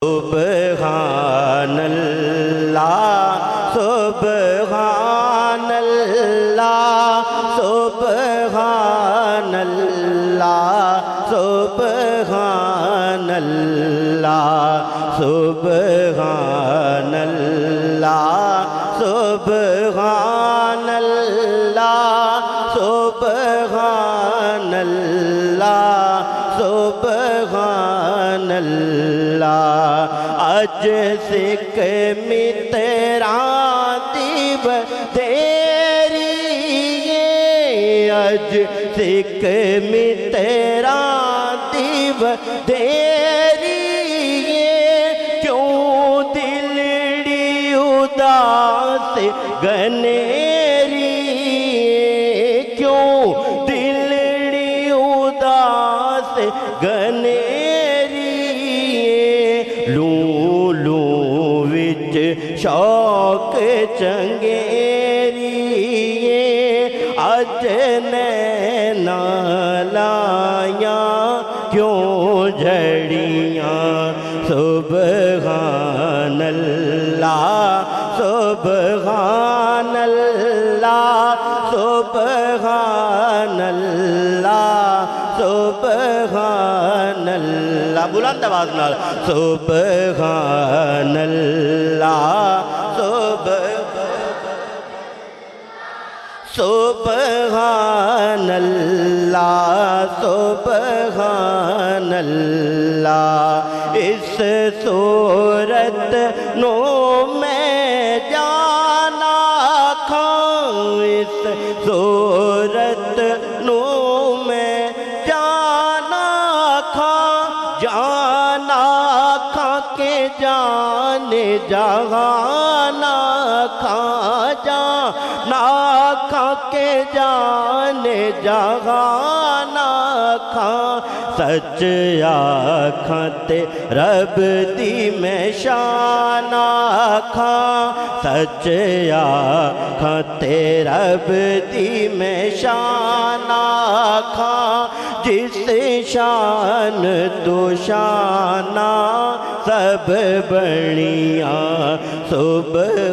सुब्हानल्लाह सुब्हानल्लाह सुब्हानल्लाह सुब्हानल्लाह सुब्हानल्लाह सुब्हानल्लाह सुब्हानल्लाह सुब्हानल्लाह। अज सिख मित्रा दिव तेरी अज सिख मित्रा दिव तेरी क्यों दिलड़ी उदास गनेरी क्यों दिलड़ी उदास गनेरी लू लू विच शौक चंगेरी अज नैना लाया क्यों झड़ियाँ सुब्हानल्लाह सुब्हानल्लाह सुब्हानल्लाह सुब्हानल्लाह। बुलंद आवाज नाल सुब्हानल्लाह सुब्हानल्लाह सुब्हानल्लाह। इस सूरत नो मैं जाना खाऊं इस सूरत नो मैं जाना खा के जाने जहाना खा जाना खा के जाने जहाना खा सच आखते रब दी मैं शाना खा सच आखते रब दी मैं शाना खा जिस शान तो शाना सब बणिया सुब्हानल्लाह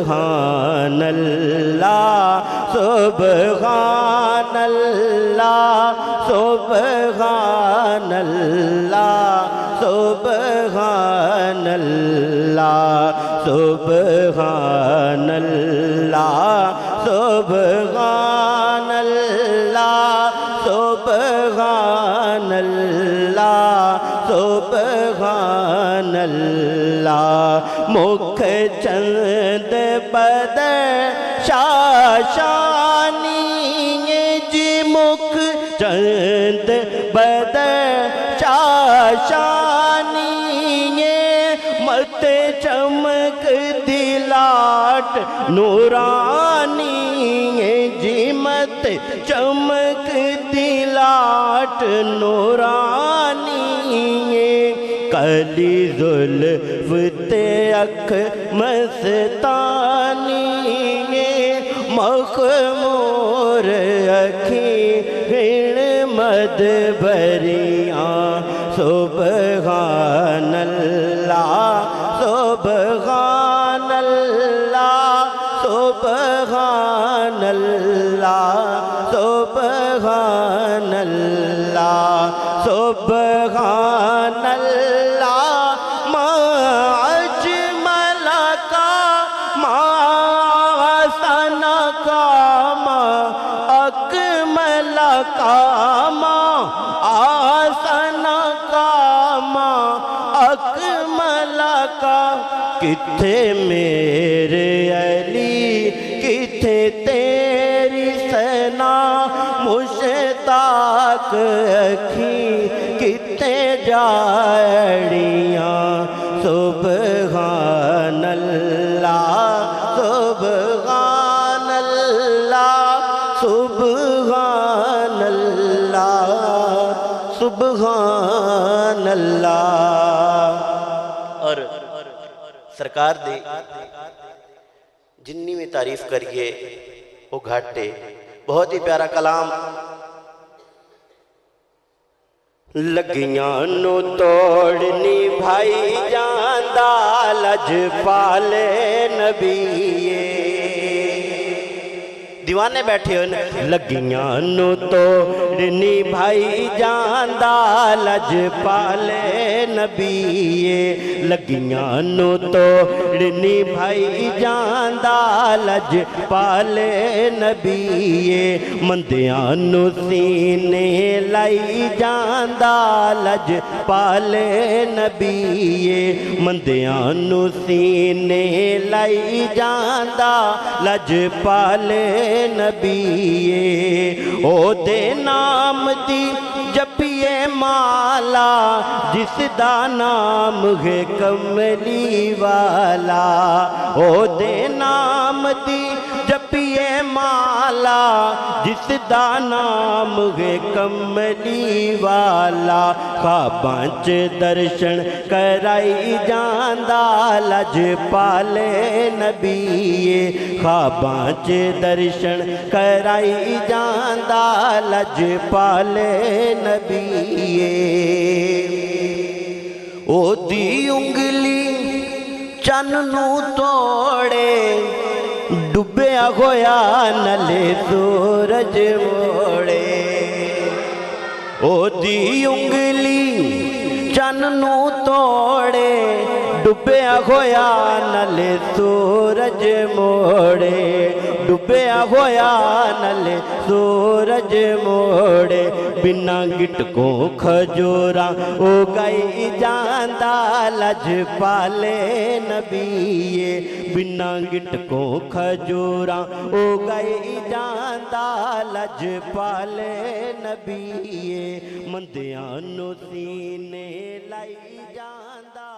सुब्हानल्लाह सुब्हानल्लाह सुब्हानल्लाह सुब्हानल्लाह सुब्हानल्लाह सुब्हानल्लाह सुब्हानल्लाह। मुख चंद बद शाशानी जी मुख चंद बद शाशानी मत चमक दिलाट नूरानी जी मत चमक दिलाट नूरानी कली जुल्फ ते अख मस्तानी मखमूर अखी ऋण मद भरिया सुब्हानल्लाह सुब्हानल्लाह सुब्हानल्लाह सुब्हानल्लाह सुब्हानल्लाह। मा अजमल का मा हसन का मा अकमल का मा आसन का मा अकमल का किथे मेरे अली किथे तेरी सना मुश्ताक अखी किथे जाड़ियाँ सुब्हानल्लाह सुब्हानल्लाह सुब्हानल्लाह सुब्हानल्लाह। और सरकार दी जिन्नी भी तारीफ करिए वो घाटे। बहुत ही प्यारा कलाम लगियां नु तोड़नी भाई जान जांदा लजपाले नबीए। दीवाने बैठे हो लगियां नु तोड़नी भाई जांदा लजपाले नबीए। लगियां नु तोड़नी भाई जांदा लजपाले नबीए। मंदियां नु सीने लाई जांदा लजपाले नबीए। मंदियां नु सीने लाई जांदा लजपाले नबीए। ओदे नाम दी जपिए माला जिसदा नाम है कमली वाला। ओदे नाम दी जपिए माला जिसदा नाम है कमली वाला। ख्वाबां च दर्शन कराई जांदा लजपाले नबीए। ख्वाबां च दर्शन कराई जांदा लजपाले नबीए। ओदी उंगली चन्न नू तोड़े डुबया होया नले सूरज मोड़े। ओदी उंगली चन्न नू तोड़े डुबया होया नले सूरज मोड़े। डुबया होया नले सूरज मोड़े। बिना गिटकों खजूरा ओ गई जांदा लजपाले नबीए। बिना गिटकों खजूरा ओ गई जांदा लजपाले नबीए। मंदियां नु सीने लाई जांदा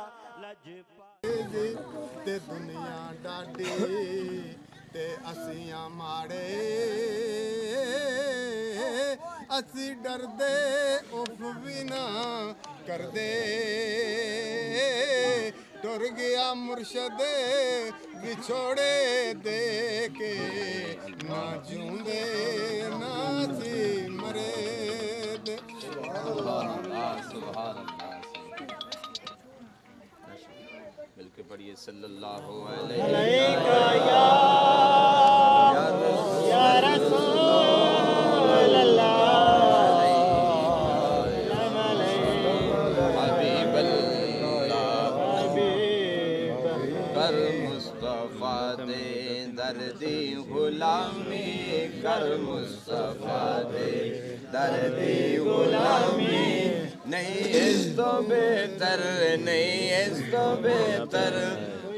लजपाले। ते दुनिया डाडी ते असियां माड़े। असी डरदे उफ भी ना करदे। टुर गया मुर्शद बिछोड़े दे के। ना जिउंदे ना सी मरे दे। मिलके पढ़िए सल्लल्लाहु अलैहि या रसूल अल्लाह। कर मुस्तफा दे दर्दी गुलामी। कर मुस्तफा दे दर्दी गुलामी। नहीं इस तो बेहतर नहीं इस तो बेहतर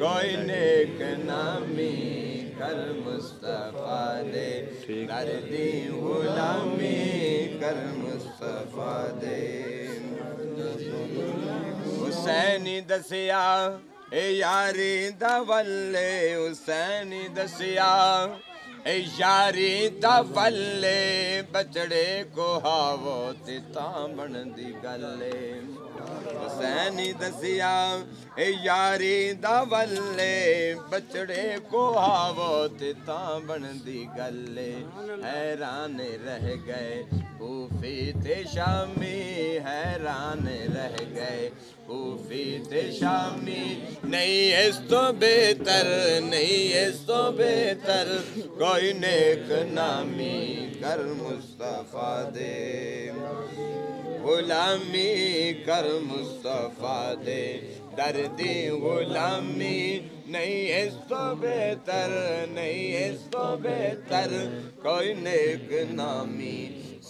कोई नेक नामी। कर मुस्तफा दे दर्दी गुलामी। कर मुस्तफा दे। हुसैनी दसिया ए यारी दा वल्ले। हुसैनी दसिया ए यारी दा वल्ले। बचड़े को हावो ते तां बनदी गल्ले। हुसैनी दसिया ए यारी दा वल्ले। बचड़े को हावो ते तां बनदी गल्ले। हैरान रह गए कूफी ते शामी। हैरान रह गए कूफी ते शामी। नहीं इस तो बेहतर नहीं इस तो बेहतर कोई नेक नामी। कर मुस्तफा दे गुलामी। कर मुस्तफा दे दर्दी गुलामी। नहीं इस तो बेहतर नहीं इस तो बेहतर कोई नेक नामी।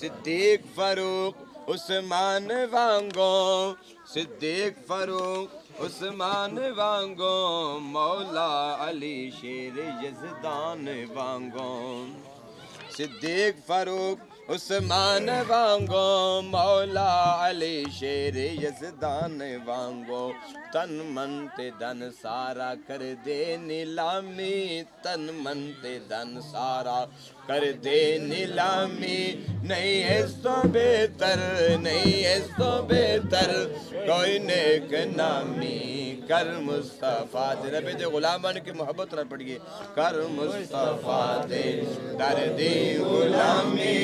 सिद्दीक फरूक उस्मान वांगो। सिद्दीक फरूक उस्मान वांगो। मौला अली शेर यज़दान वांगो। सिद्दीक फरूक उस्मान वांगो। मौला अली शेर यज़दान वांगो। तन मन ते धन सारा कर दे नीलामी। तन मन ते धन सारा कर दे नीलामी। नहीं इस तो बेहतर नहीं इस तो बेहतर कोई नेक नामी। कर मुस्तफा दे रबे दे गुलामन की मोहब्बत न पड़िए। कर मुस्तफा दे दर्दी गुलामी।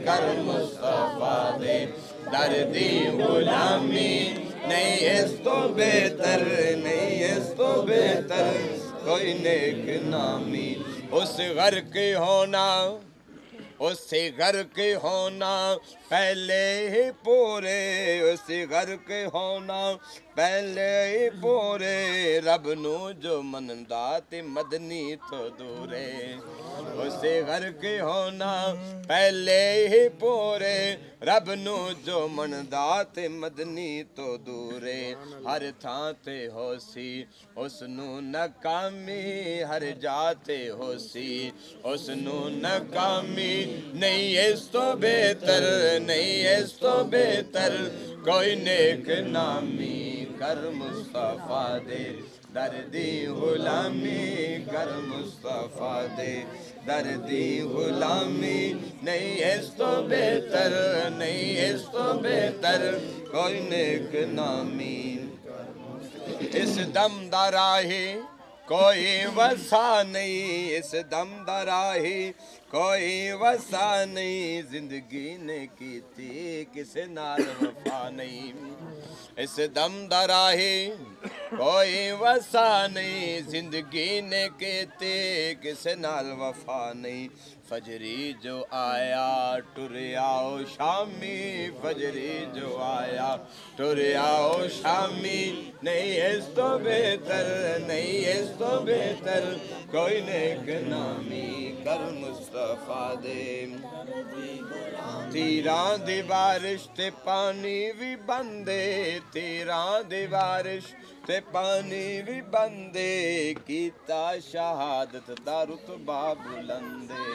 कर मुस्तफा दे दर्दी गुलामी। नहीं इस तो बेहतर नहीं इस बेहतर कोई नेक नामी। उस घर के होना, उससे घर के होना पहले ही पूरे, उस घर के होना पहले ही पूरे। रब नू जो मनदा ते मदनी तो दूरे, उसे घर के होना पहले ही पूरे। रब नू जो मनदा ते मदनी तो दूरे। हर थां ते होसी उसनू नकामी, हर जाते होसी उसनू नकामी। नहीं इस तो बेहतर, नहीं इस तो बेहतर कोई नेक नामी। कर मुस्तफा दे दर्दी गुलामी, कर मुस्तफा दे दर्दी गुलामी। नहीं इस तो बेहतर, नहीं इस तो बेहतर कोई नेक नामी। इस दम दराही कोई वसा नहीं, इस दम दराही कोई वसा नहीं। जिंदगी ने की थी किसे नाल वफा नहीं। इस दम दराही कोई वसा नहीं, जिंदगी ने कहते किसे नाल वफा नहीं। फजरी जो आया टुर आओ शामी, फजरी जो आया टुर आओ शामी। नहीं इस तो बेहतर, नहीं इस तो बेहतर कोई नेक नामी। कर मुस्तफा दे तीरां दी बारिश ते पानी भी बंदे, तीरां दी बारिश ते पानी भी बंदे। कीता शहादत दा रुतबा बुलंदे,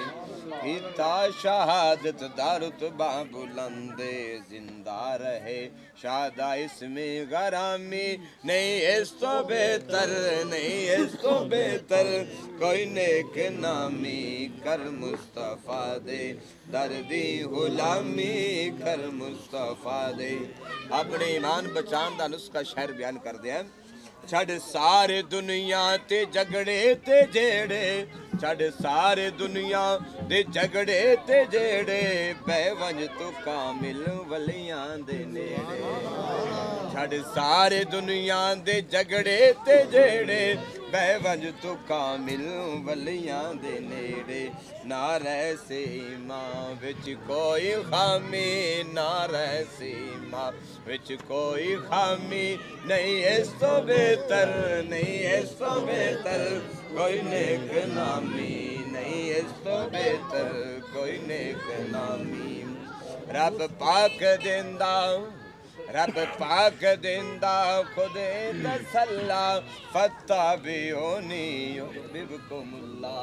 कीता शहादत दा रुतबा बुलंदे। जिंदा रहे शादा इसमें गरामी। नहीं इस तो बेहतर, नहीं इस तो बेहतर कोई नेक नामी। कर मुस्तफा दे दर्दी गुलामी, कर मुस्तफा दे। अपने ईमान बचान दा नुस्खा शहर बयान कर दिया। छड़ सारे दुनिया ते झगड़े ते जेड़े, छड़ सारे दुनिया दे झगड़े ते जेड़े। पैवंज तू कामिल वलियां दे नेड़े, छड़ सारे दुनिया दे झगड़े ते जेड़े। पैवंज तू कामिल वलियां दे नेड़े। ना रह सीमा विच कोई खामी, ना रह सीमा विच कोई खामी। नहीं इस तो बेहतर, नहीं इस तो बेहतर कोई नेक नामी। नहीं इस तो बेहतर कोई नेक नामी। रब पाक देंदा, रब पाक देंदा खुदे तसल्ला। फता भी होनी बिबकुमुल्ला,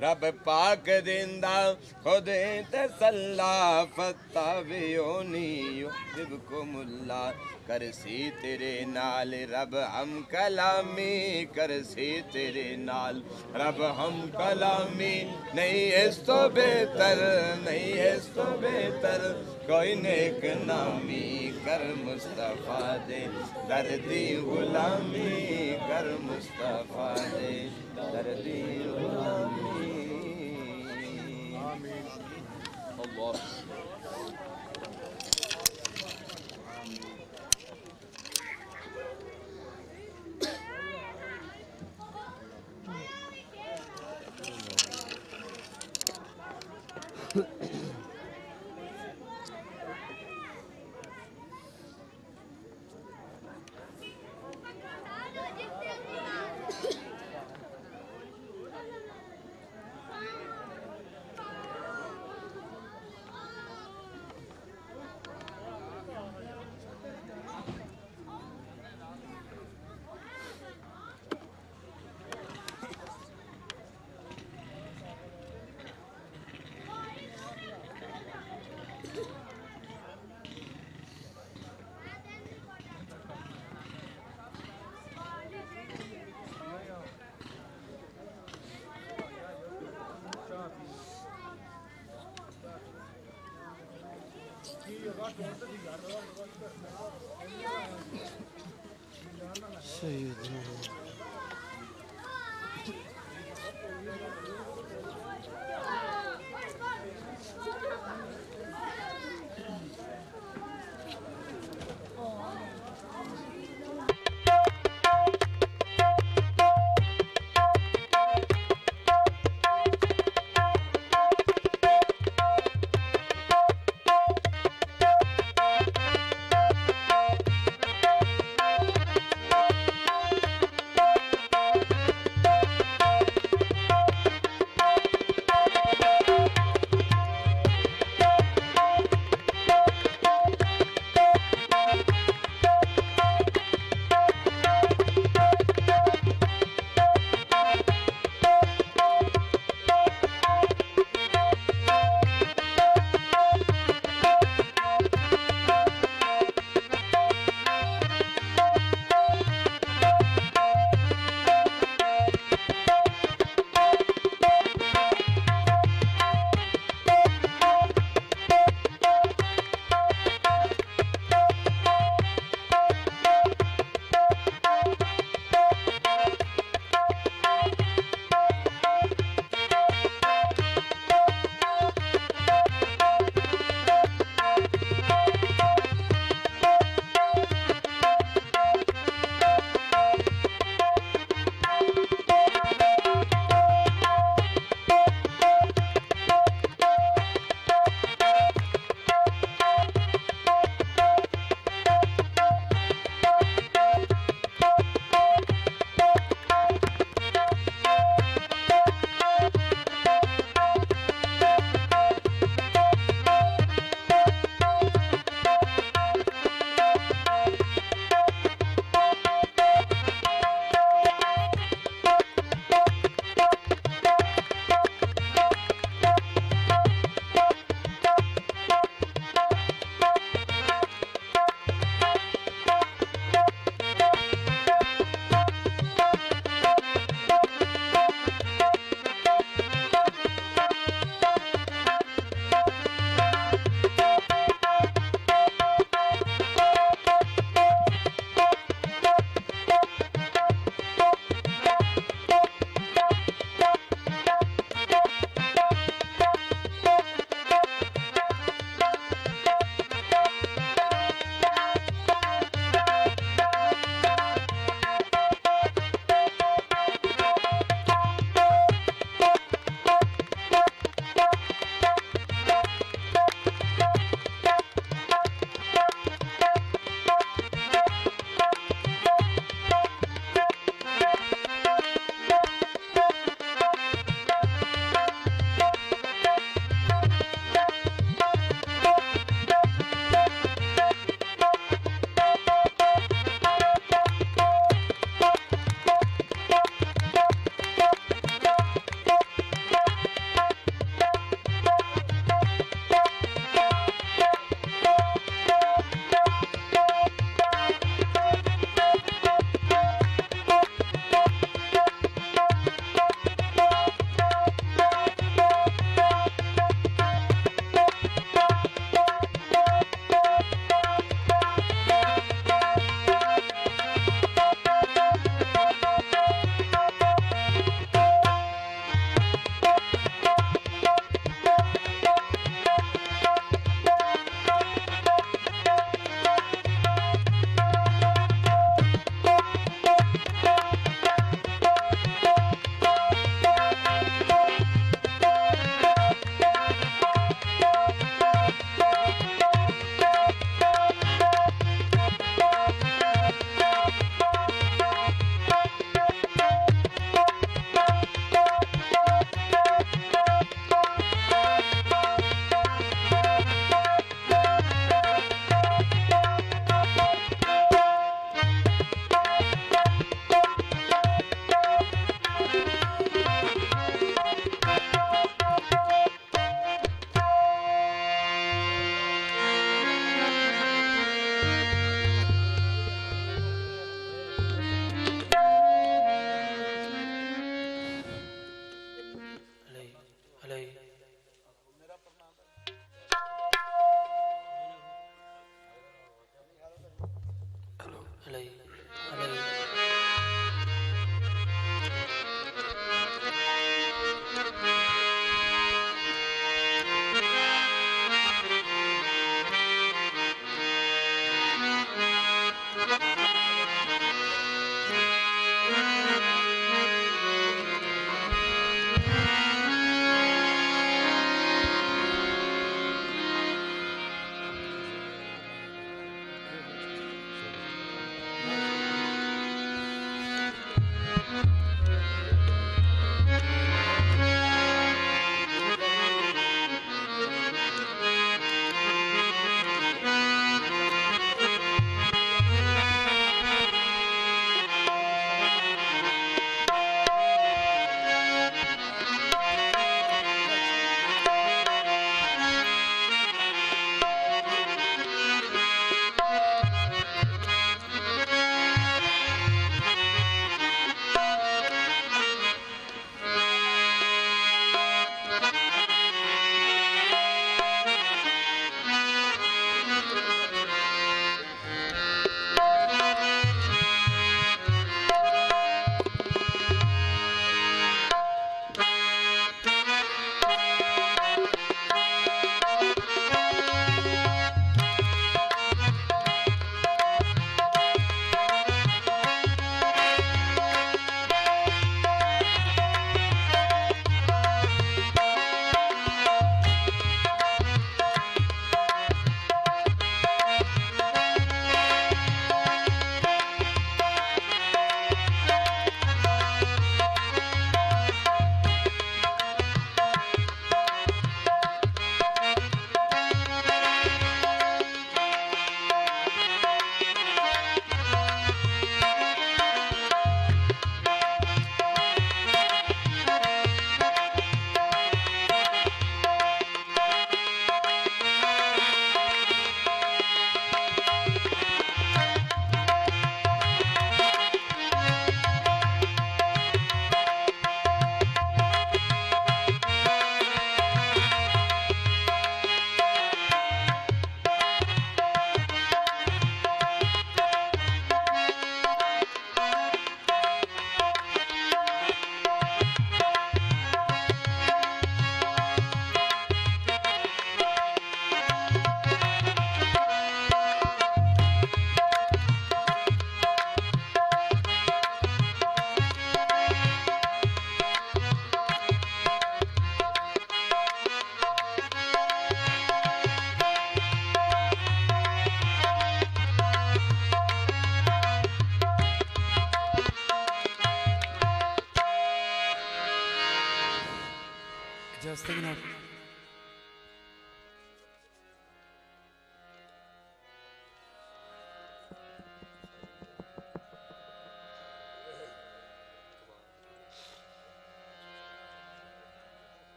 रब पाक देंदा खुदे तसल्ला। फता भी होनी बिबकुमुल्ला। करसी तेरे नाल रब हम कलामी, करसी तेरे नाल रब हम कलामी। नहीं इस तो बेहतर, नहीं इस तो बेहतर कोई नेक नामी। कर मुस्तफा दे दर्दी गुलामी, कर मुस्तफा दे दर्दी गुलामी। अल्लाह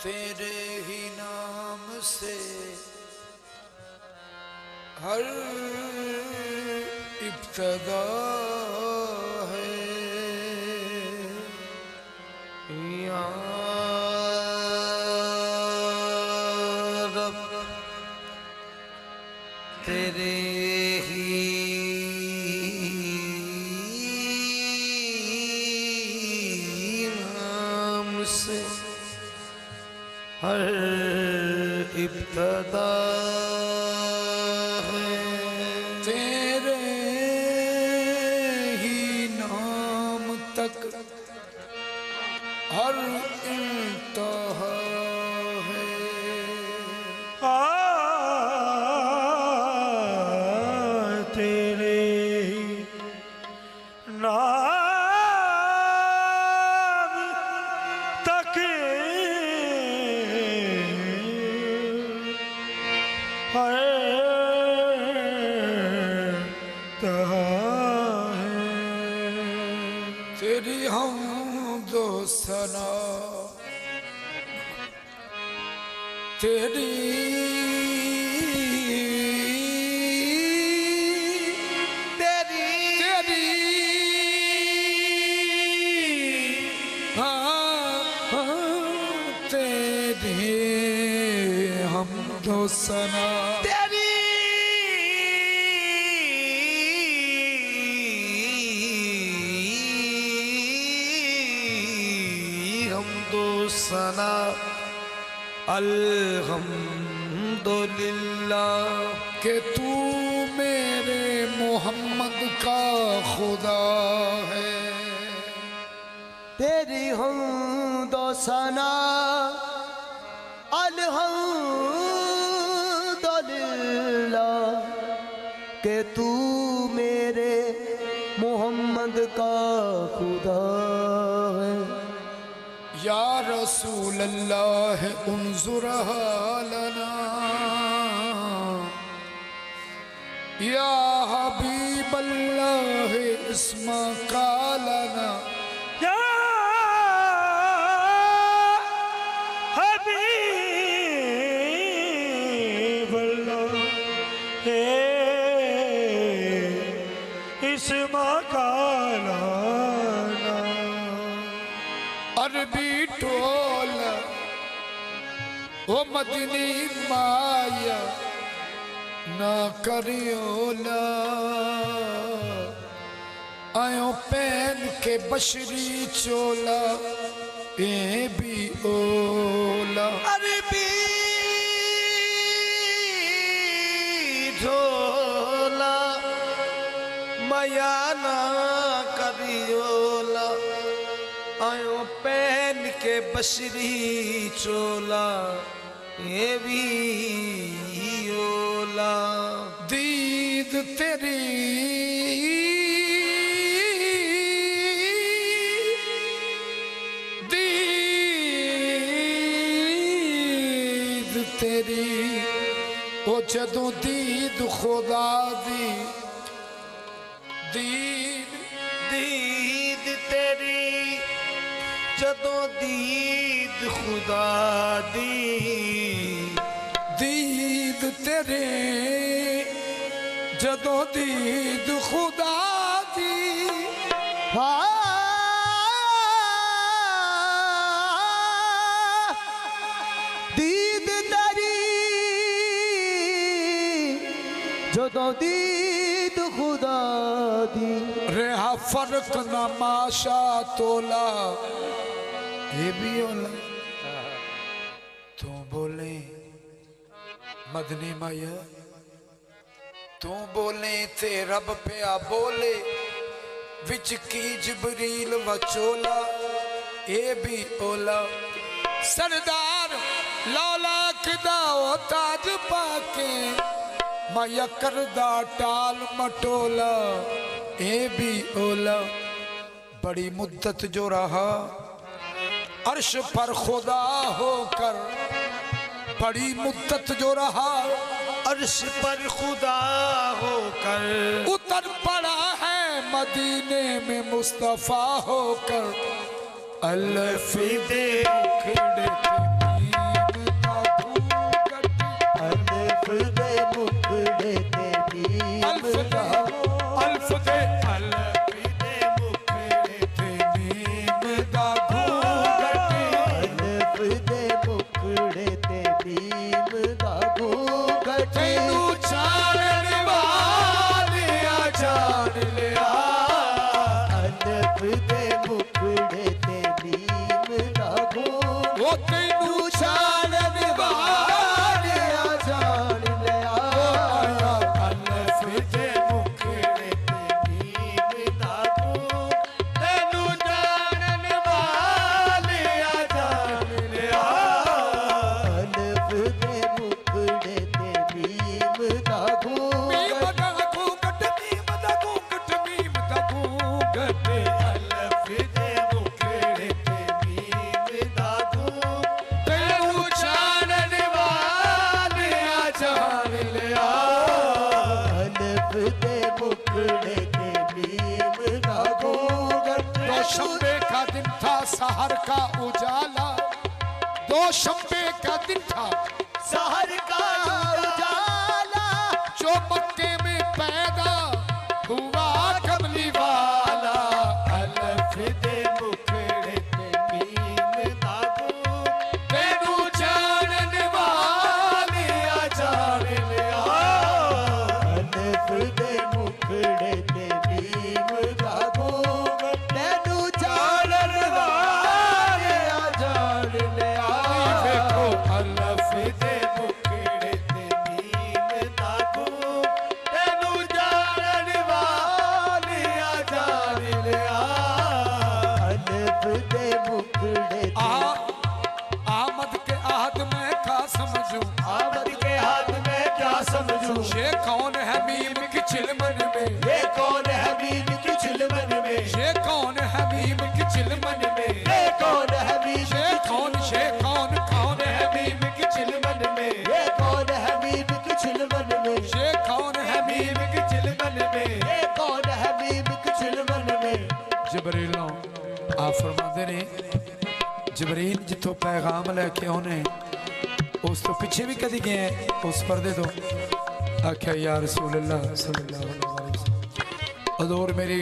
तेरे ही नाम से हर इब्तदा है या रब, तेरे ही नाम से हर इब्तदा है, तेरे ही नाम तक हर इंतहा है। तेरे ही नाम तक हर तेरी हमदो सना तेरी तेरी तेरी तेरी हमदो सना सना अल्हम्दुलिल्लाह के तू मेरे मोहम्मद का खुदा है। तेरी हमदो सना अल्हम्दुलिल्लाह के तू मेरे मोहम्मद का खुदा है। या रसूल अल्लाह उन्जुर हालना, या हबीब अल्लाह इस्मा कालना, या हबीब अल्लाह इस्मा कालना। अरबी टोल ओ मदनी माया ना करियोला आयो पहन के बशरी चोला ए भी ओला अरबी झोला मयाना करियोला आयो पहन के बशरी चोला ये भी ओला दीद तेरी तेरी ओ जदों दीद खुदा दी दीद दीद तेरी जदों दीद खुदा दी दीद तेरे जदों दीद खुदा दी दीद तेरी जदों दीद खुदा दी रेहा फर्क न माशा तोला ये भी ओला तू बोले मदनी माया तू बोले ते रब पिया बोले विच की जबरील वचोला ये भी ओला सरदार लौलाक दा ओ ताज पाके माया करदा टाल मटोला ए भी ओला बड़ी मुद्दत जो रहा अर्श पर खुदा होकर बड़ी मुद्दत जो रहा अर्श पर खुदा होकर उतर पड़ा है मदीने में मुस्तफा होकर अलफिदे मुखड़े सहर का उजाला दो शंबे का दिन था सहर का उजाला जो मक्के में पैदा हुआ कमली वाला अलफिदे मुखड़े ते मीम दागू तेनू जानन वाले आ जान लिया अलफिदे मुखड़े ते मीम दागू तेनू जानन वाले आ जान लिया देखो अलफिदे मुखड़े ते मीम दागू तेनू जानन वाले आ जान लिया अलफिदे मुखड़े आमद के आहद में क्या समझूं आमद के हाथ में क्या समझूं ये कौन है मीम की चिलमन में ये कौन है मीम की चिलमन में ये कौन है मीम की चिलमन में ये कौन है मीम ये कौन कौन है मीम की चिलमन में ये कौन है मीम की चिलमन में ये कौन है मीम की चिलमन में ये कौन है मीम की चिलमन में जबरील आप फरमाते ने जबरील जितो पैगाम लेके आने उस तो पीछे भी कदी गए उस पर्दे तो आख्या या रसूल अल्लाह सल्लल्लाहु अलैहि वसल्लम अदौर मेरी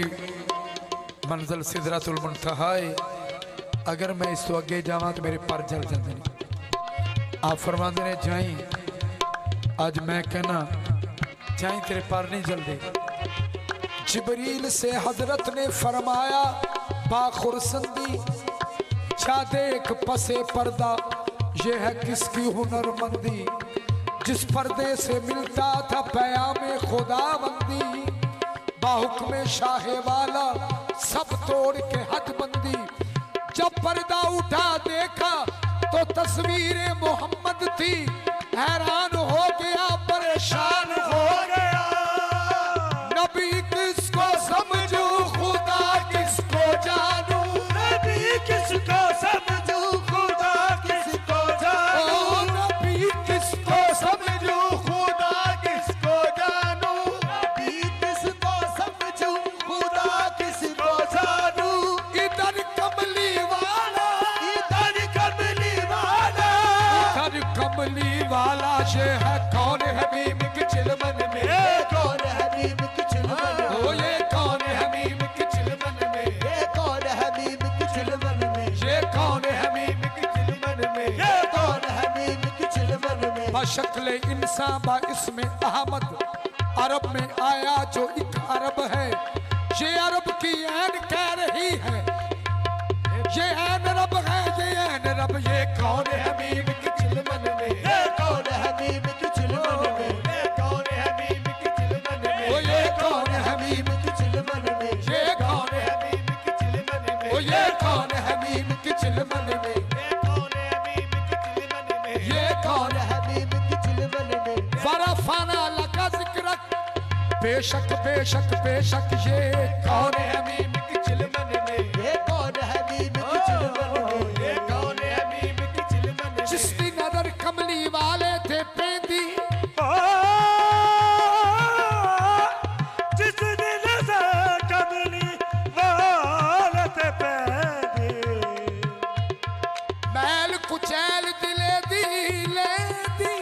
मंजिल सिदरतुल मुंतहा है अगर मैं इस तो अगे जावा तो मेरे पर जल जाते हैं। आप फरमाते ने जाई, आज मैं कहना जाई तेरे पर नहीं जलते। जिबरील से हजरत ने फरमाया बाखुरसंदी छा देख पसे पर्दा, ये है किसकी हुनरमंदी, जिस पर्दे से मिलता था पयामे खुदाबंदी, बाहुक्मे शाहे वाला सब तोड़ के हदबंदी। जब पर्दा उठा देखा तो तस्वीर मोहम्मद थी, हैरान हो गया परेशान हो गया, नबी किसको समझू खुदा किसको जानू, नबी किसको समझू खुदा किसको जानू, नबी किसको समझू खुदा किसको जानू, नबी किसको समझूं खुदा किसको जानूं, इधर कमली वाला, इधर कमली वाला, इधर कमली वाला ये है कौन हबीब के चिलमन में, ये कौन हबीब की चिलमन में, ओ ये कौन हबीब के चिलमन में, ये कौन हबीब की चिलमन में, ये कौन हबीब के चिलमन में, ये कौन हबीब की चिलमन में, बशक्ल इंसान बा इसमें अहमद, अरब में आया जो एक अरब है, ये अरब की ऐन कह रही है, ये ऐन रब है, ये ऐन रब, ये कौन हबीब के चिलमन में, ये कौन हबीब की चिलमन में, ये कौन हबीब के चिलमन में, ओ ये कौन हबीब, की चिलमन में, ये कौन हबीब के चिलमन में, ओ ये कौन हबीब के चिलमन में, ये कौन हबीब के चिलमन में, ये कौन हबीब की चिलमन में, वरफाना लका जिक्रक, बेशक बेशक बेशक ये कौन हबीब के चिलमन में, ये कौन हबीब की चिलमन में, ये कौन हबीब के चिलमन में, जिसकी नजर कमली वाले थे पेंदी, जिसने नजर कमली वालत पैदी, मैल कुचैल दिले दी ले दी,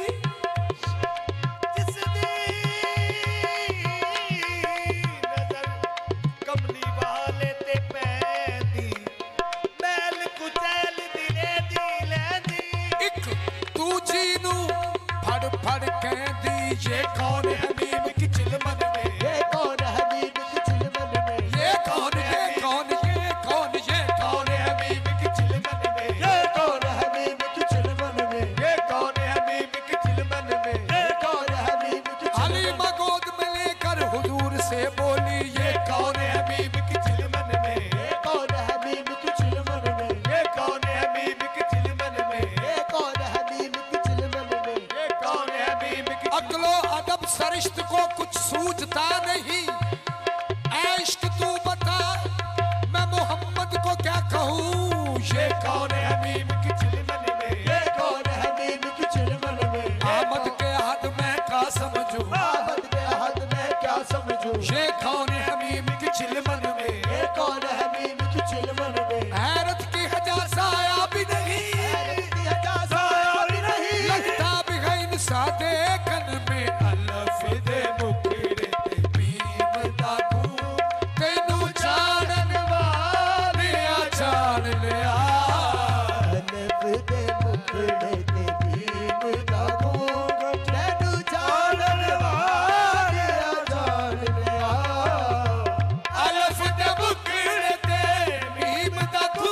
जिसने नजर कमली वाले ते पैदी, मैल कुचैल दिले दी लैंदी, एक दूजी नू फड़ फड़ कहदी, ये कौन हबीब की चिलमन में, ये कौन हबीब की चिलमन में, ये कौन ये कौन ये कौन ये कौन हबीब की चिलमन में, ये कौन हबीब की चिलमन में, ये कौन हबीब की चिलमन में, ये कौन हबीब की अली मगोद में लेकर हुजूर से बोली, ये कौन हबीब की चिलमन में, ये कौन हबीब की चिलमन में, ये कौन हबीब की चिलमन में, ये कौन हबीब की चिलमन में, ये कौन हबीब की, अकलो अदब सरिश्त को कुछ सूझता नहीं, ऐ इश्क तू बता मैं मोहम्मद को क्या कहूँ, ये कौन हबीब की चिलमन में, ये कौन हबीब की चिलमन में, आमद के हद में का समझू, आमद के हद में क्या समझूं, ये कौन हबीब की चिलमन में, ये कौन हबीब की चिलमन में, हैरत की हजासा आया भी नहीं, की हजासा भी नहीं, लगता भी है इंसान देखन में, अलफ दे मुखड़े ते भीम दा तू, तैनू जानन वाले आ जान लिया, अनफ दे मुखड़े ते भीम दा घूंघट, तैनू जानन वाले आ जान लिया, अलफ दे मुखड़े ते भीम दा तू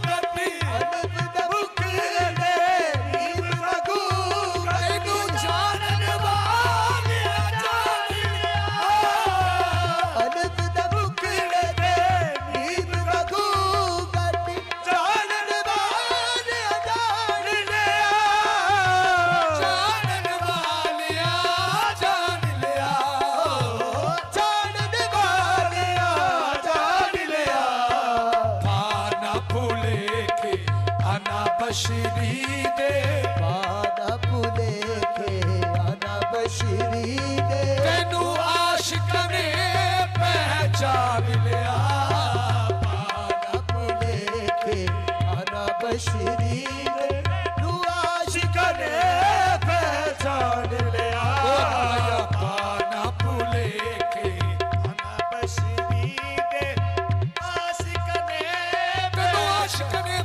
गटी, अनफ दे मुखड़े ते भीम दा घूंघट, तैनू जानन वाले आ जान लिया, अनफ दे मुखड़े ते भीम दा घूंघट, जानन वाले आ जान लिया, जानन वाले आ जान लिया, जानन वाले आ जान लिया, पाना भूले के आना बशरी दे, पाना भूले के आना बशरी दे, तेनू आशिक ने पहचान लिया, पाना भूले के आना बशरी दे, तू आशिक ने पहचान लिया, ओ आया पाना भूले के आना बशरी दे, आशिक ने तेनू आशिक ने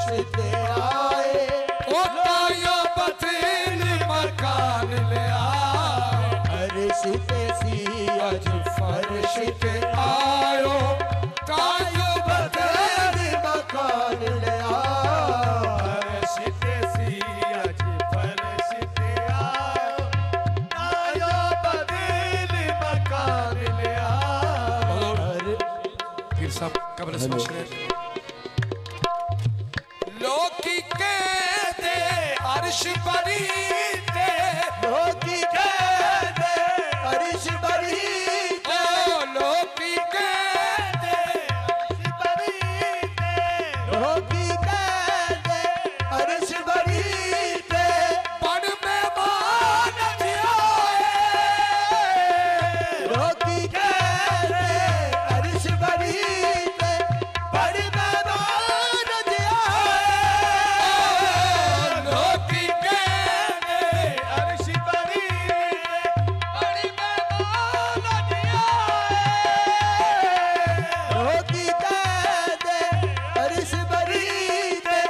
ते आए ओ तायो बदल मकान लिया अर्श ते सी अज फर्श ते आयो तायो बदल मकान लिया अर्श ते सी अज फर्श ते आयो तायो बदल मकान लिया। फिर सब कब्र समझ रहे लोकी कहते अर्श बरी ते लोकी कहते अर्श बरी ओ लोकी कहते अर्श बरी ते लोकी कहते अर्श बरी ते बड़ मेहमान थिया लोकी कहते अर्श बरी ते बड़ मेहमान दिया लोकी कहते अर्श बरी बड़ी मेहमान दिया लोकी कहते अर्श बरी ते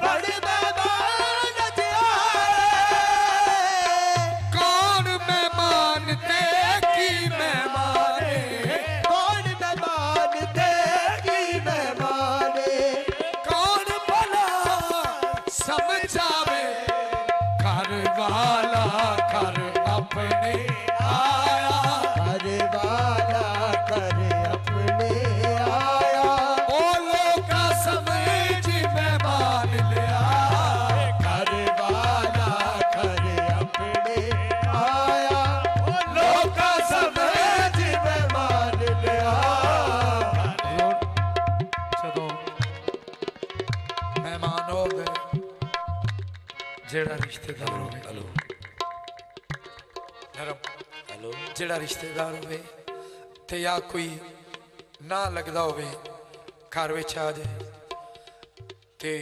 बड़ मेहमान दिया कौन मेहमान ते की मेहमाने कौन मेहमान थे की मेहमाने कौन भला समझावे घर वाला घर अपने आया घर वाला कर अपने आया ओ लोका समझ मेहमान लिया घर वाला कर अपने आया लोका समझ मेहमान लिया ਜਦੋਂ ਮਹਿਮਾਨ ਹੋ ਗਏ ਜਿਹੜਾ ਰਿਸ਼ਤੇਦਾਰ ਹੋਵੇ हेलो ਨਰਮ हेलो ਜਿਹੜਾ ਰਿਸ਼ਤੇਦਾਰ ਹੋਵੇ ਤੇ ਜਾਂ ਕੋਈ ਨਾ ਲੱਗਦਾ ਹੋਵੇ ਘਰ ਵਿੱਚ ਆ ਜਾਏ ਤੇ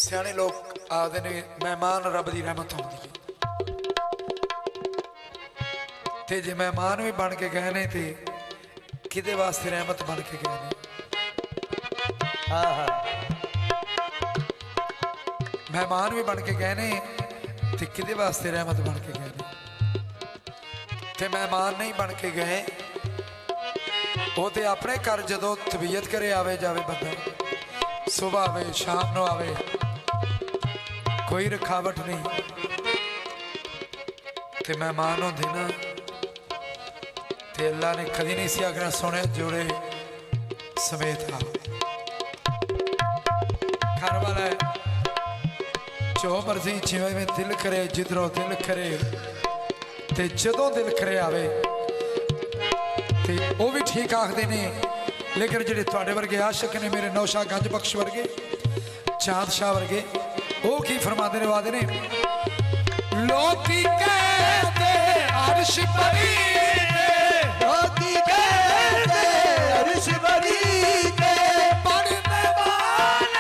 ਸਿਆਣੇ ਲੋਕ ਆਖਦੇ ਨੇ ਮਹਿਮਾਨ ਰੱਬ ਦੀ ਰਹਿਮਤ ਹੁੰਦੀ ਹੈ ਤੇ ਜੇ ਮਹਿਮਾਨ ਵੀ ਬਣ ਕੇ ਗਏ ਨੇ ਤੇ ਕਿਹਦੇ ਵਾਸਤੇ ਰਹਿਮਤ ਬਣ ਕੇ ਗਏ ਨੇ ਮਹਿਮਾਨ ਵੀ ਬਣ ਕੇ ਗਏ ਨੇ ਤੇ ਕਿਹਦੇ ਵਾਸਤੇ ਰਹਿਮਤ ਬਣ ਕੇ ਗਏ ਨੇ ਤੇ ਮਹਿਮਾਨ ਨਹੀਂ ਬਣ ਕੇ ਗਏ ਉਹ ਤੇ ਆਪਣੇ ਘਰ ਜਦੋਂ ਤਬੀਅਤ ਕਰੇ ਆਵੇ ਜਾਵੇ ਬੰਦਾ ਸਵੇਰ ਆਵੇ ਸ਼ਾਮ ਨੂੰ ਆਵੇ ਕੋਈ ਰੁਕਾਵਟ ਨਹੀਂ ਤੇ ਮਹਿਮਾਨ ਹੁੰਦੇ ਨਾ ਤੇ ਅੱਲਾ ਨੇ ਕਦੀ ਨਹੀਂ ਸੀ ਆਖਣਾ ਸੋਹਣੇ ਜੋੜੇ ਸਮੇਤ ਆ घर वाला है जो मर्जी जिवें में दिल करे जिधरों दिल करे ते जदों दिल करे आवे ते वो भी ठीक आखते ने लेकिन जेडे तुहाडे वर्गे आशिक ने मेरे नौशाह गंज बख्श वर्गे चांद शाह वर्गे वो की फरमाते ने वादे ने लोकी कहते अर्श बरी लोकी कहते अर्श बरी ते बड़ी मेहमान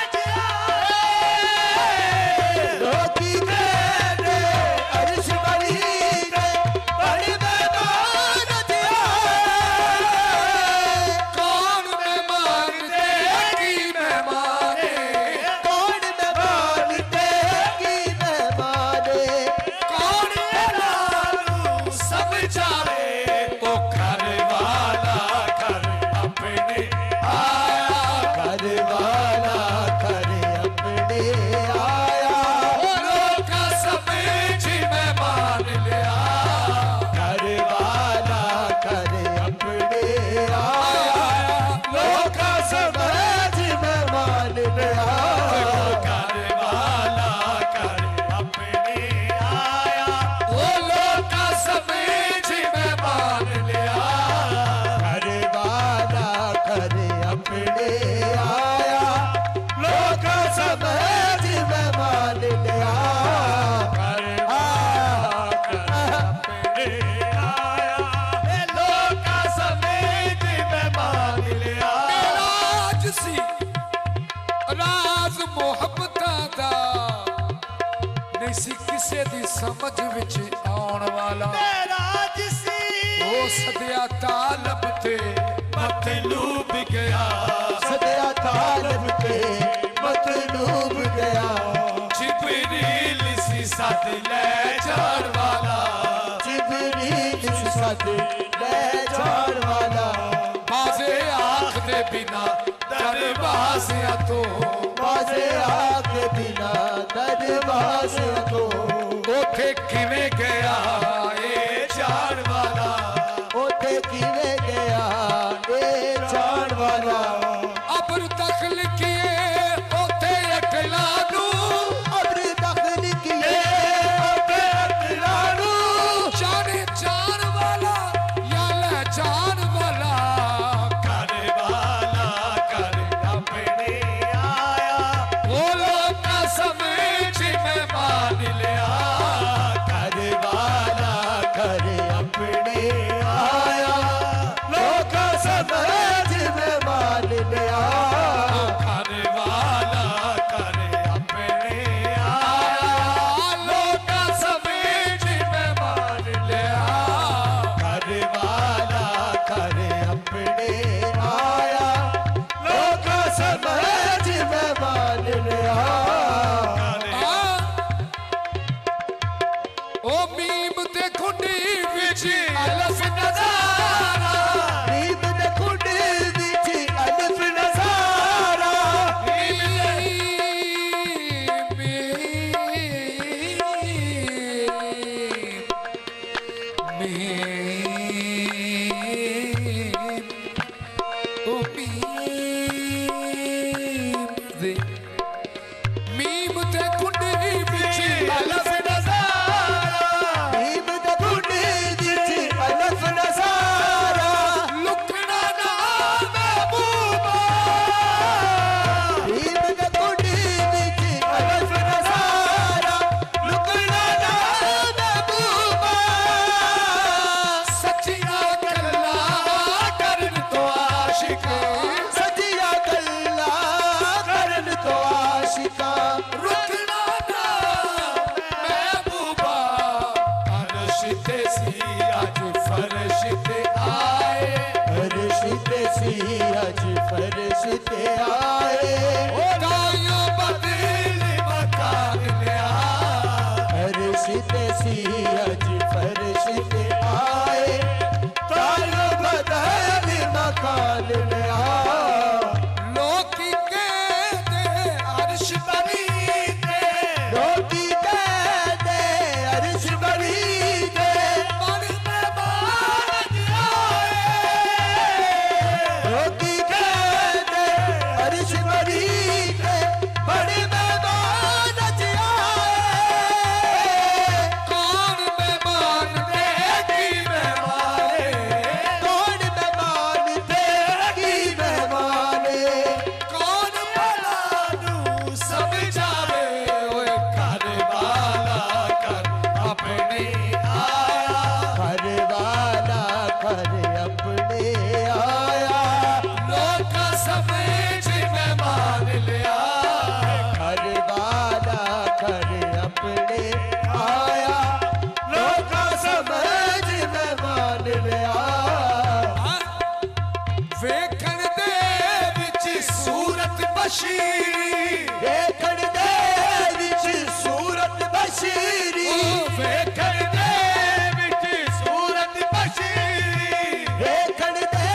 लोकी कहते अर्श बरी ते बड़ मेहमान दिया कौन मेहमान दे की मेहमाने कौन मेहमान थे की मेहमाने कौन लालू समझावे ओ घर वाला घर अपने आया घर वाला कर अपने आया ओ लोका समझ मेहमान लिया घर वाला कर अपने आया लोका समझ मेहमान लिया घर वाला घर अपने आया ओ लोका समझ मेहमान लिया घर वाला कर अपने आया लोका समझ मेहमान लिया लोका समेत मेहमान लिया। राज सी राज मोहब्बतां दा नहीं सी किसे दी समझ विच आउण वाला राज सी ओ सदिया तालब ते मतलूब गया सदया तालब के मतलूब गया जिबरील सी सद ले जान वाला जिबरील सी सद ले जान वाला बाजे आँख दे बिना दरवाज़िया तो बाजे आँख दे बिना दरवाज़िया तो उथे किवें गया ए जान वाला उथे किवें गया ए जान वाला अबर दखल किए उथे अकला नू अबर दखल किए उथे अकला नू जाने जान वाला या ले जान वाला कर अपने आया वो लोग समझ में मान लिया कर अपने आया लोग समझ में मान लिया कर अपने आया लोग समझ में मान लिया कर अपने आया लोग समझ में मान लिया ओ मीम ते खुंडी विच अलफ नजारा नीम दे खुंड विच अलफ नजारा मीम ते खुंडी विच अलफ नजारा नीम दे खुंड विच अलफ नजारा लुकना ना महबूबा नीम दे खुंड विच अलफ नजारा लुकना ना महबूबा सच्चिया गल्ला करन तो आशिक सजिया गल्ला करन तो आशिका रुकना ना महबूबा अर्श ते सी आज फर्श ते आए फर्श ते सी अज फर्श ते आए गायों बदल मकान लिया फर्श ते सी अज फर्श ते आए तारो बदल मकान लिया लोकी कहते अर्श बनी ते रोटी कहते अर्श बड़ी दे मन में मान आए रोटी कहते अर्श बड़ी दे बड़ी मेहमान आए कौन मेहमान दे की मेहमाने कौन मेहमान देगी मेहमाने कौन भला नू समझावे ओए घर वाला कर अपने आया घर वाला घर अपने आया लोग समझ में मान लिया घर वाला घर अपने आया लोग समझ में मान लिया वेखण दे विच सूरत बशीरी देखण दे विच सूरत बशीरी वेखण दे विच सूरत बशीरी देखण दे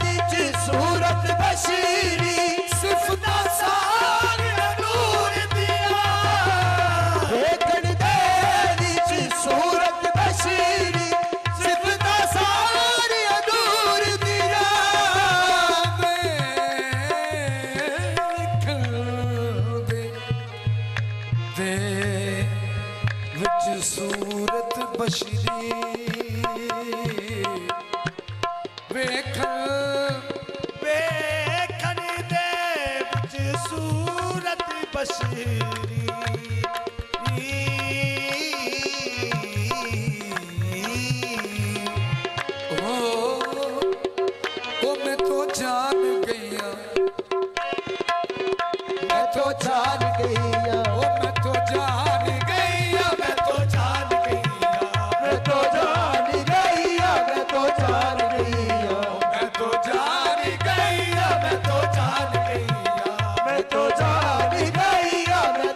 विच सूरत बशीरी सिफता सारिया नूर दिया देखण दे विच सूरत बशीरी सिफता सारी अदूर दिया दे विच सूरत बशरी वेखण दे विच सूरत बशीरी ओ मैं तो जान गईया मैं तो जान गईया ओ मैं तो जान गईया मैं तो जान गईया मैं तो जान गईया मैं तो जान गईया मैं तो जान गईया मैं तो जान गईया मैं तो जान गईया मैं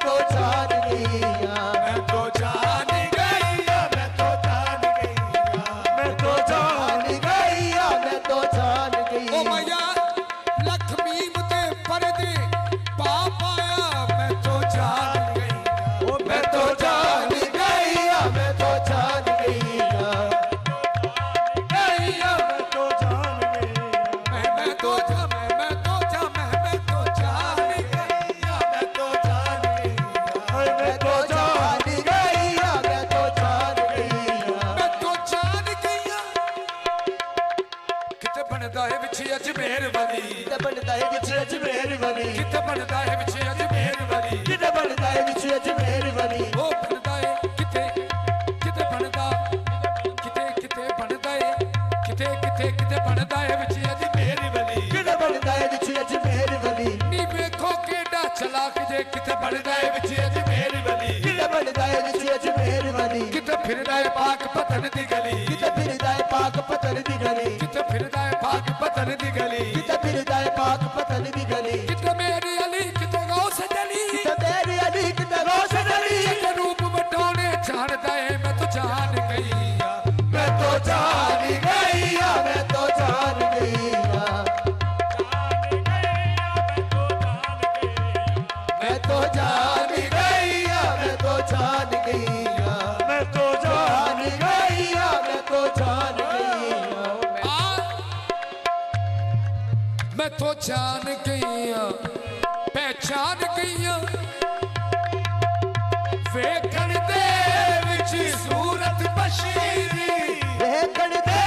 वली किते बनदा है विच अजमेर वली किते बनदा है विच अजमेर वली किते बनदा है विच अजमेर वली ओ बनदा है किते किते बनदा किते किते बनदा है किते किते किते बनदा है विच अजमेर वली किते बनदा है विच अजमेर वली नी वेखो केडा चलाक जे किते बनदा है विच अजमेर वली किते बनदा है विच अजमेर वली किते फिरदा है पाक पतन दी गली किते फिरदा है पाक पतन दी गली किते फिरदा है पाक पतन दी गली किते फिरदा है पाक पतन दी गली किते मेरी अली किते गौस जली किते मेरी अली किते गौस जली के रूप बटोले जानदा है मैं तो जान गई मैं तो जान गई मैं तो जान गई मैं तो जान गई मैं तो जान गई मैं तो जान गई मैं तो जान गई मैं तो जान गई पहचान गई वेखण दे विच सूरत बशीरी देखण दे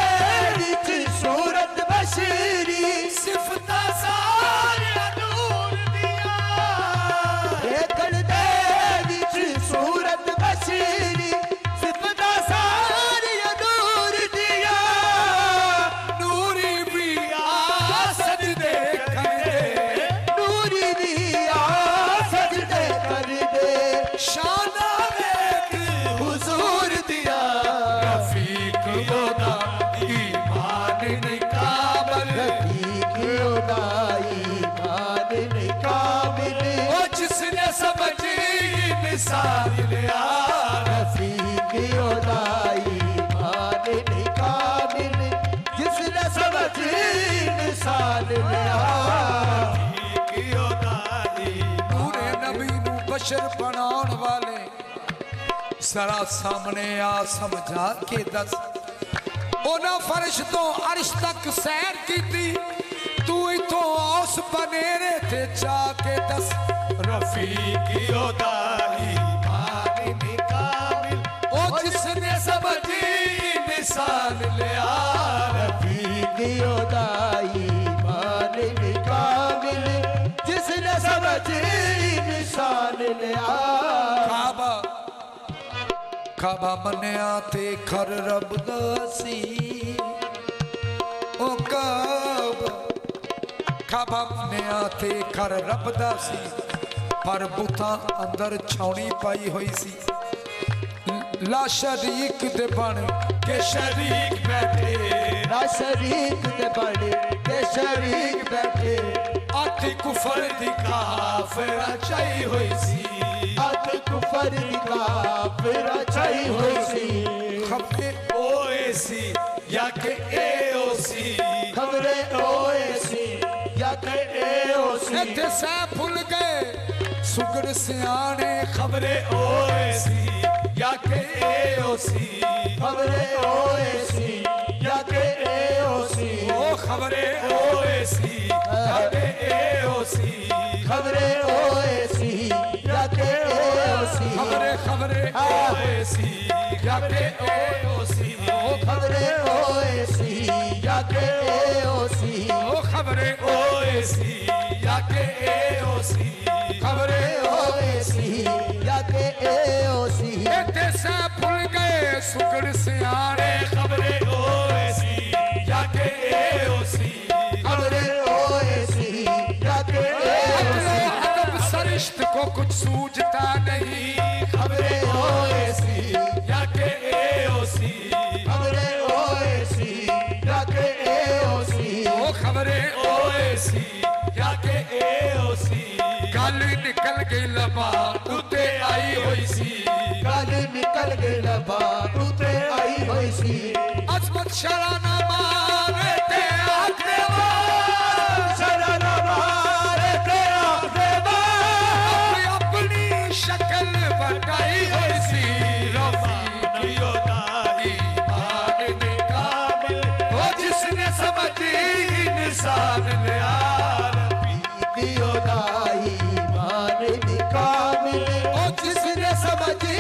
विच सूरत बशीरी सिफता सारिया नूर दिया देखण दे विच सूरत बशीरी सिफता सारी नूर दिया नूरी भी आ सजदे कर दे नूरी भी आ सजदे कर दे शाना वेख हुजूर दिया रफीक ओदा ईमान नहीं काबल रफीक उदाई मान नहीं काबिल ओ जिसने समझी निसार लिया रफीक उदाई मान नहीं काबिल जिसने समझी इंसान लिया पूरे नबी नू बशर बनाउण वाले जरा सामने आ समझा के दस ओना फर्श तो अर्श तक सैर कीती तू इथों औस बनेरे ते जाके दस रफीकी ओदाई मानी काबिल ओ जिसने समझी निशान लिया रफीक उदाई मान नहीं काबिल जिसने समझी इंसान लिया काबा काबा मनिया ते घर रब दासी ओ काबा मनिया ते घर रब दासी पर बुता अंदर छाउनी पाई हुई सी ला शरीक दे बन के शरीक बैठे ना शरीक दे बड़े के शरीक बैठे अठ कुफर दी काफिरा चाई हुई सी अत कुफर का फिर छई हुई सी खबरे ओएसी या के एओसी खबरे ओएसी या के एओसी इत्थे सै फुल गए सुगड़ सियाने खबरे ओएसी या के एओसी खबरे ओएसी या के एओसी ओ खबरे ओएसी या के एओसी खबरे ओएसी या के एओसी खबरे खबरे ओएसी या के एओसी ओ खबरे ओएसी या के एओसी ओ खबरे ओएसी या के एओसी खबरे ओएसी या के एओसी इत्थे सै फुल गए सुगड़ सियाने खबरे ओएसी या के एओसी खबरे ओएसी या के अकलो एओसी अदब सरिश्त को कुछ सूझता नहीं खबरे ओएसी या के एओसी खबरे ओएसी या के एओसी ओ खबरे ओएसी या के एओसी गल निकल गई लबा उते आई हुई सी गल निकल गई लबा उते आई हुई सी अजमत शराना मारे ते आखरे शरण मारे ते आखरे अपनी शक्ल बताई हुई सी रफी योदाई मान ने काबिल ओ जिसने समझी इंसान ने दियोदाई मान निकामिल ओ जिसने समझी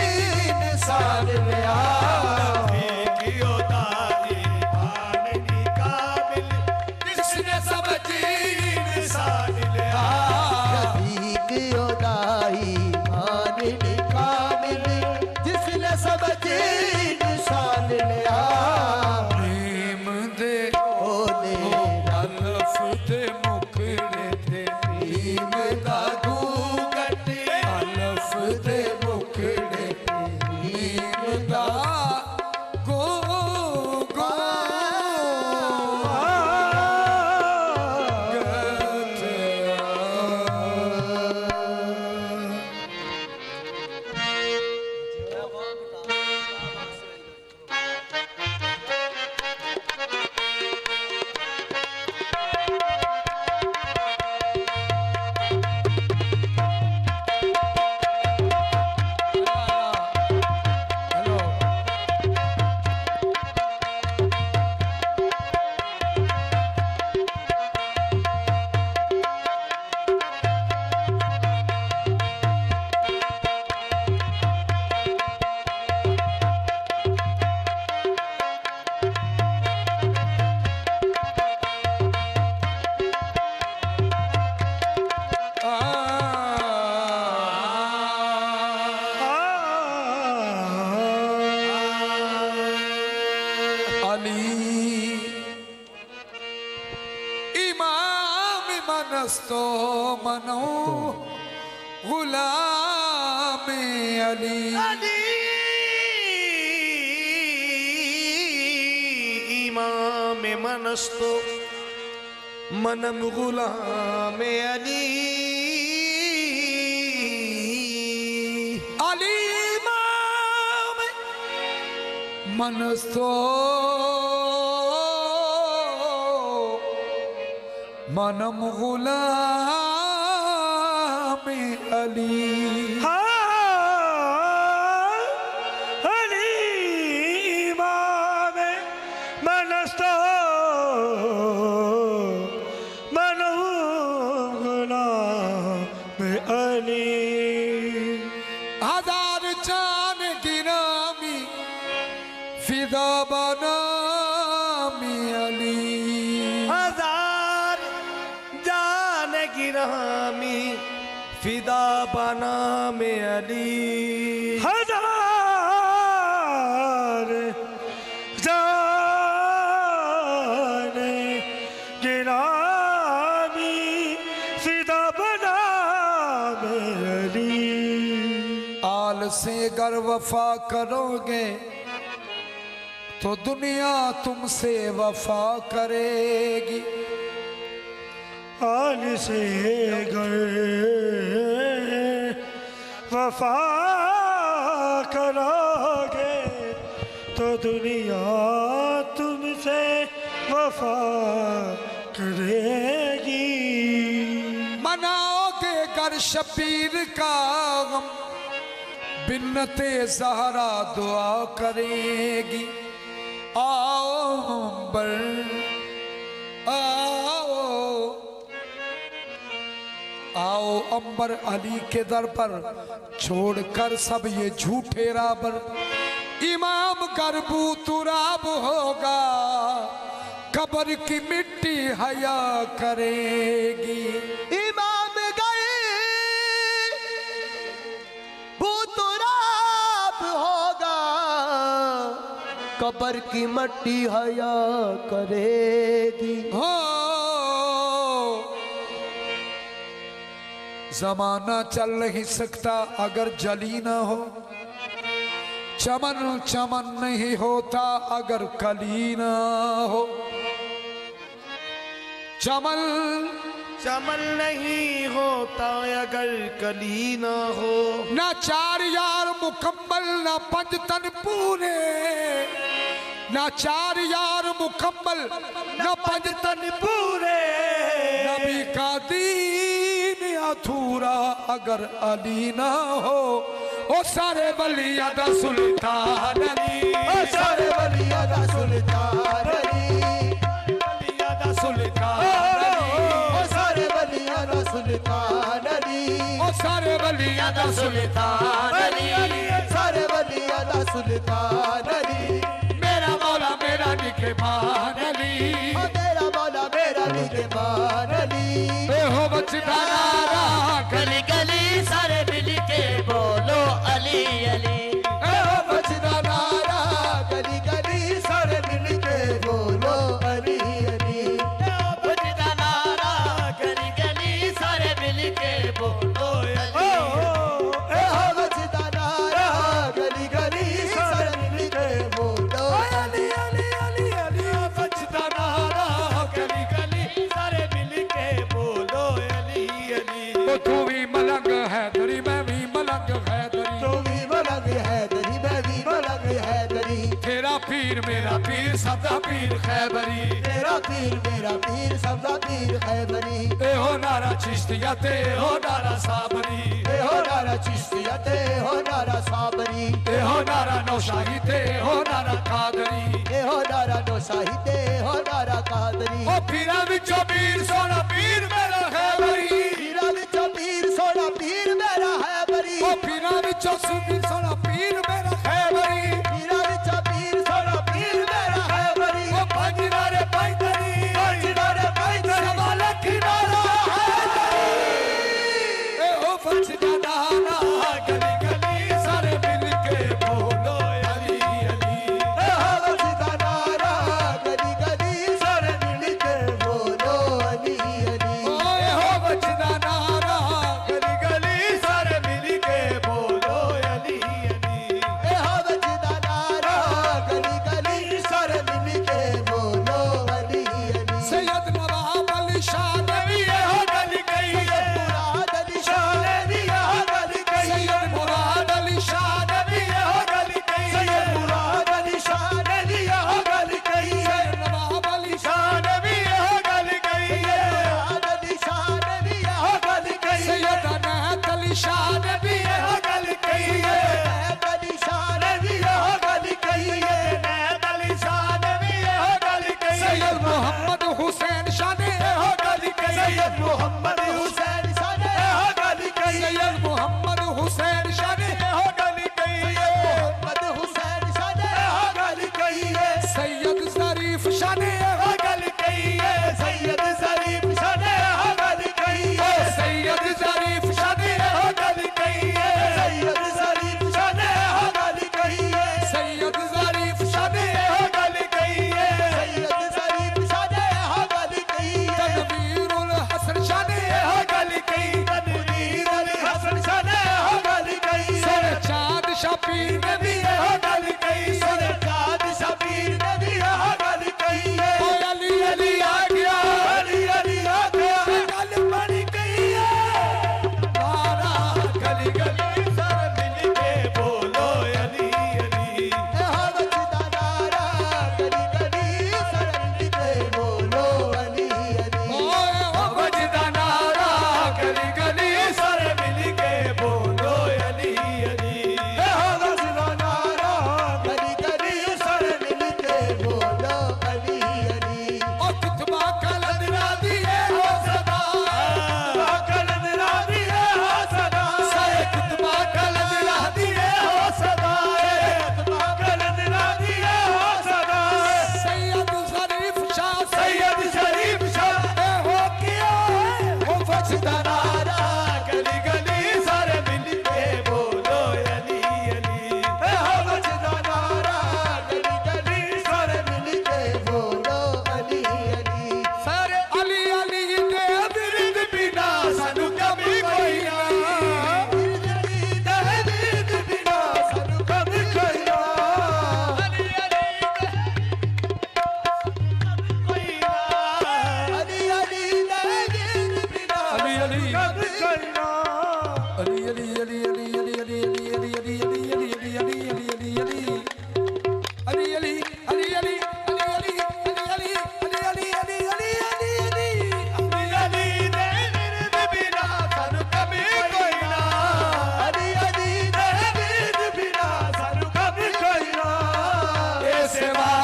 इंसान लिया योदाई मान मनस्तो मनो गुलाम अली इमाम मनस्तो मनम गुलाम अली अली इमाम मनस्तो मनम गुलाम अली अली इमाम मनस्तो मनो गुलाम अली हजार जान गिरामी फिदा बनामी अली हजार जान गिरामी फिदा बना में अली हजार जान गिरामी फिदा बना में अली आल से गर वफा करोगे तो दुनिया तुमसे वफा करेगी आल से घर वफा करोगे तो दुनिया तुमसे वफा करेगी मनाओगे गर शबीर का गम बिन्नते ज़हरा दुआ करेगी आओ अंबर आओ आओ अंबर अली के दर पर छोड़कर सब ये झूठे राबर इमाम गरबू तुराब होगा कब्र की मिट्टी हया करेगी इमाम गए बुतुराब होगा कब्र की मट्टी हया करेगी हो जमाना चल नहीं सकता अगर जली ना हो चमन चमन नहीं होता अगर कली ना हो चमन चमन नहीं होता अगर कली ना हो ना चार यार मुकम्मल ना पंज तन पूरे ना चार यार मुकम्मल ना पंज तन पूरे नबी का दीन अधूरा अगर अली ना हो ओ सारे बलिया दा सुल्तान अली ओ सारे बलिया दा सुल्तान अली बलिया दा सुल्तान ओ सारे बलिया दा सुल्तान अली ओ सारे बलिया दा सुल्तान अली सारे बलिया दा सुल्तान अली मेरा मौला मेरा निगहबान अली ओ तेरा मौला मेरा निगहबान अली ए हो बचदा नारा गली गली सारे मिल के बोलो अली अली ए हो बचदा नारा गली गली सारे मिल के बोलो अली अली बजदा नारा गली गली सारे मिल के बोलो अली ए हो बचदा नारा गली गली सारे मिल के बोलो अली अली अली अली बचदा नारा गली गली सारे मिल के बोलो अली अली ओ तू भी मलंग है दरी मैं भी मलंग है दरी तू भी मलंग है दरी मैं भी मलंग है दरी तेरा पीर मेरा पीर सबदा पीर खैबरी तेरा पीर मेरा पीर सबदा पीर खैबरी ए हो नारा चिश्तिया ते हो नारा साबरी ए हो नारा चिश्तिया ते हो नारा साबरी ए हो नारा नौशाही ते हो नारा कादरी ए हो नारा नौशाही ते हो नारा कादरी ओ पीरा विचों पीर सोना पीर मेरा खैबरी पीरा विचों पीर सोना पीर मेरा है बरी ओ पीरा विचों पीर सोना पीर मेरा खैबरी पीरा विचों पीर सोना पीर मेरा है बरी ओ पंजनारे पैदरी पंजनारे पैदरी सवा लख नारा ए हो बचदा नारा गली गली सारे मिल के बोलो अली अली ए हो बचदा नारा गली गली सारे मिल के बोलो अली अली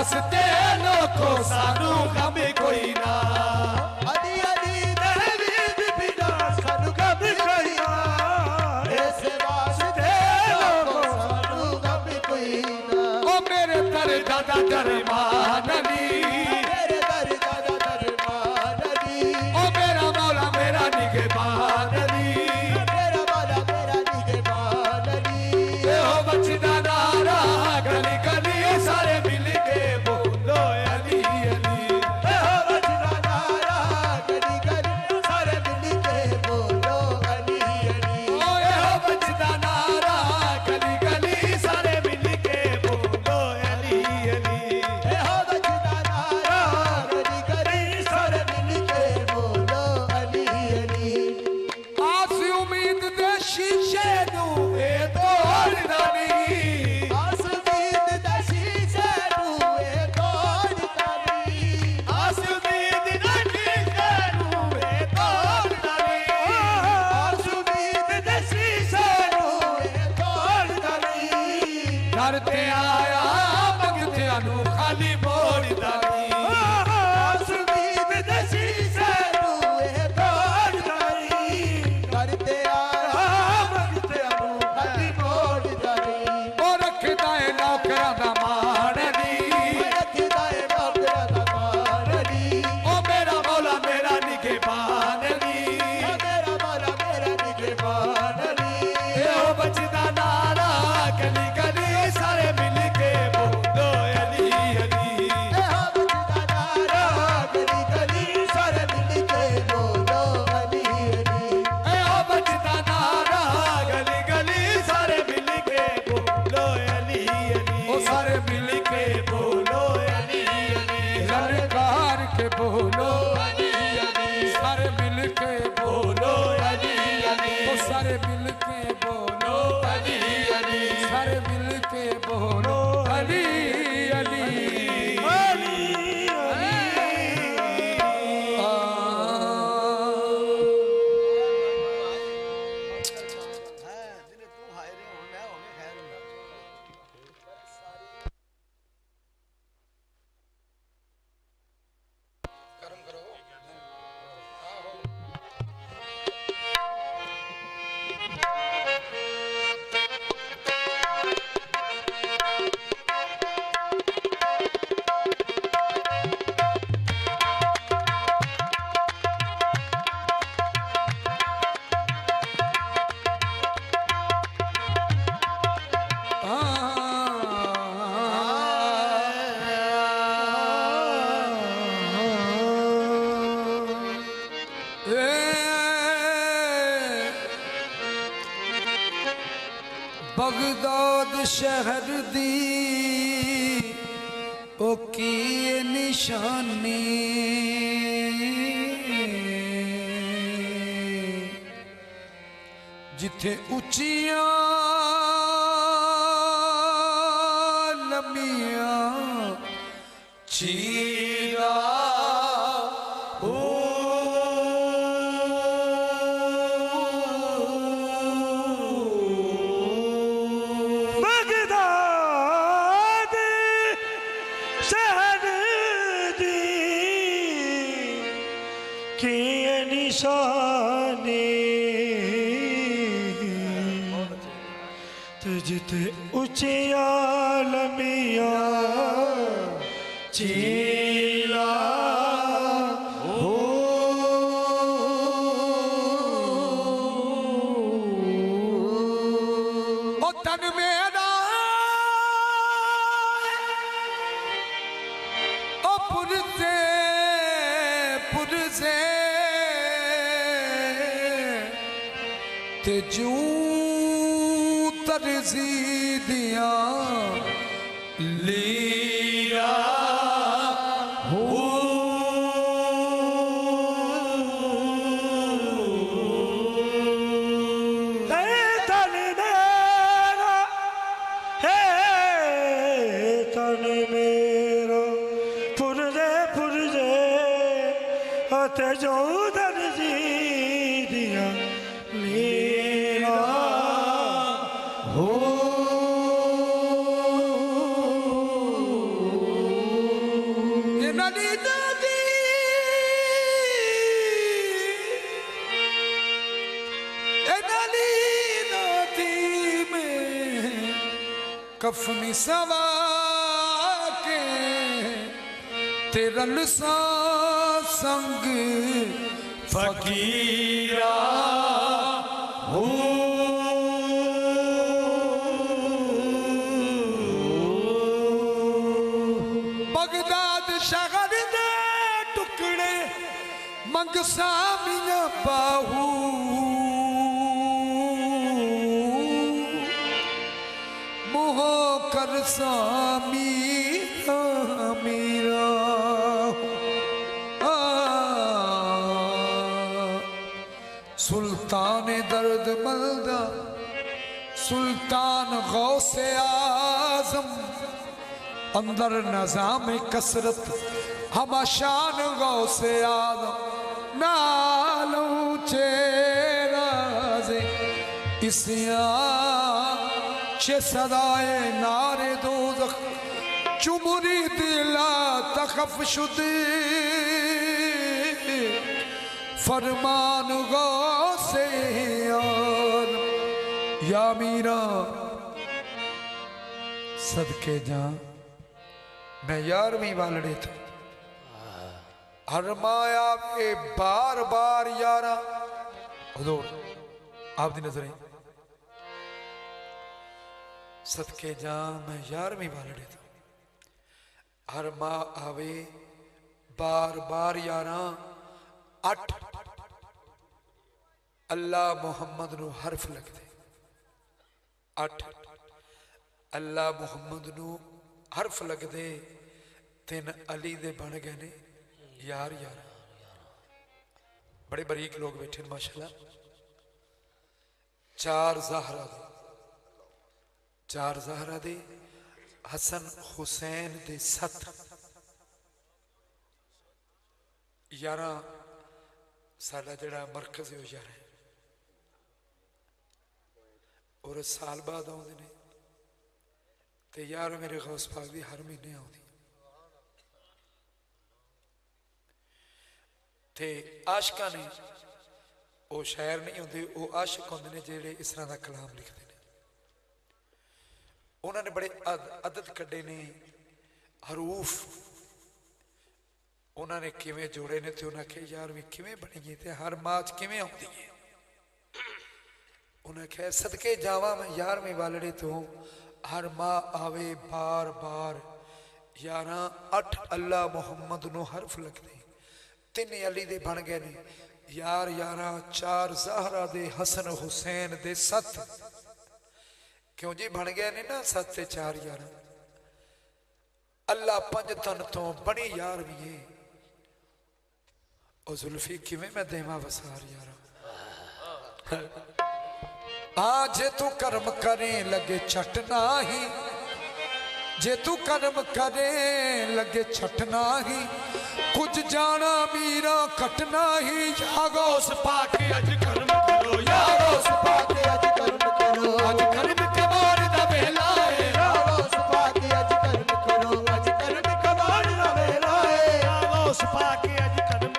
वास्ते लोको सानू गम कोई ना अली अली दहलीज बिना सानू गम कोई ना इस वास्ते लोको सानू गम कोई ना ओ मेरे दर दादा दरमान अली मेरे दर दादा दरमान अली ओ मेरा मौला मेरा निगहबान अली मेरा मौला मेरा निगहबान अली ए हो बचदा नारा गली गली सारे मिल के बोलो अली अली ए हो बचदा नारा गली गली सारे मिल के बोलो अली अली ओ ए हो बचदा नारा गली गली सारे मिल के बोलो अली अली ए हो बचदा नारा गली गली सारे मिल के बोलो अली अली आस उम्मीद दे शीशे नू ए तोड़दा नहीं आस उम्मीद दा शीशे नू ए तोड़दा नहीं आस उम्मीद दे शीशे नू ए तोड़दा नहीं आस उम्मीद दा शीशे नू ए तोड़दा नहीं घर ते आया मंगतियां नू खाली मोड़दा नहीं आस उम्मीद दा शीशे नू ए तोड़दा नहीं करते आ मंगते नू खाली मोड़दा नहीं ओ रखदा है नौकरां दा मान नहीं रखदा ए नौकरां दा मान नी ओ मेरा मौला मेरा निगहबान नहीं मेरा मौला मेरा निगहबान नी ए ओ बचदा नारा गली गली सारे मिल के बोलो अली अली ए हो बचदा नारा गली गली सारे मिल के बोलो अली अली ए ओ बचदा नारा गली गली सारे मिल के बोलो अली अली ओ सारे मिल के बोलो अली अली सरकार के बोलो अली अली सारे मिल के बोलो अली अली ओ सारे मिल के बोलो अली अली सारे मिल के बोलो अली अली बगदाद शहर दी ओ की निशानी जिथे उचियां लमियां चीरा बगदाद शहर दी की निशानी जिते उचिया लमिया चीला ओ तन मेरा ओ पुरसे ते जू तरजी दिया लिया तन मेरा पुरजे पुरजे ते जो दर्जी दिया मेरा हो नाली नदी नाली नदी में कफनी सवा के तेरा लसा संग फकीरा बगदाद शहर दे टुकड़े मंगसा मिया बाहू मोह कर सामी मेरा सुल्तान दर्द मलदा सुल्तान गौसे आजम अंदर नजाम कसरत हम शान गौसे आदम नालू चेराजे इसिया चे सदाए नारे दोज़ख चुमुरी दिला तखफ शुदे फरमान गौसे आदम या मीरा सदके जा मैं 11वीं वालड़े था हरमाया के बार बार यारा हुजूर आप दी नजरें सदके जा मैं 11वीं वालड़े था हरमा आवे बार बार यारा 8 अल्लाह मुहम्मद नु हरफ लगते 8 अल्लाह मुहम्मद नु हरफ लगते 3 अली दे बन गए ने यार यार बड़े बरीक लोग बैठे माशाल्लाह 4 ज़हरा दे हसन हुसैन दे 7 11 साडा जिहड़ा मरकज है 11 और साल बाद आउंदे ने ते यार मेरे गौस पाक दी हर महीने आउंदी ते आशिकां ने वो शायर नहीं होंदे वो आशिक होंदे ने जेड़े इस तरह का कलाम लिखते हैं उन्होंने बड़े अदद कड्डे ने हरूफ उन्होंने किवें जोड़े ने ते उन्हें आखे यार भी किवें बनी है ते हर माच किवें आउंदी है उन्हें आखे सदके जावा मैं 11वीं वालड़े तो हर माँ आवे बार बार 8 अल्लाह मुहम्मद नो हरफ लगते 3 अली दे बन गए ने यार 4 ज़हरा दे हसन हुसैन दे 7 क्यों जी बन गए ने ना 7 ते 4 11 अल्लाह 5 तन तो बनी यार भी है ओ जुल्फी किवें मैं देवा वसार यार आज तू कर्म करे लगे छटना ही जे तू कर्म करे लगे छटना ही कुछ जाना मीरा कटना ही यागोस पाके अज कर्म करो यागोस पाके अज कर्म करो अज कर्म कबाड़ दा वेला है यागोस पाके अज कर्म करो अज कर्म कबाड़ दा वेला है यागोस पाके अज कर्म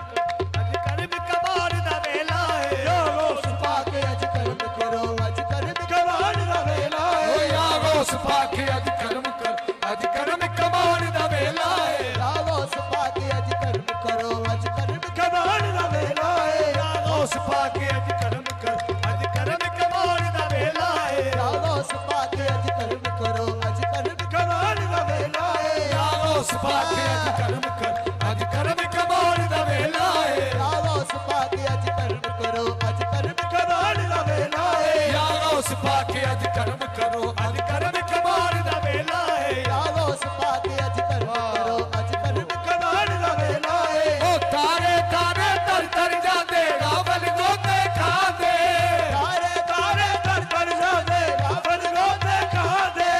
कबाड़ दा वेला है यागोस पाके अज कर्म करो अज कर्म कबाड़ दा वेला है यागोस पाके अज कर्म कर अज कर्म कबाड़ दा वेला है यागोस पाके अज कर्म करो अज कर्म कबाड़ दा वेला है यागोस पाके अज कर्म कर अज कर्म कबाड़ दा वेला है यागोस पाके अज कर्म करो अज कर्म कबाड़ दा वेला है यागोस पाके अज कर्म कर अज कर्म कबाड़ दा वेला है यागोस पाके अज कर्म करो अज कर्म कबाड़ दा वेला है यागोस पाके अज कर्म करो अज कर्म कबाड़ दा वेला है यागोस पाके अज कर्म करो अज कर्म कबाड़ दा वेला है ओ तारे तारे तर तर जादे रावण गोते खा दे तारे तारे तर तर जादे रावण गोते खा दे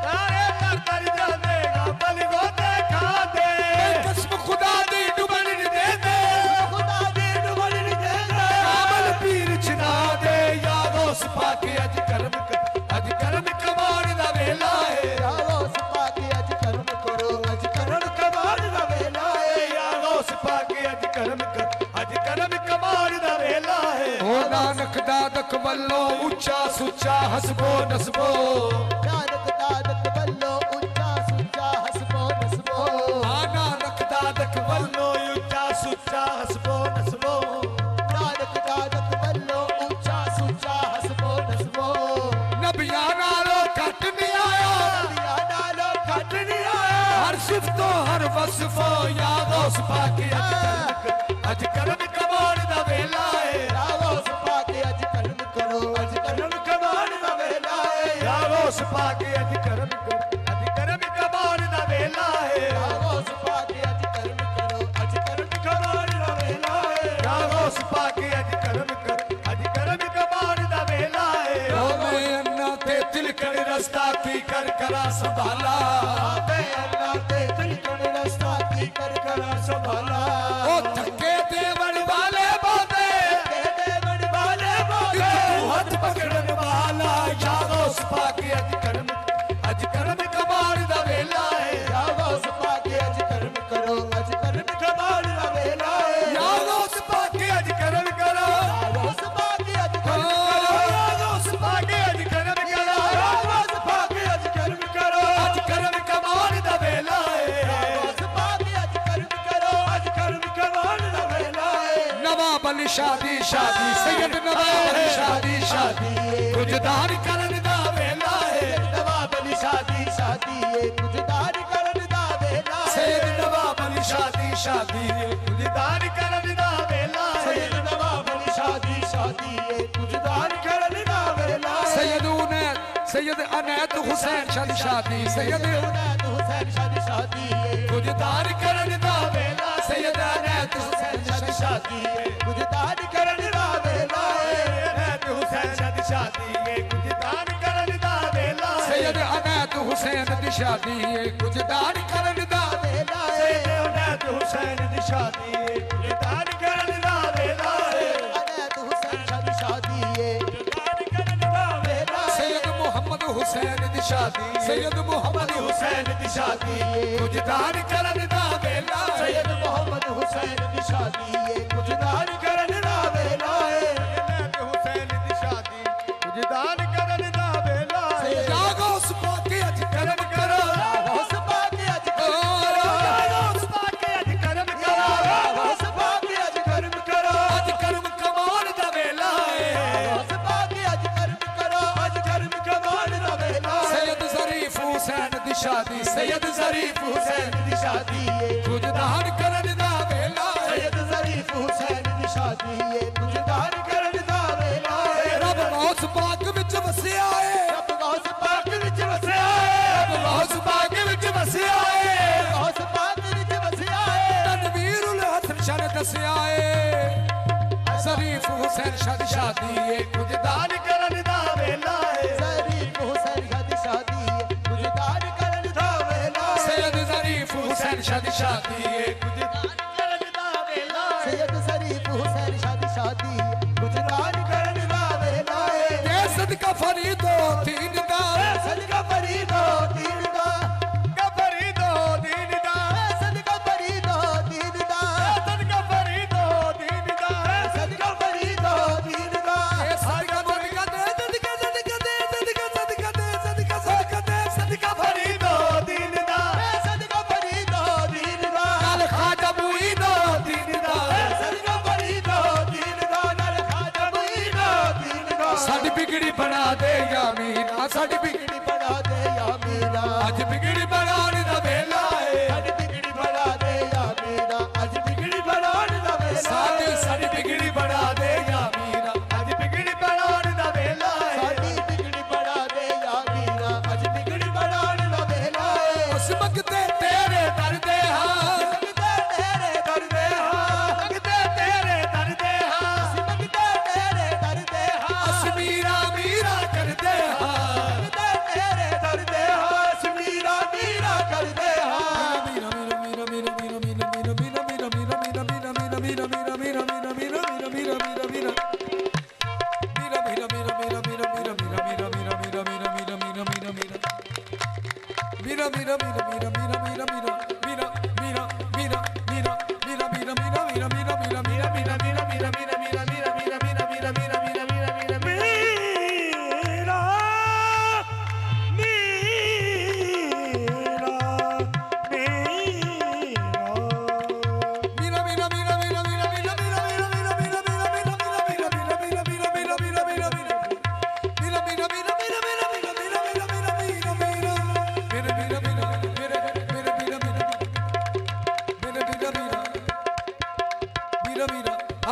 तारे तर तर जादे रावण गोते खा दे हसबो नसबो नानक दादक बल्लो ऊंचा सुचा हसबो नसबो नानक दादक बल्लो ऊंचा सुच्चा हसबो नसबो नानक दादक बल्लो ऊंचा सुचा हसबो नसबो नबिया नालो घट नहीं आया नबिया नालो घट नहीं आया हर सिफतो हर वसफो याद उस पाके अज करम कमाण दा वेला है यारो सपा के अज कर्म करो अज कर्म कमाण दा वेला है यारो सपा के अज करम कमाण दा वेला है यारो सपा के अज कर्म करो अज कर्म कमाण दा वेला है यारो सपा के अज करम कमाण दा वेला है ओ मैं अन्ना ते तिलकण रस्ता की कर करा संभाला मैं अल्लाह ते तिलकण रास्ता की कर करा संभाला ओ थके देवण वाले बाते कहते बड़ वाले बोले तू हाथ पकड़न वाला याद उस पाके अज करम कमाण दा वेला है यारो सपा के अज कर्म करो अज कर्म कमाण दा वेला है याद उस पाके अज करम करो यारो सपा के अज कर्म करो याद उस पाके अज करम करो यारो सपा के अज कर्म करो अज करम कमाण दा वेला है यारो सपा के अज कर्म करो अज कर्म कमाण दा वेला है नवाब अली शादी शादी सैयद नवाब अली शादी शादी कुछ दान करन दा वेला है नवाब अली शादी शादी ये कुछ दान करन दा वेला है सैयद नवाब अली शादी शादी कुछ दान करन दा वेला है सैयद नवाब अली शादी शादी ये कुछ दान करन दा वेला है सैयद उनैत सैयद अनैत हुसैन शादी शादी सैयद उनैत हुसैन शादी शादी ये कुछ दान करन दा वेला सैयद अनैत हुसैन शादी शादी कुछ दान करन दा वेला है अनैत हुसैन शादी शादी ये कुछ दान करन दा वेला है सैयद अनैत हुसैन दी शादी कुछ दान करन दा वेला है अनैत हुसैन दी शादी ये कुछ दान करन दा वेला है अनैत हुसैन शादी शादी ये दान करन दा वेला है सैयद मोहम्मद हुसैन दी शादी सैयद मोहम्मद हुसैन दी शादी कुछ दान करन दा वेला है सैयद मोहम्मद हुसैन दी शादी ये कुछ दान करन दा वेला है अनैत हुसैन दी शादी कुछ दान करन दा वेला है जागो उस पाके अज करम करो हो सपा के अज उस पाके अज करम करो हो सपा के अज कर्म करो अज करम कमाण दा वेला है हो सपा के अज कर्म करो अज कर्म कमाण दा वेला है सैयद ज़रीफ हुसैन दी शादी सैयद ज़रीफ हुसैन हुसैन दी शादी ये कुछ दान करन दा वेला है सैयद ज़रीफ हुसैन दी शादी ये कुछ दान करन दा वेला है रब गौस पाक विच वसिया है रब गौस पाक विच वसिया है रब गौस पाक विच वसिया है गौस पाक विच वसिया है तनवीरुल हसन शान दसिया है ज़रीफ हुसैन शादी शादी ये कुछ दान करन दा वेला है ज़रीफ हुसैन शादी शादी ये कुछ दान करन दा वेला है सैयद ज़रीफ हुसैन शादी शादी ये कुछ करन दा वेला है सैयद ज़रीफ हुसैन शादी शादी ये कुछ दान करन दा वेला है दे सदका फरीदो दीन दा सदका फरीदो दीन दा कबरी दो दीन दा सदका फरीदो दीन दा सदका फरी दो दीन दा सदका फरीदो दीन दा ए सदका सदका दे सदका सदका दे सदका सदका दे सदका सदका दे सदका फरी दो दीन दा सदका फरीदो दीन दा नाल खाजा मुईदो दीन दा सदका फरीदो दीन दा नर खाजा मुईदो दीन दा साडी बिगड़ी बना दे या मीना साडी बिगड़ी बना दे या मीरा अज बिगड़ी बनाने दा वेला है साडी बिगड़ी बना दे या मीरा अज बिगड़ी बनाने दा वेला साडी साडी बिगड़ी बना दे या मीना अज बिगड़ी बनाने दा वेला है साडी बिगड़ी बना दे या मीरा अज बिगड़ी बनाने दा वेला है उस मगते तेरे दर दे हां सिमकते तेरे दर दे हां लगते तेरे दर दे हां सिमकते तेरे दर दे हां अस मीरा मीरा कर दे हां सिमकते तेरे दर दे हां समीरा मीरा कर दे हां मीरा मीरा मीरा मीरा मीरा मीरा मीरा मीरा मीरा मीरा मीरा मीरा मीरा मीरा मीरा मीरा मीरा मीरा मीरा मेरा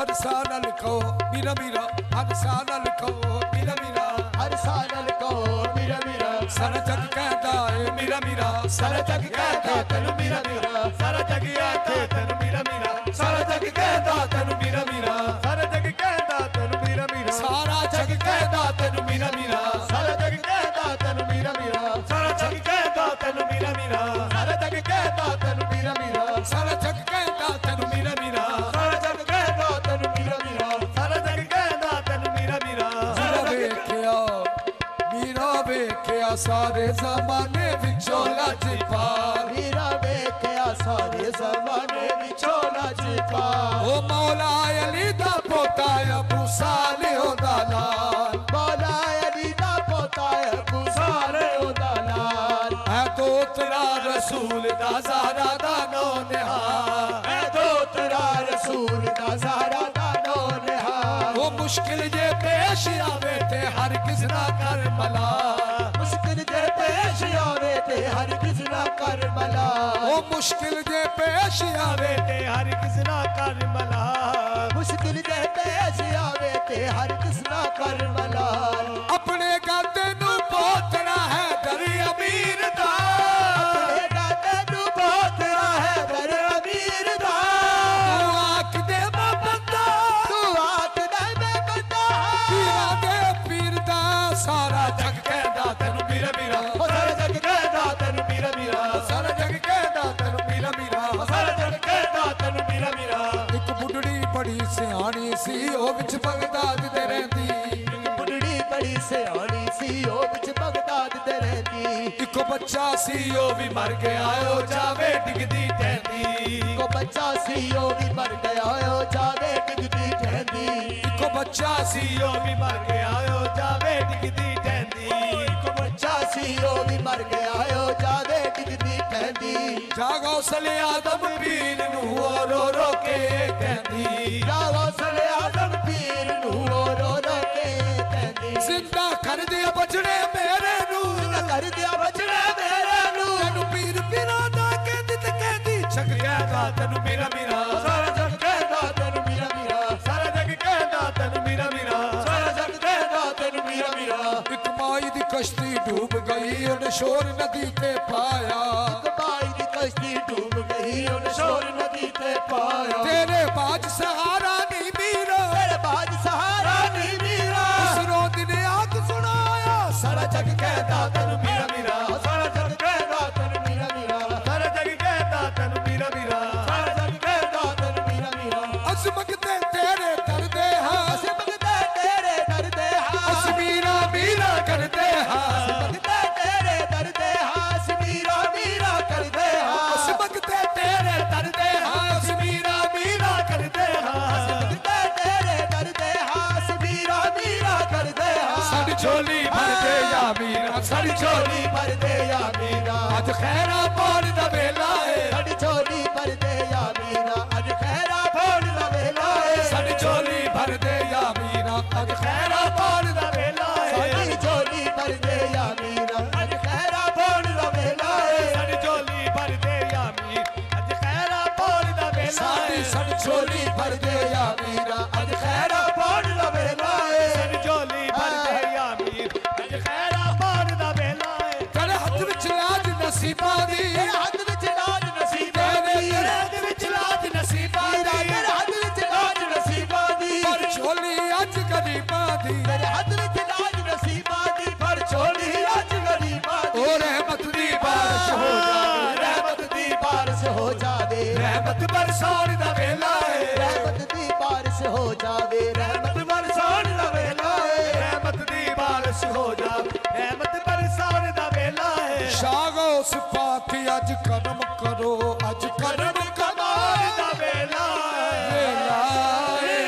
हर साल लिखो मीरा मीरा हर साल लिखो मीरा मीरा हर साल को मीरा मीरा सारा जग कहता है मीरा मीरा सारा जग कहता तेनू मीरा मीरा सारा जग कहता तेनू मीरा मीरा सारा जग कहता तेनू मीरा मीरा सारा जग कहता तेनू मीरा मीरा सारा जग कहता तेनू मीरा मीरा सारा जग कहता तेनू मीरा मीरा सारा जग कहता तेनू मीरा मीरा सारा जग कहता तेनू मीरा मीरा सारा जग कहता तेनू मीरा मीरा सारा जग कहता तेनू मीरा मीरा सारा जग कहता तेनू मीरा मीरा मीरा वेख्या सारे जमाने विचों लजपाल मीरा वेख्या सारे जमाने विचों लजपाल ओ मौला अली दा पोता अबू सालिह दा लाल मौला अली दा पोता अबू सालिह दा लाल है तो तेरा रसूल दा ज़हरा दा नो निहाल है तो तेरा रसूल दा ज़हरा दा नो निहाल वो मुश्किल जे पेश आवे ते हर किस ना कर मला मुश्किल जे पेश आवे ते हर किस ना कर मला वो मुश्किल जे पेश आवे ते हर किस ना कर मला मुश्किल जे पेश आवे ते हर किस ना कर मला अपने गाते नु पोतना है दर अमीर दा अपने गाते नु पोतना है दर अमीर दा तू आख दे मैं बंदा तू आख दे मैं बंदा पीरा दे पीर दा सारा जग कहदा तेनू मीरा मीरा सारा जग कहदा तेनू मीरा मीरा सारा जग कहदा तेनू मीरा मीरा सारा जग कहदा तेनू मीरा मीरा एक बुढ़ड़ी बड़ी सियाणी सी ओ विच बगदाद दे रहंदी बुढ़ड़ी बड़ी सियाणी सी ओ विच बगदाद दे रहंदी एक बच्चा सी ओ भी मर गया ओ जावे डिगदी टहंदी को बच्चा सी ओ भी मर गया ओ जावे डिगदी टहंदी एक बच्चा सी ओ भी मर गया ओ जावे डिगदी टहंदी को बच्चा सी ओ भी मर गया ओ जावे डिगदी टहंदी जागो सले आदम पीर नु ओ रो रो के कहंदी जागो सले आदम पीर नु रो रो के कहंदी जिंदा कर दे बचड़े मेरे नु कर दिया बचड़े मेरे नु तेनू पीर पीरा दा कहंदी ते कहंदी छक कहदा तेनू मीरा मीरा सारा जग कहदा तेनू मीरा मीरा सारा जग कहता तेनू मीरा मीरा सारा जग कहदा तेनू मीरा मीरा एक माई दी कश्ती डूब गई उन शोर नदी ते पाया कबाई दी कश्ती डूब गई उन शोर नदी ते पाया तेरे बाज सहारा नहीं मीरा तेरे बाज सहारा नहीं मीरा उस रोद ने आग सुनाया सारा जग कहदा तेनू मीरा मीरा सारा जग कहदा तेनू मीरा मीरा सारा जग कहता तेनू मीरा मीरा सारा जग कहदा तेनू मीरा मीरा अजमत ते तेरे दर्दे हां अस मंगते तेरे दर्दे हां अस मीरा मीरा करते हां मंगते तेरे दर्दे हां अस मीरा मीरा करदे हां अस मंगते तेरे दर्दे हां अस मीरा मीरा करते हां मंगते तेरे दर्दे हां अस मीरा मीरा करदे हां साडी झोली भर दे या मीरा साडी झोली झोली भर दे या मीरा अज खैरा पान दा वेला है साडी झोली भर दे या मीरा अज खैरा पान दा वेला है साडी झोली भर दे या मीरा अज खैरा पान दा वेला है साडी झोली भर दे या मीरा अज खैरा पान दा वेला है साडी झोली भर दे या मीर अज खैरा पान दा वेला साडी साडी झोली भर दे या मीरा अज खैरा पान दा वेला है साडी झोली भर दे या मीर अज खैरा पान दा वेला है तेरे हथ विच लाज नसीबां दी तेरे हथ विच लाज नसीबां दी तेरे हथ विच लाज नसीबां दी तेरे हथ विच लाज नसीबां दी पर झोली अज गरीबां दी तेरे हथ विच लाज नसीबां दी पर झोली अज गरीबां दी ओ रहमत दी बारिश हो जावे रहमत दी बारिश हो जावे रहमत बरसाण दा वेला है रहमत दी बारिश हो जावे रहमत बरसाण दा वेला है रहमत दी बारिश हो जा रहमत बरसाने दा वेला है शागो उस पाक अज कर्म करो अज कर्म कमाल दा वेला है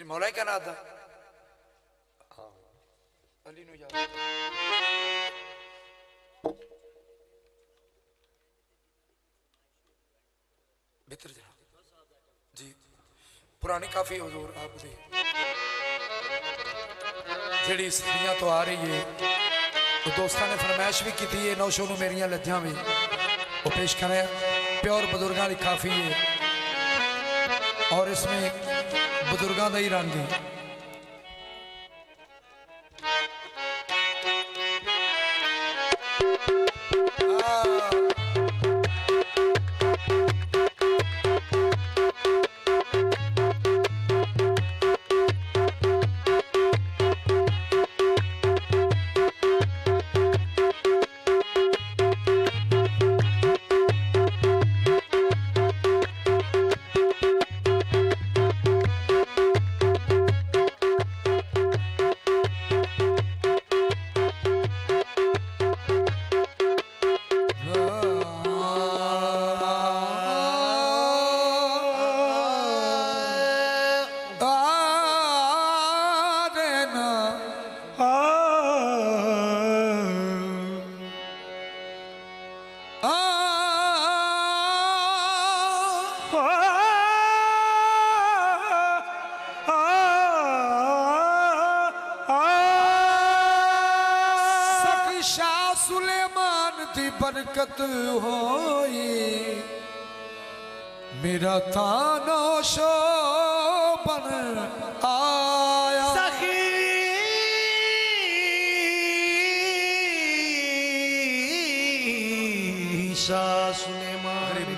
जी मौला क्या नाम था अली नु याद बेहतर जी पुरानी काफी हुजूर आप दी जेड़ी सदियां तो आ रही है तो दोस्तों ने फरमाइश भी की थी नौशो नु मेरियां लज्जा भी वो पेश करें प्योर बुजुर्गों की काफी है और इसमें बुजुर्गों का ही रंग है बरकत होई मेरा थानो शो बन आया सखी शाह सुलेमान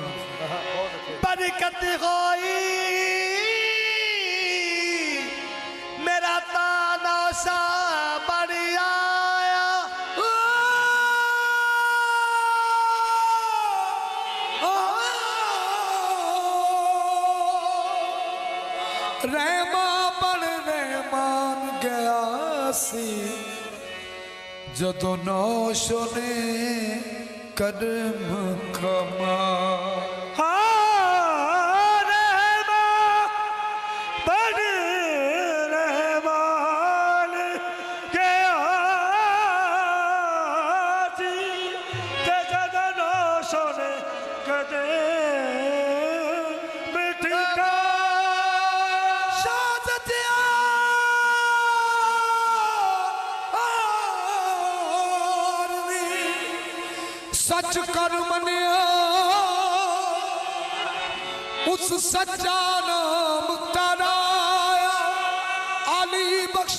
बरकत होई मेरा ताना सा बन आया रहमा बन रहमान गया सी जदों नौशो ने कदम कमा सच कर मनिया उस सच्चा नाम तराया अली बख्श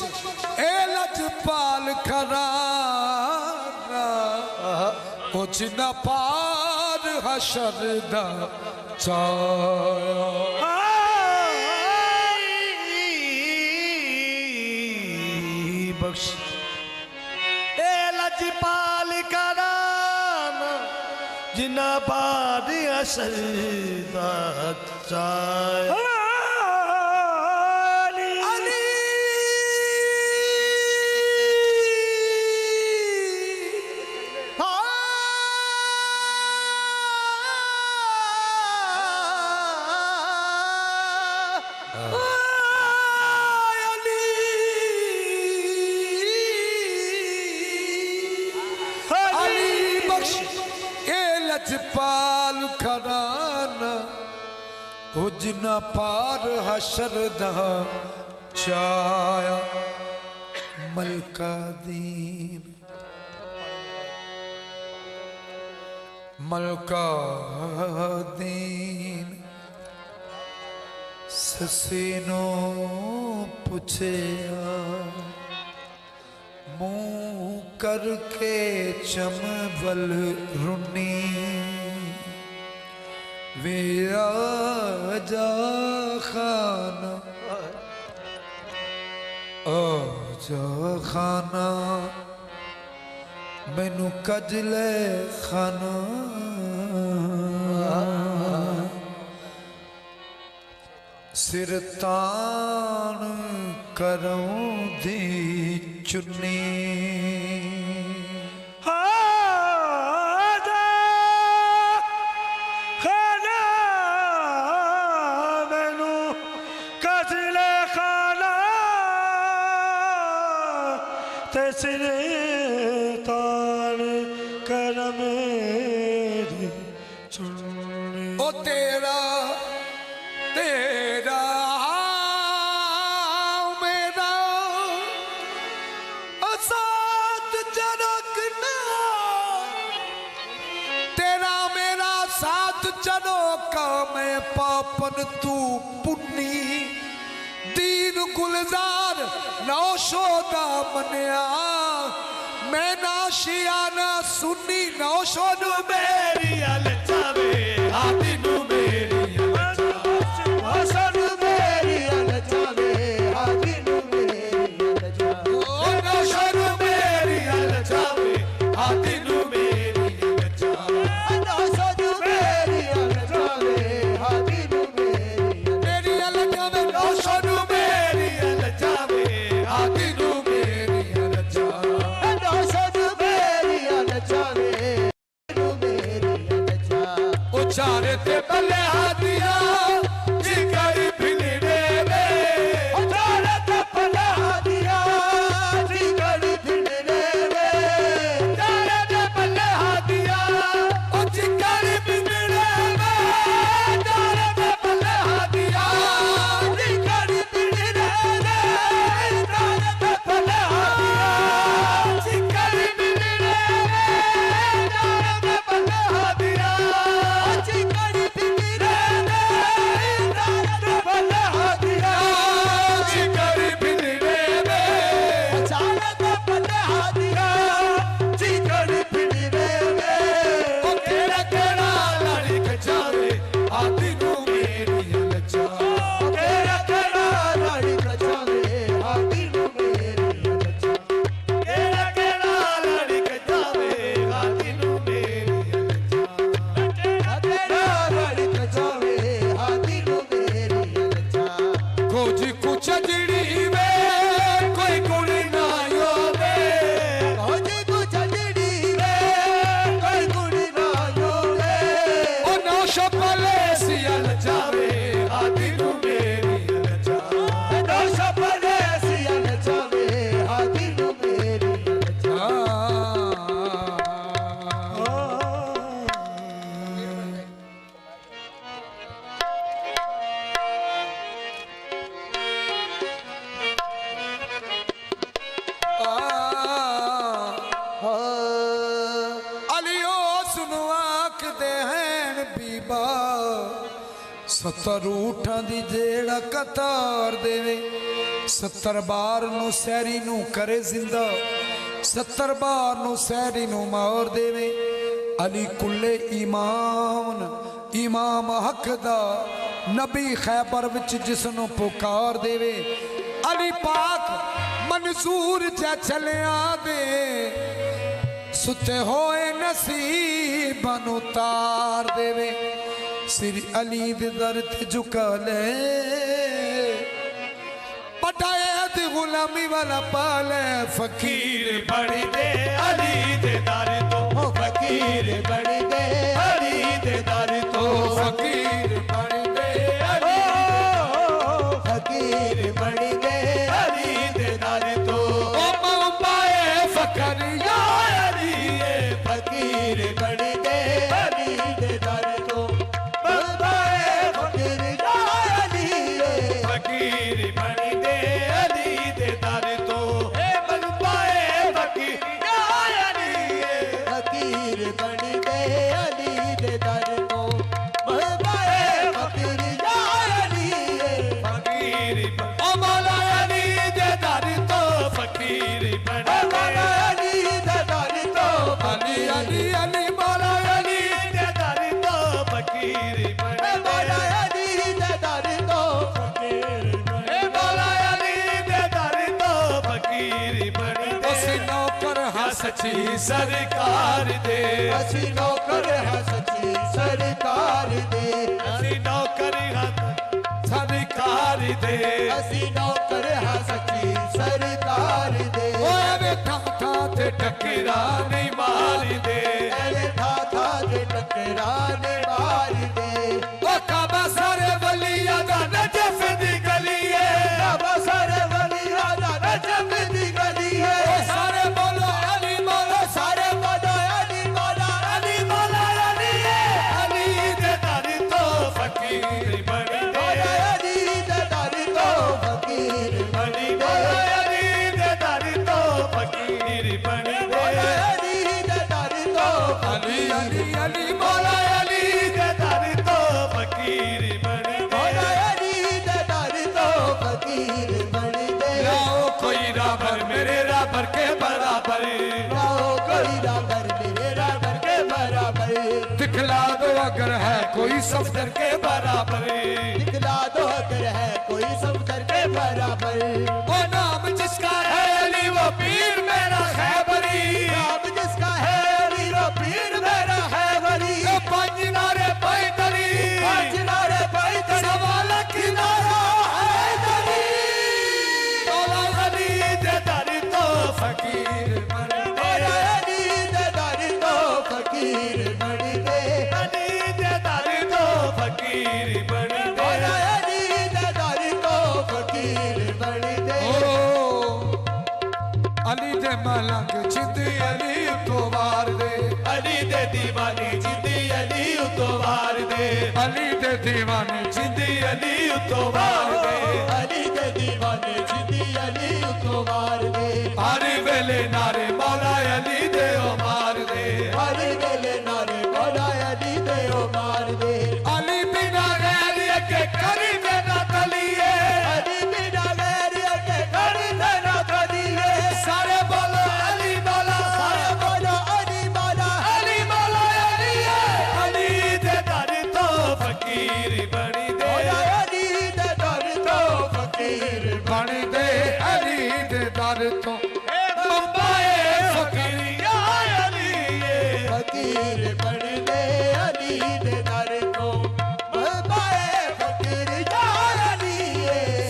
ए लजपाल खराना ओ जिन्ना पार हशर दा चाया बख्श ए लजपाल करा जिना बाद असर दा चाय लजपाल खराना उजना पार हशर दा चाया मलका दीन मलका दीन ससीनो पूछे मुँह करके चमबल रुनी वे आजा खाना आजा खाना मैनू कजले खाना सिर तान करूं दी चुन्नी खाना मैनू कजले खाना ते सिरे तान कर मेरी चुन्नी। ओ तेरा तेरा मेरा साथ चरकना, तेरा मेरा साथ चलो का मैं पापन तू पुन्नी। दीन गुलजार नौशोदा मनिया मैं नाशियाना सुन्नी। नौशोद मेरी अलचावे आदिनु मेरी हसन मेरी अलचावे आदिनु मेरी अलचावे। नौशोद मेरी अलचावे आदिनु मेरी अलचावे। हसन मेरी अलचावे आदिनु मेरी अलचावे नौशोद मेरी अलचावे आदिनु मेरी अलचावे। हसन मेरी अलचावे आदिनु मेरी अलचावे। उचारे ते बल्ले हादिया जिगर फिलने में। उचारे ते बल्ले हादिया जिगर फिलने में। उचारे ते बल्ले हादिया जिगर फिलने में। उचारे ते बल्ले हादिया जिगर फिलने में। उचारे ते बल्ले हादिया जिगर फिलने में। उचारे ते बल्ले हादिया जिगर फिलने में। उचारे ते बल्ले हादिया जिगर फिलने में। उचारे ते बल्ले हादिया जिगर फिलने में। ओ तेरा तेरा लड़ी खचावे आदिनु मेरी अलचावे। तेरा तेरा लाड़ी कचावे आदिनु मेरी अलचावे। तेरा तेरा लड़ी खचावे आदिनु मेरी अलचावे। तेरा लाड़ी कचावे आदिनु मेरी अलचावे। कुछ कुछ जड़ी वे कोई गुण ना योवे। कोई कुछ जड़ी वे कोई गुण ना योगे। ओ नौशो पले सी अलचावे आदिनु मेरी अलचावे। नो सपने सी अलचावे आदिनु मेरी अलचावे। अलियो सुनो आख दे हैं बीबा 70 ऊठां दी जेड़ा कतार देवे। 70 बार नु सैरी नु करे जिंदा। 70 बार नु सैरी नु मार देवे। अली कुल्ले ईमान इमाम हक दा नबी खैबर विच जिसनु पुकार देवे। अली पाक मंसूर चा चलिया दे सुते होए नसीबन उतार देवे। श्री अली दे दर ते झुका ले पटाए ते गुलामी वाला पाले। फकीर बड़ी दे अली दे दर तो। फकीर बड़ी दे अली दे दर तो। फकीर बड़ी दे अली फकीर बड़ी दे अली दे दर तो। ओ मौपाए फकर या अली फकीर बड़ी दे अली दे दर तो। बलबाए फकीर अली फकीर बड़ी दे अली दे दर तो। ए मौपाए फकीर या अली फकीर बड़ी दे अली दे दर तो। बलबाए फकीर अली फकीर ओ मौला अली दे दर तो। फकीर बड़ी दे अली दे दर तो। अली अली अली मौला अली दे दर तो। फकीर बड़ी मौला अली दे दर तो। फकीर ए मौला अली दे दर तो। फकीर बड़ी दे उस नौकर हा सच्ची सरकार दे। असी नौकर है सच्ची सरकार दे। असी नौकर हा सरकार दे। असी नौकर है सच्ची सरकार दे। ओए वे था ते टकरा नहीं मार दे। ऐवे था दे टकराने मार दे। ओ काबा सारे वलिया दा नजफ दी गली है। बाबा सारे वलिया दा नजफ दी गली है। ओ सफदर के बराबर दिखला दो अगर है कोई सफदर के बराबर वो नाम जिसका है अली वो पीर मेरा खैबरी नाम जिसका है अली वो पीर मेरा खैबरी पंज नारे पैदली पांच नारे पैदल सवाल किनारा हैदरी तोला अली दे दर तो फकीर बन मेरा गए अली दे दर तो फकीर बन गए अली दे दर तो फकीर बन मेरा गए अली दे दर तो फकीर बन गए अली दे मलंग जिंद अली तो वार दे अली दे दीवानी जिंदी अली उतवार दे अली दे दीवाने जिंदी अली उतवार दे अली दे दीवाने जिंदी अली तो मार दे हर वेले नारे मौला अली दे ओ मार दे हर वेले नारे मौला अली दे ओ मार दे अली बिना गैर के करी देना तलिए अली बिना गैर के कर देना कदिए सारे बोलो अली मौला सारे बोलो अली मौला अली मौला अली है अली दे दर तो फकीर बनी दे मौला अली दे दर तो फकीर बन दे अली दे दर तो बम्बाए फकीरिया अली फकीर बन दे अली दे दर तो बाए फकीर या अली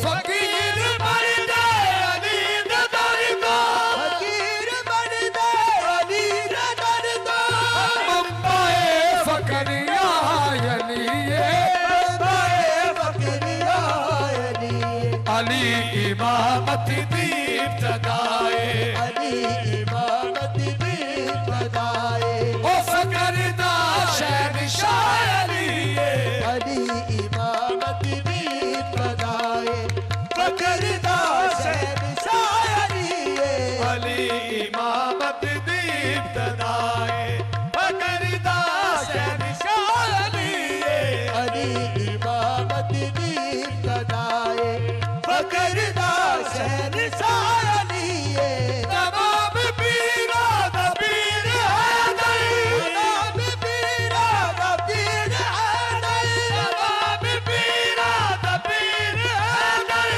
फकीर बन दे अली दे दर तो फकीर बन दे अली दे दर तो बम्बाए फकरिया अली बाए फकीर या अली अली इमामत दी इब्तदाए अली इमामत भी बदाए ओ फकरदा शहनशाह अली अली इमामत भी बदाए फकरदा शहनशाह अली अली इमामत दी इब्तदाए फकरदा शहनशाह अली अली इमामत भी बदाए फकरदा शहनशाह अली तमाम पीरा दा पीर हैदर नाम पीरा दा पीर हैदर तमाम पीरा दा पीर हैदर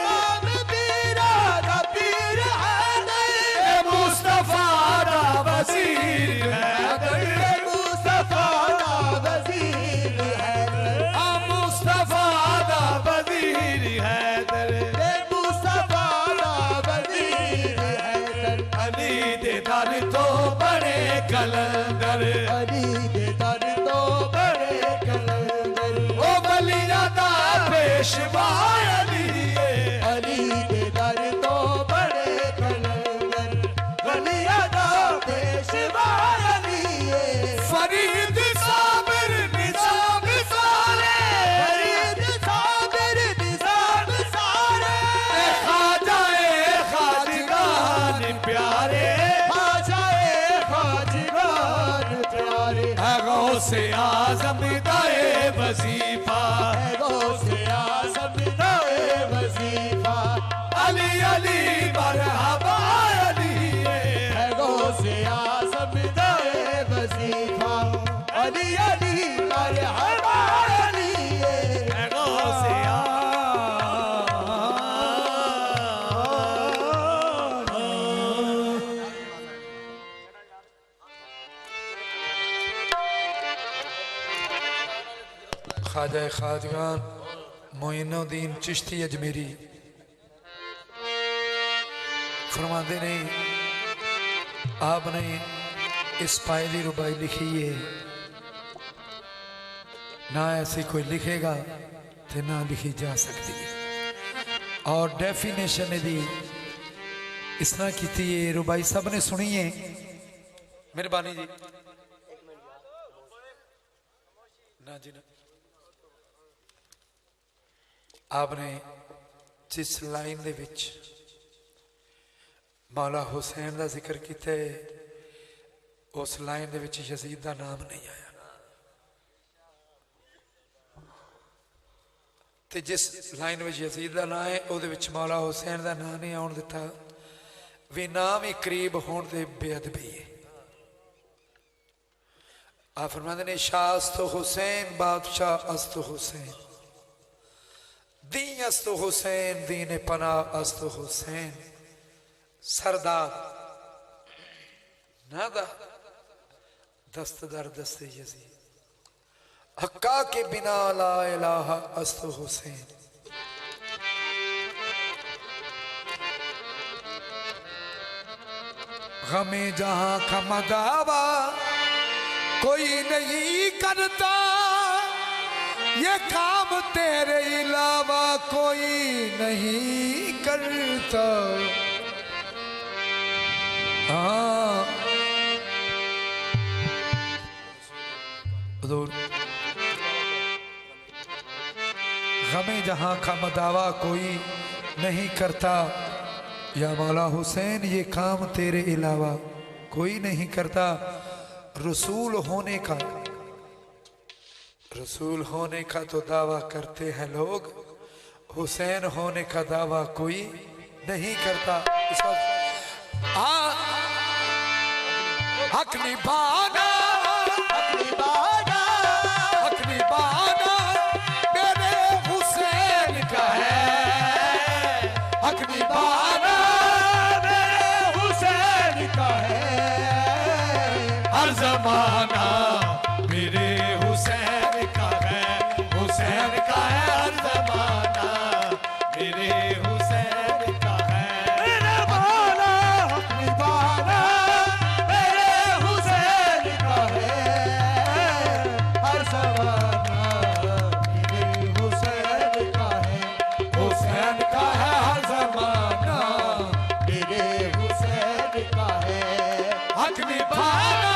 नाम पीरा दा पीर हैदर मुस्तफा दा वजीर हैदर मुस्तफा दा वजीर हैदर मुस्तफा दा वजीर हैदर मुस्तफा दा वजीर हैदर अली दे दर तो बड़े कलंदर अली दे दर तो बड़े कलंदर ओ बलिया दा पेशवा अली अली दे दर तो बड़े कलंदर वलिया दा पेशवा अली फरीद साबिर निजाम सारे फरीद साबिर निजाम सारे खाजाए खाजगान प्यारे खाजाए खाजगान प्यारे है गौसे आजम दाए वजीफा है गौसे आज़म दाए वजीफा अली अली मरहबा अली है गौसे आज़म दाए वजीफा अली अली मरहबा अली है गौसे ख्वाजा खाजगान मोइनुद्दीन चिश्ती अजमेरी फरमाते ने आपने इस पायली रुबाई लिखी है ना ऐसी कोई लिखेगा तो ना लिखी जा सकती है और डेफिनेशन दी इस तरह की थी ये रुबाई सब ने सुनी है मेहरबानी जी ना जी ना आपने जिस लाइन दे विच मौला हुसैन का जिक्र किया है उस लाइन दे विच यजीद का नाम नहीं आया ते जिस लाइन में यजीद का नाम है वो मौला हुसैन का नाम नहीं आउण दिता भी नाम ही करीब होने दे बेअदबी है आप फरमाते ने शाह अस्तो हुसैन बादशाह अस्तो हुसैन दी अस्तो हुसैन दीन पना अस्तो हुसैन सरदार नादा दस्त दर दस्ते यजीद हक्का के बिना ला इलाहा अस्तो हुसैन। गमे जहां का मदावा कोई नहीं करता, ये काम तेरे अलावा कोई नहीं करता। हाँ गमे जहां का मदावा कोई नहीं करता, या मौला हुसैन ये काम तेरे अलावा कोई नहीं करता। रसूल होने का तो दावा करते हैं लोग, हुसैन होने का दावा कोई नहीं करता। इस वक्त हक निभाना मेरे हुसैन का है, हक निभाना मेरे हुसैन का है। हर जमाना मेरे हुसैन का है, हुसैन का है। हर जमाना मेरे हुसैन का है। मेरे मौला हक निभाना मेरे हुसैन का है। हर जमाना मेरे हुसैन का है, हुसैन का है। हर जमाना मेरे हुसैन का है। हक निभाना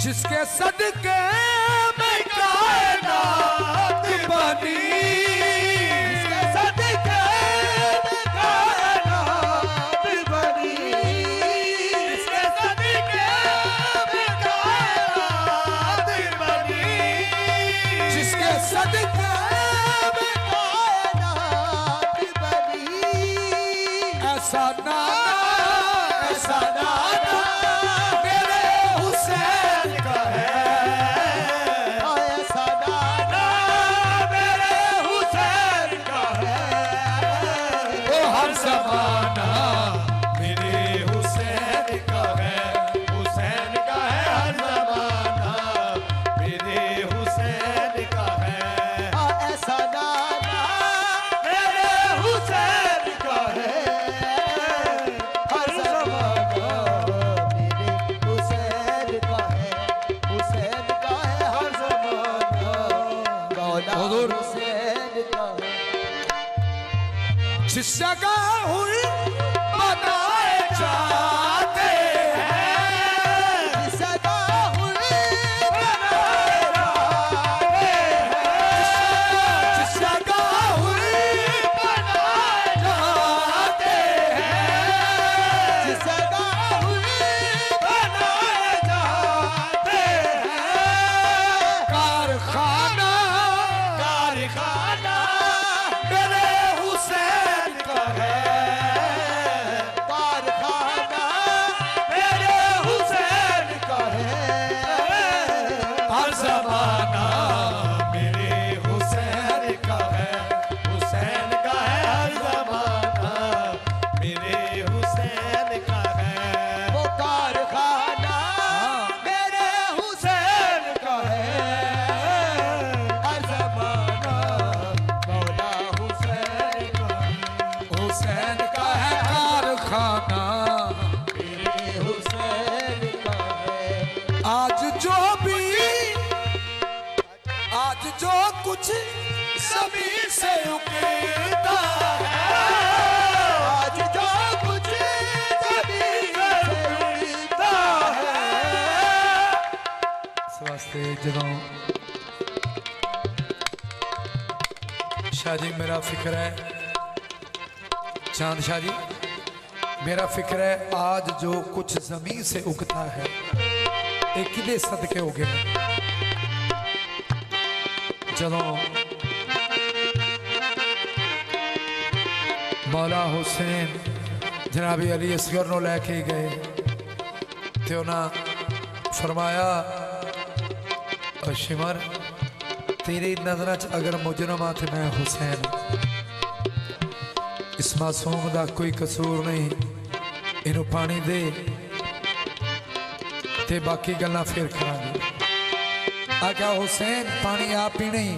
जिसके सदके में कायनात बनी, जिसके सदके में कायनात बनी, जिसके सदके में कायनात बनी, जिसके सदके में कायनात बनी। ऐसा नाना मेरे हुसैन का है, ऐसा नाना मेरे हुसैन का है। वो हर ज़माना मेरे हुसैन का है, हुसैन का है। हर ज़माना मेरे हुसैन का है। ऐसा नाना मेरे हुसैन का है, हर ज़माना जिस जगह हुई बनाए जाते हैं, सदा हुए जिस जगह हुई बनाए जाते हैं, सदा हुए बनाए जाते हैं। कारखाना कारखाना मेरे हुसैन का है, कारखाना मेरे हुसैन का है। हर जमाना मेरे हुसैन का है, हुसैन का है, हर जमाना मेरे हुसैन का है। वो कारखाना मेरे हुसैन का है। हर जमाना मौला हुसैन का है। हुसैन का है कारखाना। मेरे हुसैन का है। आज जो कुछ जमीन से उगता है, आज जो कुछ जमीन से उगता है। इस वास्ते जदों शाह जी मेरा फिक्र है, चांद शाह जी मेरा फिक्र है, आज जो कुछ जमीन से उगता है ये किदे सदके हो गए। जदों मौला हुसैन जनाबी अली असगर नो लैके गए ते उन्हें फरमाया और शिमर तेरी नजर च अगर मुजरम आ तो मैं हुसैन, इस मासूम का कोई कसूर नहीं, इनू पानी दे ते बाकी गल्लां फिर करांगे। आख्या हुसैन पानी आप ही नहीं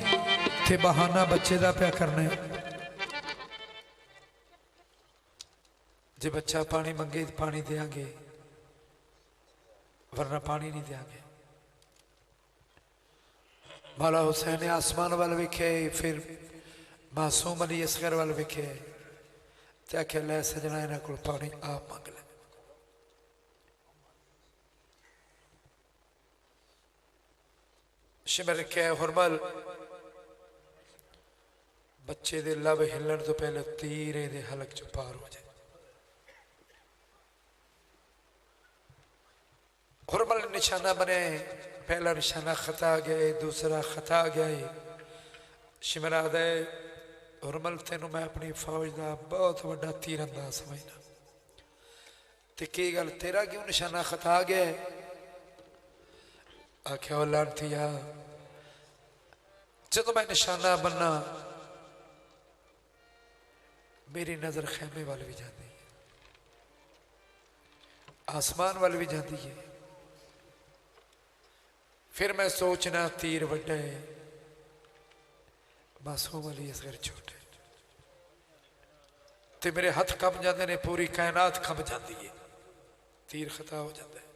थे बहाना बच्चे का प्या करने, जे बच्चा पानी मंगे तो पानी देंगे वरना पानी नहीं देंगे। मौला हुसैन ने आसमान वाल वेखे, फिर मासूम अली असगर वाल वेखे ते आख्या लै सजना इन्हां कोल पानी आप मंग ले। शिमर के हुरमल बच्चे दे लब हिलन तो पहले तीर दे हलक चो पार हो जाए। हुरमल निशाना बने, पहला निशाना खता गए, दूसरा खता गए। शिमर आदे हुरमल तेनों मैं अपनी फौज का बहुत बड़ा तीरंदाज समझना, ते की गल तेरा क्यों निशाना खता गया। आख्या वो लानतिया जो मैं निशाना बनना मेरी नजर खेमे वाल भी जाती है, आसमान वाल भी जाती है। फिर मैं सोचना तीर वड्डा है, मासूम अली असगर छोटे, ते मेरे हथ कंब जाते ने, पूरी कायनात कंब जाती है, तीर खता हो जाता है।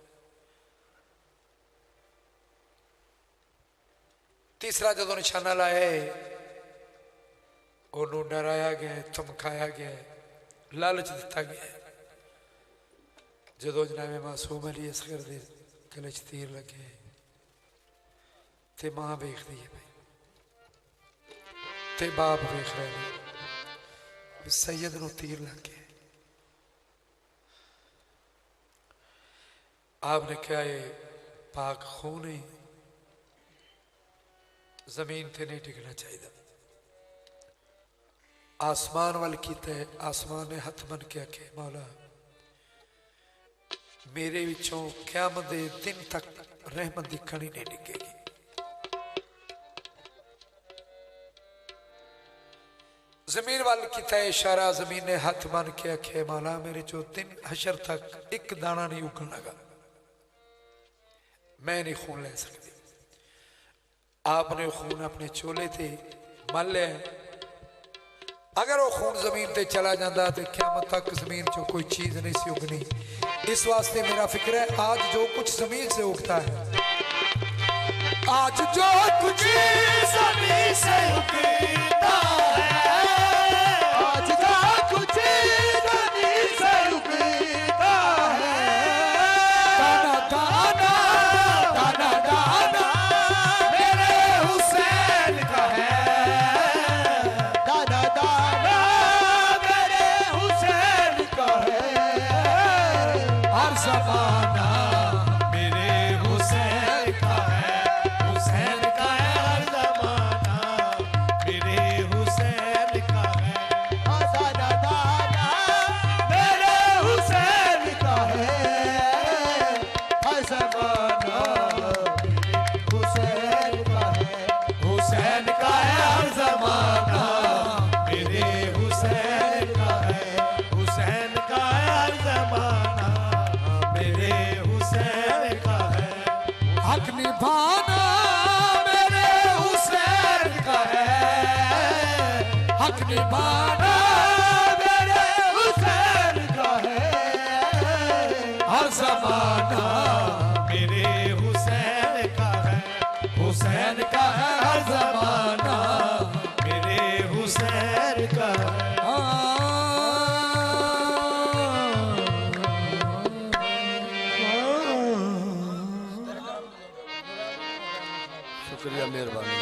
तीसरा जो निशाना लाए ओनू डराया गया, धमकाया गया, लालच दिता गया। जो जनाबे मासूम अली असगर दे गले च तीर लगे ते मां वेखदी है भाई, ते बाप वेख रहे हैं सैयद नू तीर लग गया। आपने क्या ये पाक खून है, जमीन ते नहीं टिकना चाहिए। आसमान वाल कीता है, आसमान ने हथ बन के आखे मौला मेरे विचों क़यामत दे दिन तक रहमत दी कणी नहीं डिगेगी। जमीन वाल कीता है इशारा, जमीन ने हथ बन के आखे मौला मेरे चो दिन हशर तक एक दाना नहीं उगन लगा, मैं नहीं खून ले सकती। आपने खून अपने चोले थे मल लिया, अगर वो खून जमीन ते चला जाता तो क़यामत तक जमीन चो कोई चीज नहीं सी उगनी। इस वास्ते मेरा फिक्र है आज जो कुछ जमीन से उगता है, आज जो कुछ जमीन से उगता है, आज जो कुछ निभाना मेरे हुसैन का है, हक निभाना मेरे हुसैन का है, हर ज़माना मेरे हुसैन का है, हुसैन का है हर ज़माना मेरे हुसैन का है। शुक्रिया, मेहरबानी।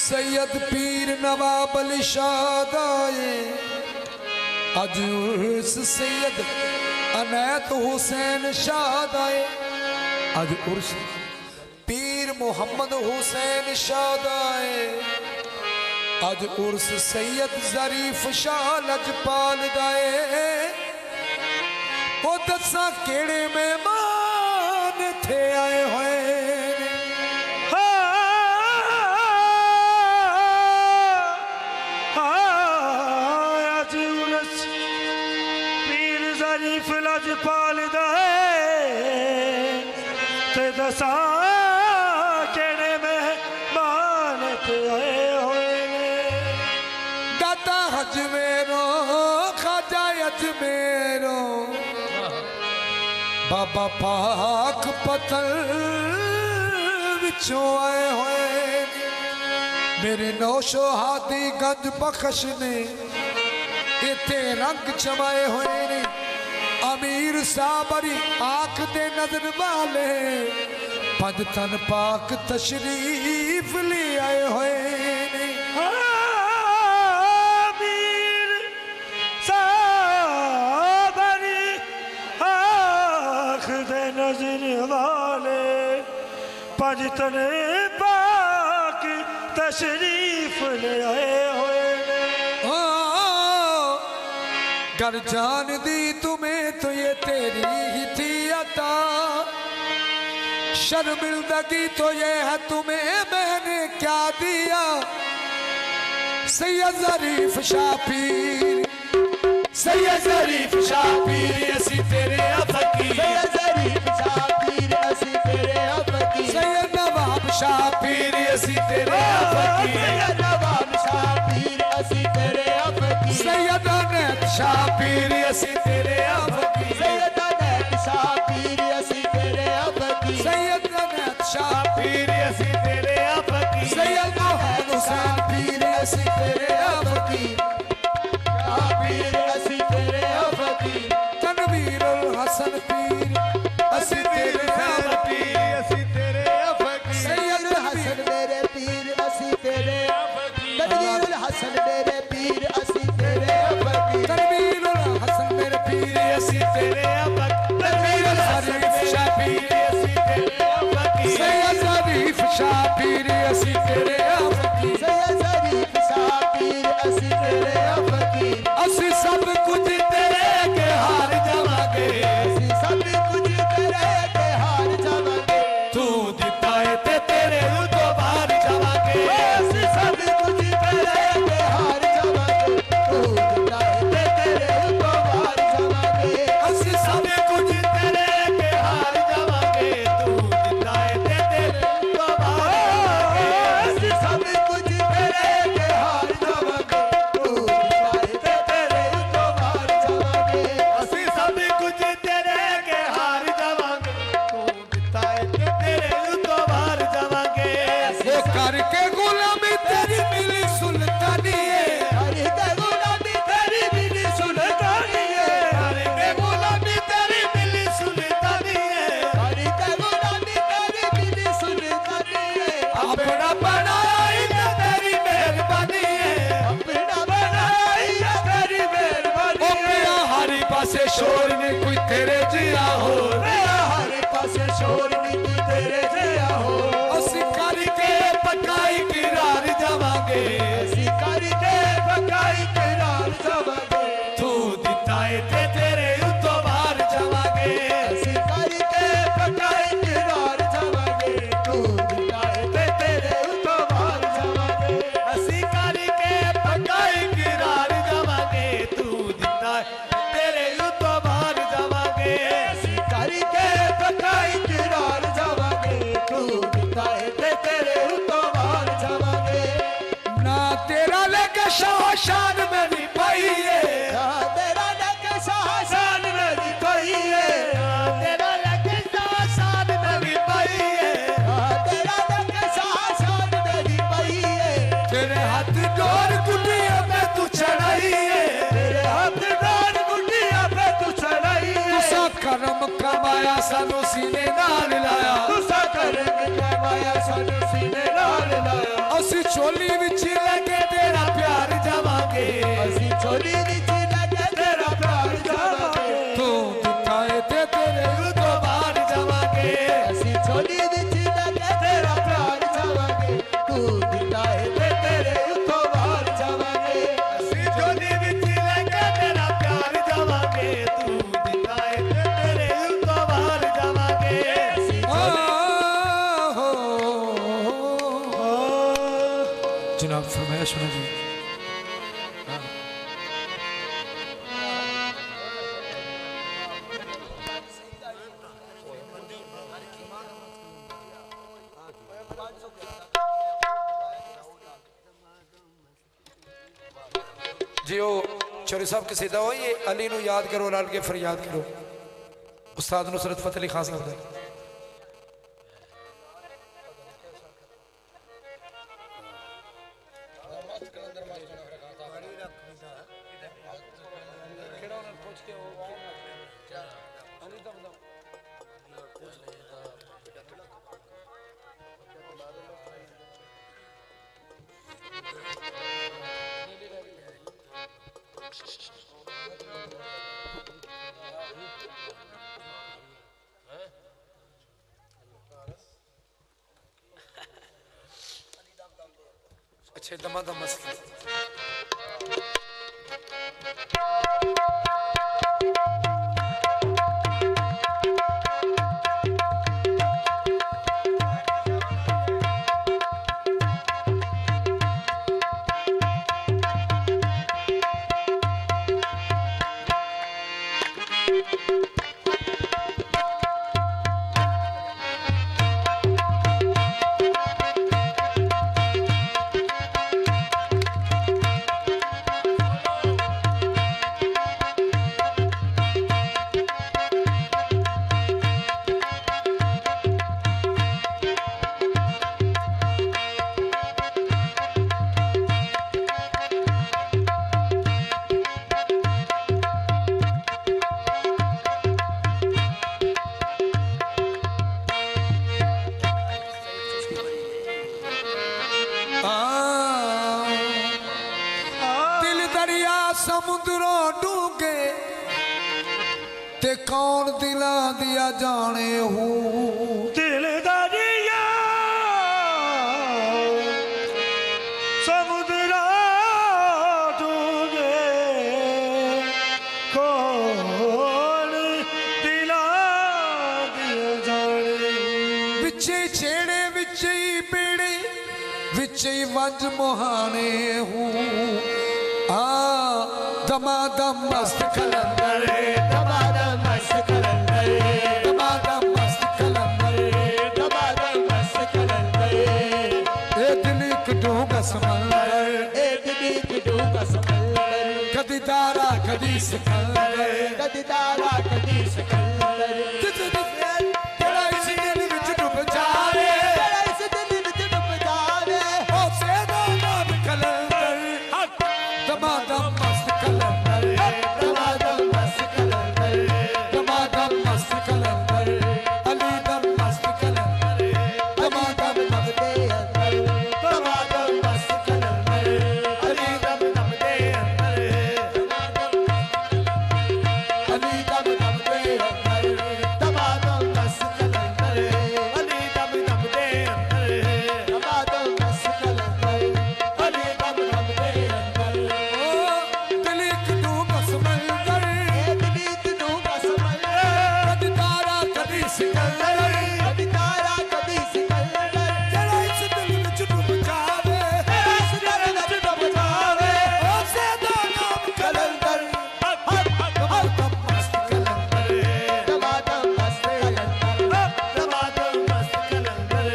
सैयद पीर नवाब अली शाद आए अज उर्स सैयद अनैत हुसैन शाद आए अज उर्स पीर मोहम्मद हुसैन शाद आए अज उर्स सैयद जरीफ शाह लजपाल दाए ओ दसा केड़े मेहमान थे आए हुए लजपाल दे ते दसा केड़े मेहमान थे आए हुए अजमेरों खाजा अजमेरों बाबा पाक पत्थर विचों आए होए मेरे नौशो हादी गंज बख्श ने इथे रंग चमाए हुए ने अमीर साबरी आंख दे नजर वाले पद तन पाक तशरीफ ले आए हुए ने अमीर साबरी आंख दे नजर वाले पद तन पाक तशरीफ ले आए हुए ने घर जान दी तुम्हें तो ये तेरी ही थी अता शर्मिंदगी तो ये है तुम्हें मैंने क्या दिया सैयद ज़रीफ शापीर सैयद ज़रीफ शापीर असी तेरे फकीर सैयद ज़रीफ शापीर असी तेरे फकीर सैयद नवाब शापीर असी तेरे फकीर सैयद नवाब शापीर असी तेरे फकीर सैयद अनैत शापीर असी तेरे फकीर सैयद अनैत शापीर असी तेरे फकीर सैयद अनैत शापीर असी तेरे फकीर सैयद मोहम्मद हुसैन पीर असी तेरे फकीर शापीर असी तेरे फकीर तनवीरुल हसन पीर असी तेरे फकीर असी तेरे फकीर सैयद हसन मेरे पीर असी तेरे तनवीरुल हसन मेरे पीर असी तेरे फकीर तनवीरुल हसन मेरे पीर असी तेरे फकीर तनवीरुल ज़रीफ शापीर असी तेरे फकीर सैयद ज़रीफ शापीर असी तेरे फकीर सैयद ज़रीफ शापीर असी तेरे फकीर असी सब कुछ तेरे के हार जावांगे असी सब कुछ तेरे के हार जावांगे तू दिता है ते तेरे तो बाहर जावांगे असी सब कुछ तेरे के हार जावांगे तू दिता है ते तेरे तो बाहर जावांगे असी सब कुछ तेरे के हार जावांगे तू दिता है ते तेरे तो बाहर असी सब कुछ तेरे के हार जावांगे तू दिता है ते तेरे तो बाहर जावांगे असी सब कुछ तेरे के हार जावांगे तू दिता है ते तेरे तो बाहर जावांगे वो करके गुलामी तेरी मिली सुल्तानी है हरि के गुलामी तेरी मिली सुल्तानी है हरि के गुलामी तेरी मिली सुल्तानी है हरि के गुलामी तेरी मिली सुल्तानी है अपना बनाया ही तो तेरी मेहरबानी है अपना बनाया ही तेरी मेहरबानी ओ पिया हरि पासे शोर नहीं कोई तेरे जिया हो मेरा हरि पासे शोर नहीं तू तेरे जिया हो असी करके पकाई किरार जावांगे ऐसी करके पकाई किरार जावांगे तू दिता है ते तेरे तो बाहर जावांगे ऐसी करके पकाई किरार जावांगे तू दिता है ते तेरे तो बाहर जावांगे असी करके पकाई किरार जावांगे तू दिता है तेरे तो बाहर जावांगे ऐसी करके पकाई किरार जावांगे तू दिता है ते तेरे तो बाहर जावांगे ना तेरा लेके शान में नहीं पाई है तेरा नक्शा शान नहीं कोई है तेरा लेके शान में नहीं पाई है तेरा नक्शा शान नहीं पाई है तेरे हाथ डोर कुटिया पे तू चढ़ाई है तेरे हाथ डाल गुंडिया पे तू चढ़ाई है तुसा करम कमाया सानू सीने नाल लाया तुसा करम कमाया सानू सीने नाल लाया असी चोली विच लगे तेरा प्यार जावांगे असी चोली विच लगे तेरा प्यार जावांगे तू दिता है ते तेरे तो बाहर जावांगे असी चोली विच लगे तेरा प्यार जावांगे तू दिता है ते तेरे तो बाहर जावांगे असी चोली विच लगे तेरा प्यार जावांगे तू दिता है ते तेरे तो बाहर जावांगे जनाब फरमाया सुनो जी जी वो चौरी साहब कसीदा हो ये अली नू याद करो लाल के फरियाद करो उस्ताद नुसरत फतेह अली खान साहब दा अच्छे दमा दम मसला समुद्रों डूंगे ते कौन दिला दिया जाने हूँ दिल दरिया समुद्र डूंगे कौन दिला दिया जाने विचे छेड़े विचे बेड़े विचे वंज मोहाने हूँ दमादम मस्त कलंदर दमादम मस्त कलंदर दमादम मस्त कलंदर दमादम मस्त कलंदर ए दिल एक डूंगा समंदर ए दिल एक डूंगा समंदर कदी तारा कदी सिकंदर कदी तारा कदी सिकंदर तेरा इस दिल विच डूब जावे तेरा इस दिल विच डूब जावे ओ से दमादम कलंदर दमादम मस्त कलंदर दमादम मस्त कलंदर दमादम मस्त कलंदर अली दम मस्त कलंदर दमादम दम दे अंदर दमादम मस्त कलंदर अली दम दे अंदर अली दम दे अंदर दमादम मस्त कलंदर अली दम दे अंदर दमादम मस्त कलंदर अली दम दे अंदर दिल एक डूबा समंदर एक नीत डूबा समंदर कदी तारा कदी सिकंदर कभी तारा कभी सिकंदर तेरा इस दिल विच डूब जावे तेरा इस दिल विच डूब जावे ओ से दमादम कलंदर दमादम मस्त कलंदर दमादम मस्त कलंदर दमादम मस्त कलंदर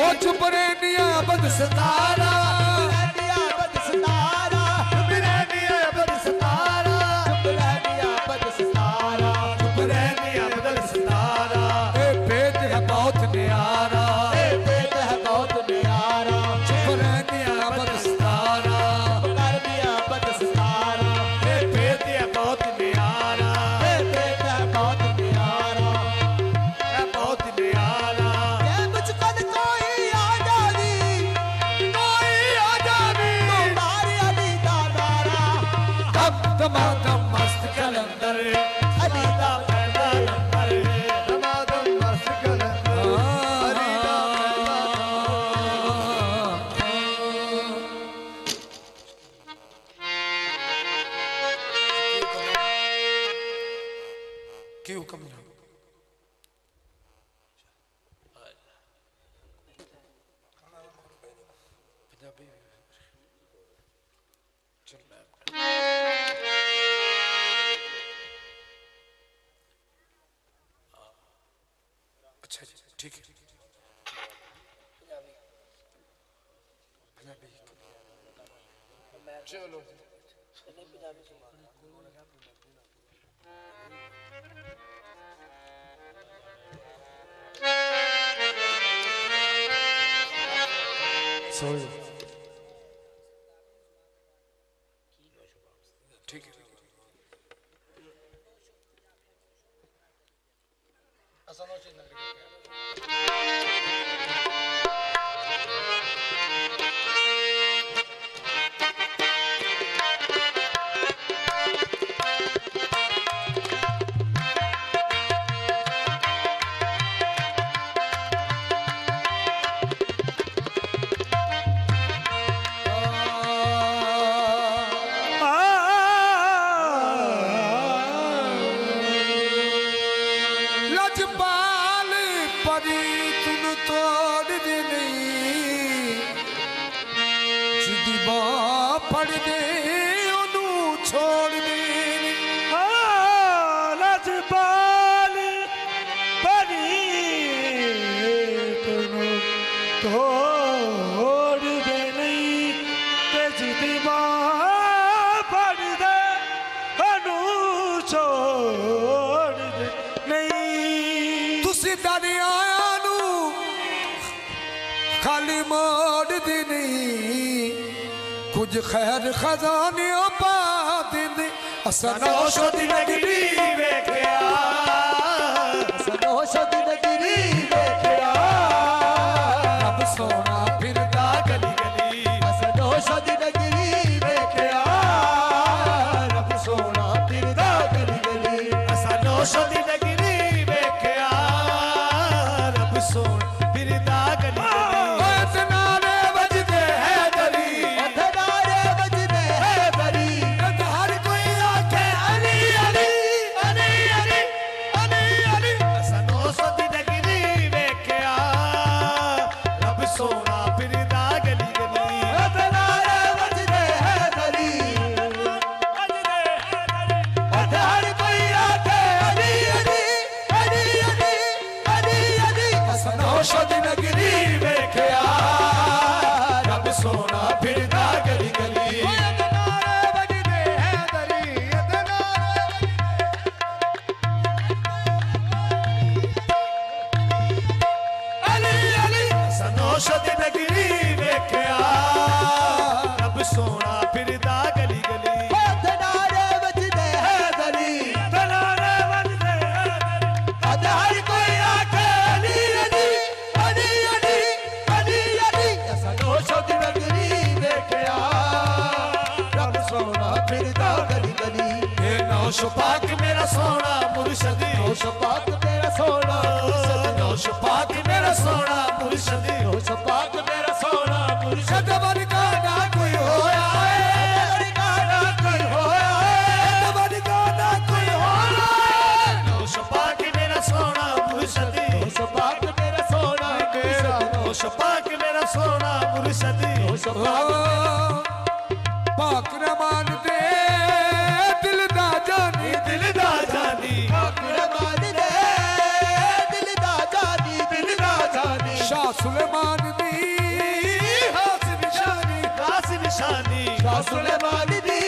ओ चुप रे निया बद सतारा बिरनिया बद सतारा बिरनिया बद सतारा बिरनिया बद सतारा बिरनिया बद सतारा ए भेद है बहुत न्यारा ए पेट है बहुत न्यारा चुप रे निया बद सतारा बिरनिया बद सतारा ए भेद है बहुत न्यारा ए पेट है बहुत न्यारा है बहुत न्यारा ये मुझको कोई आजादी तुम्हारी अली दा नारा दमादम मस्त कलंदर अली दा नंबर दमादम मस्त कलंदर अली दा की हुक्म है पंजाबी चल अच्छा जी ठीक है पंजाबी चलो सॉरी ठीक है लजपाल परी तुन तोड़ दे नहीं जिदी बाँ पड़ दे ओनू छोड़ दे लजपाल परी तुन तोड़ दे नहीं ते जिदी बाँ पड़ दे ओनू छोड़ दे नहीं तुसी दरियाया नू खाली मोड़ दे नहीं कुछ खैर खजाने पा दे सनोशो दी नगरी वेख्या सनोशो दी नगरी वेख्या रब सोना फिरदा गली गली सनोशो दी नगरी वेख्या रब सोना फिरदा गली गली सनोशो दी नगरी वेख्या रब सोना फिरदा गली गली नारे बजदे है दरी अधनारे बजदे है दरी हर कोई आखे अली अली अली अली अली अली सनोशो दी नगरी वेख्या रब सोना फिरदा गली गली अधनारे बजदे है दरी अधर कोई आखे अली अली अली अली अली अली सनोशो दी नगरी वेख्या रब सोना फिरदा गली गली अधनारे बजदे है दरी अधनारे अली अली सनोशो दी नगरी वेख्या रब सोना फिरदा गली गली अधनारे बजदे है दरी तनारे वजदे अधर कोई आखे अली अली अली अली अली अली सनोशो दी नगरी वेख्या रब सोना फिरदा गली गली ए नौश पाक मेरा सोना मुर्शदी होश पाक तेरा सोना नौश पाक मेरा सोना मुर्शदी होश पाक तेरा सोना मुर्शद जदवन का ना कोई होया है का ना कोई होया जदवन का ना कोई होया नौश पाक मेरा सोना मुर्शदी होश पाक तेरा सोना मुर्शद नौश पाक मेरा सोना मुर्शदी होश पाक पाक रमान दे दिल दा जानी दिल दा जानी रमान दे दिल दा जानी दिल दा जानी शाह सुलेमान दी हाथ निशानी खास निशानी शाह सुलेमान दी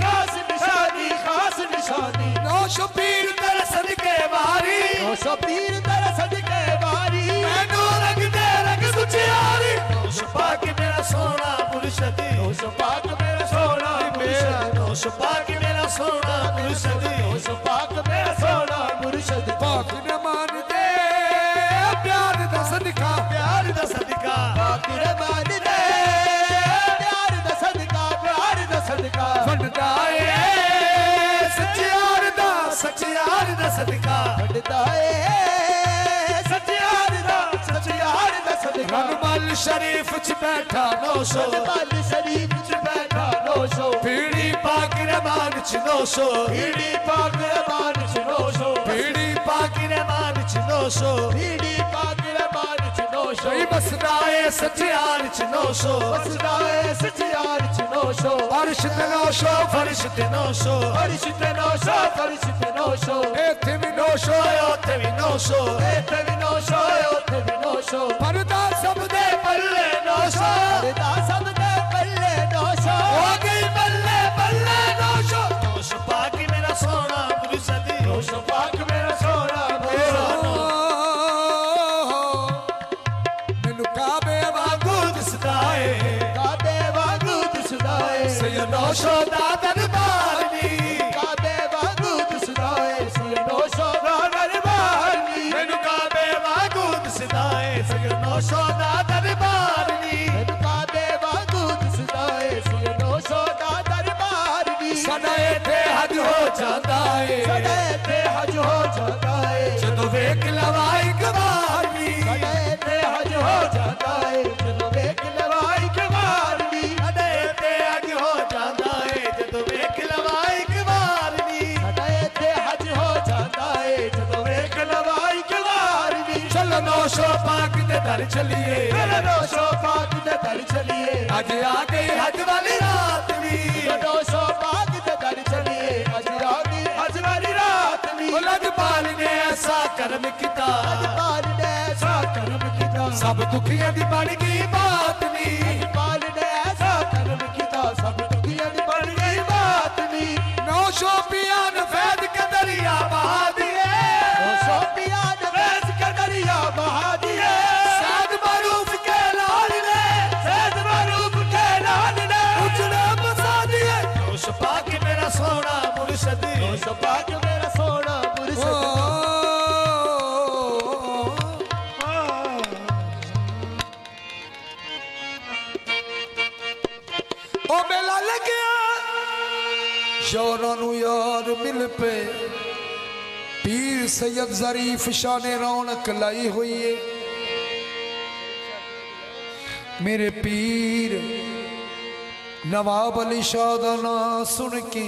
खास निशानी खास निशानी नौश पीर तेरे सदके वारी होश पीर तेरा सदके बारी मैनू रंग दे रंग सुचियारी नौश पाक मेरा सोना मुर्शदी होश पाक मेरा सोना मुर्शद नौश पाक मेरा सोना मुर्शदी होश पाक मेरा सोना मुर्शद पाक रमान दे प्यार दा सदका प्यार दा सदका पाक रमान दे प्यार दा सदका प्यार दा सदका फंडदा ए सच्चार दा सचियार दा सदका फंडदा ए सचियार दा सदका रनमल शरीफ च बैठा नौशो रनमल शरीफ च बैठा नौशो पीड़ी पाक रमान च नौशो बीड़ी पाक रमान च नौशो पीड़ी पाक रहमान च नौशो बीड़ी पाक रमान च नौशो सही बसदा ए सचियार च नौशो बसदा ए सचियार च नौशो अर्श ते नौशो फर्श ते नौशो फर्श ते नौशो फर्श ते नौशो एथे भी नौशो ओते भी नौशो एथे भी नौशो ओथे भी नौशो परदा सब दे पल्ले नौशो परदा सब दे पल्ले नौशो हो गई बल्ले नौशो दा दरबार नी काबे वांगू दिसदा है सैयद नौशो दा दरबार नी मैनू काबे वांगू दिसदा है सैयद नौशो दा दरबार नी काबे वांगू दिसदा है सैयद नौशो दा दरबार नी साडा इत्थे हज हो जांदा है साडा इत्थे हज हो जांदा है जदों वेख लवा इक बार नी साडा इत्थे हज हो जांदा है जदों वेख लवा इक बार नी साडा इत्थे हज हो जांदा है जदों वेख लवा इक बार नी साडा इत्थे हज हो जांदा है जदों वेख लवा इक बार नी चलो नौशो पाक दे दर चलिए नौशो पाक दे दर चलिए अज आ गई हज वाली रात नी नौशो पाक दे दर चलिए अज आ गई हज वाली रात नी लजपाल ने ऐसा कर्म किता पाल ने ऐसा कर्म किया सब दुखियां दी बन गई बात नी पाल ने ऐसा कर्म किया सब दुखियां दी बन गई बात नी नौशो पिया ने फैद के दरिया बहा दिए नौशो पिया ने फैद के दरिया बहा दिए सैद मरूफ के लाल ने सैद मरूफ के लाल ने उजड़े बसा दिए नौशो पाक मेरा सोना मुर्शद नौशो पाक मेरा सोना मुर्शिद ओ मेला लग्या यारां नू यार मिल पे पीर सैयद ज़रीफ शाह ने रौनक लाई हुई है मेरे पीर नवाब अली शाह दा नां सुन के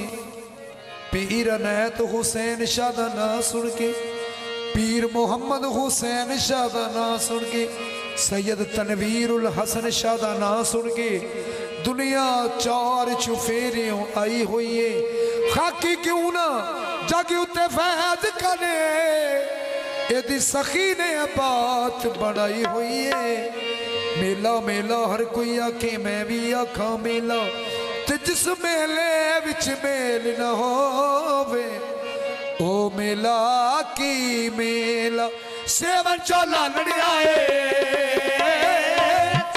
पीर अनैत हुसैन शाह दा नां सुन के पीर मोहम्मद हुसैन शाह दा नां सुन के सैयद तनवीर उल हसन शाह दा नां सुन के दुनिया चार चुफेरियों आई हुई है खाकी क्यों ना जग उत्ते फैद करे एदी सखी ने बात बनाई हुई है मेला मेला हर कोई आखे मैं भी आखा मेला ते जिस मेले विच मेल न होवे ओ मेला की मेला सेवन चोला लड़ियाए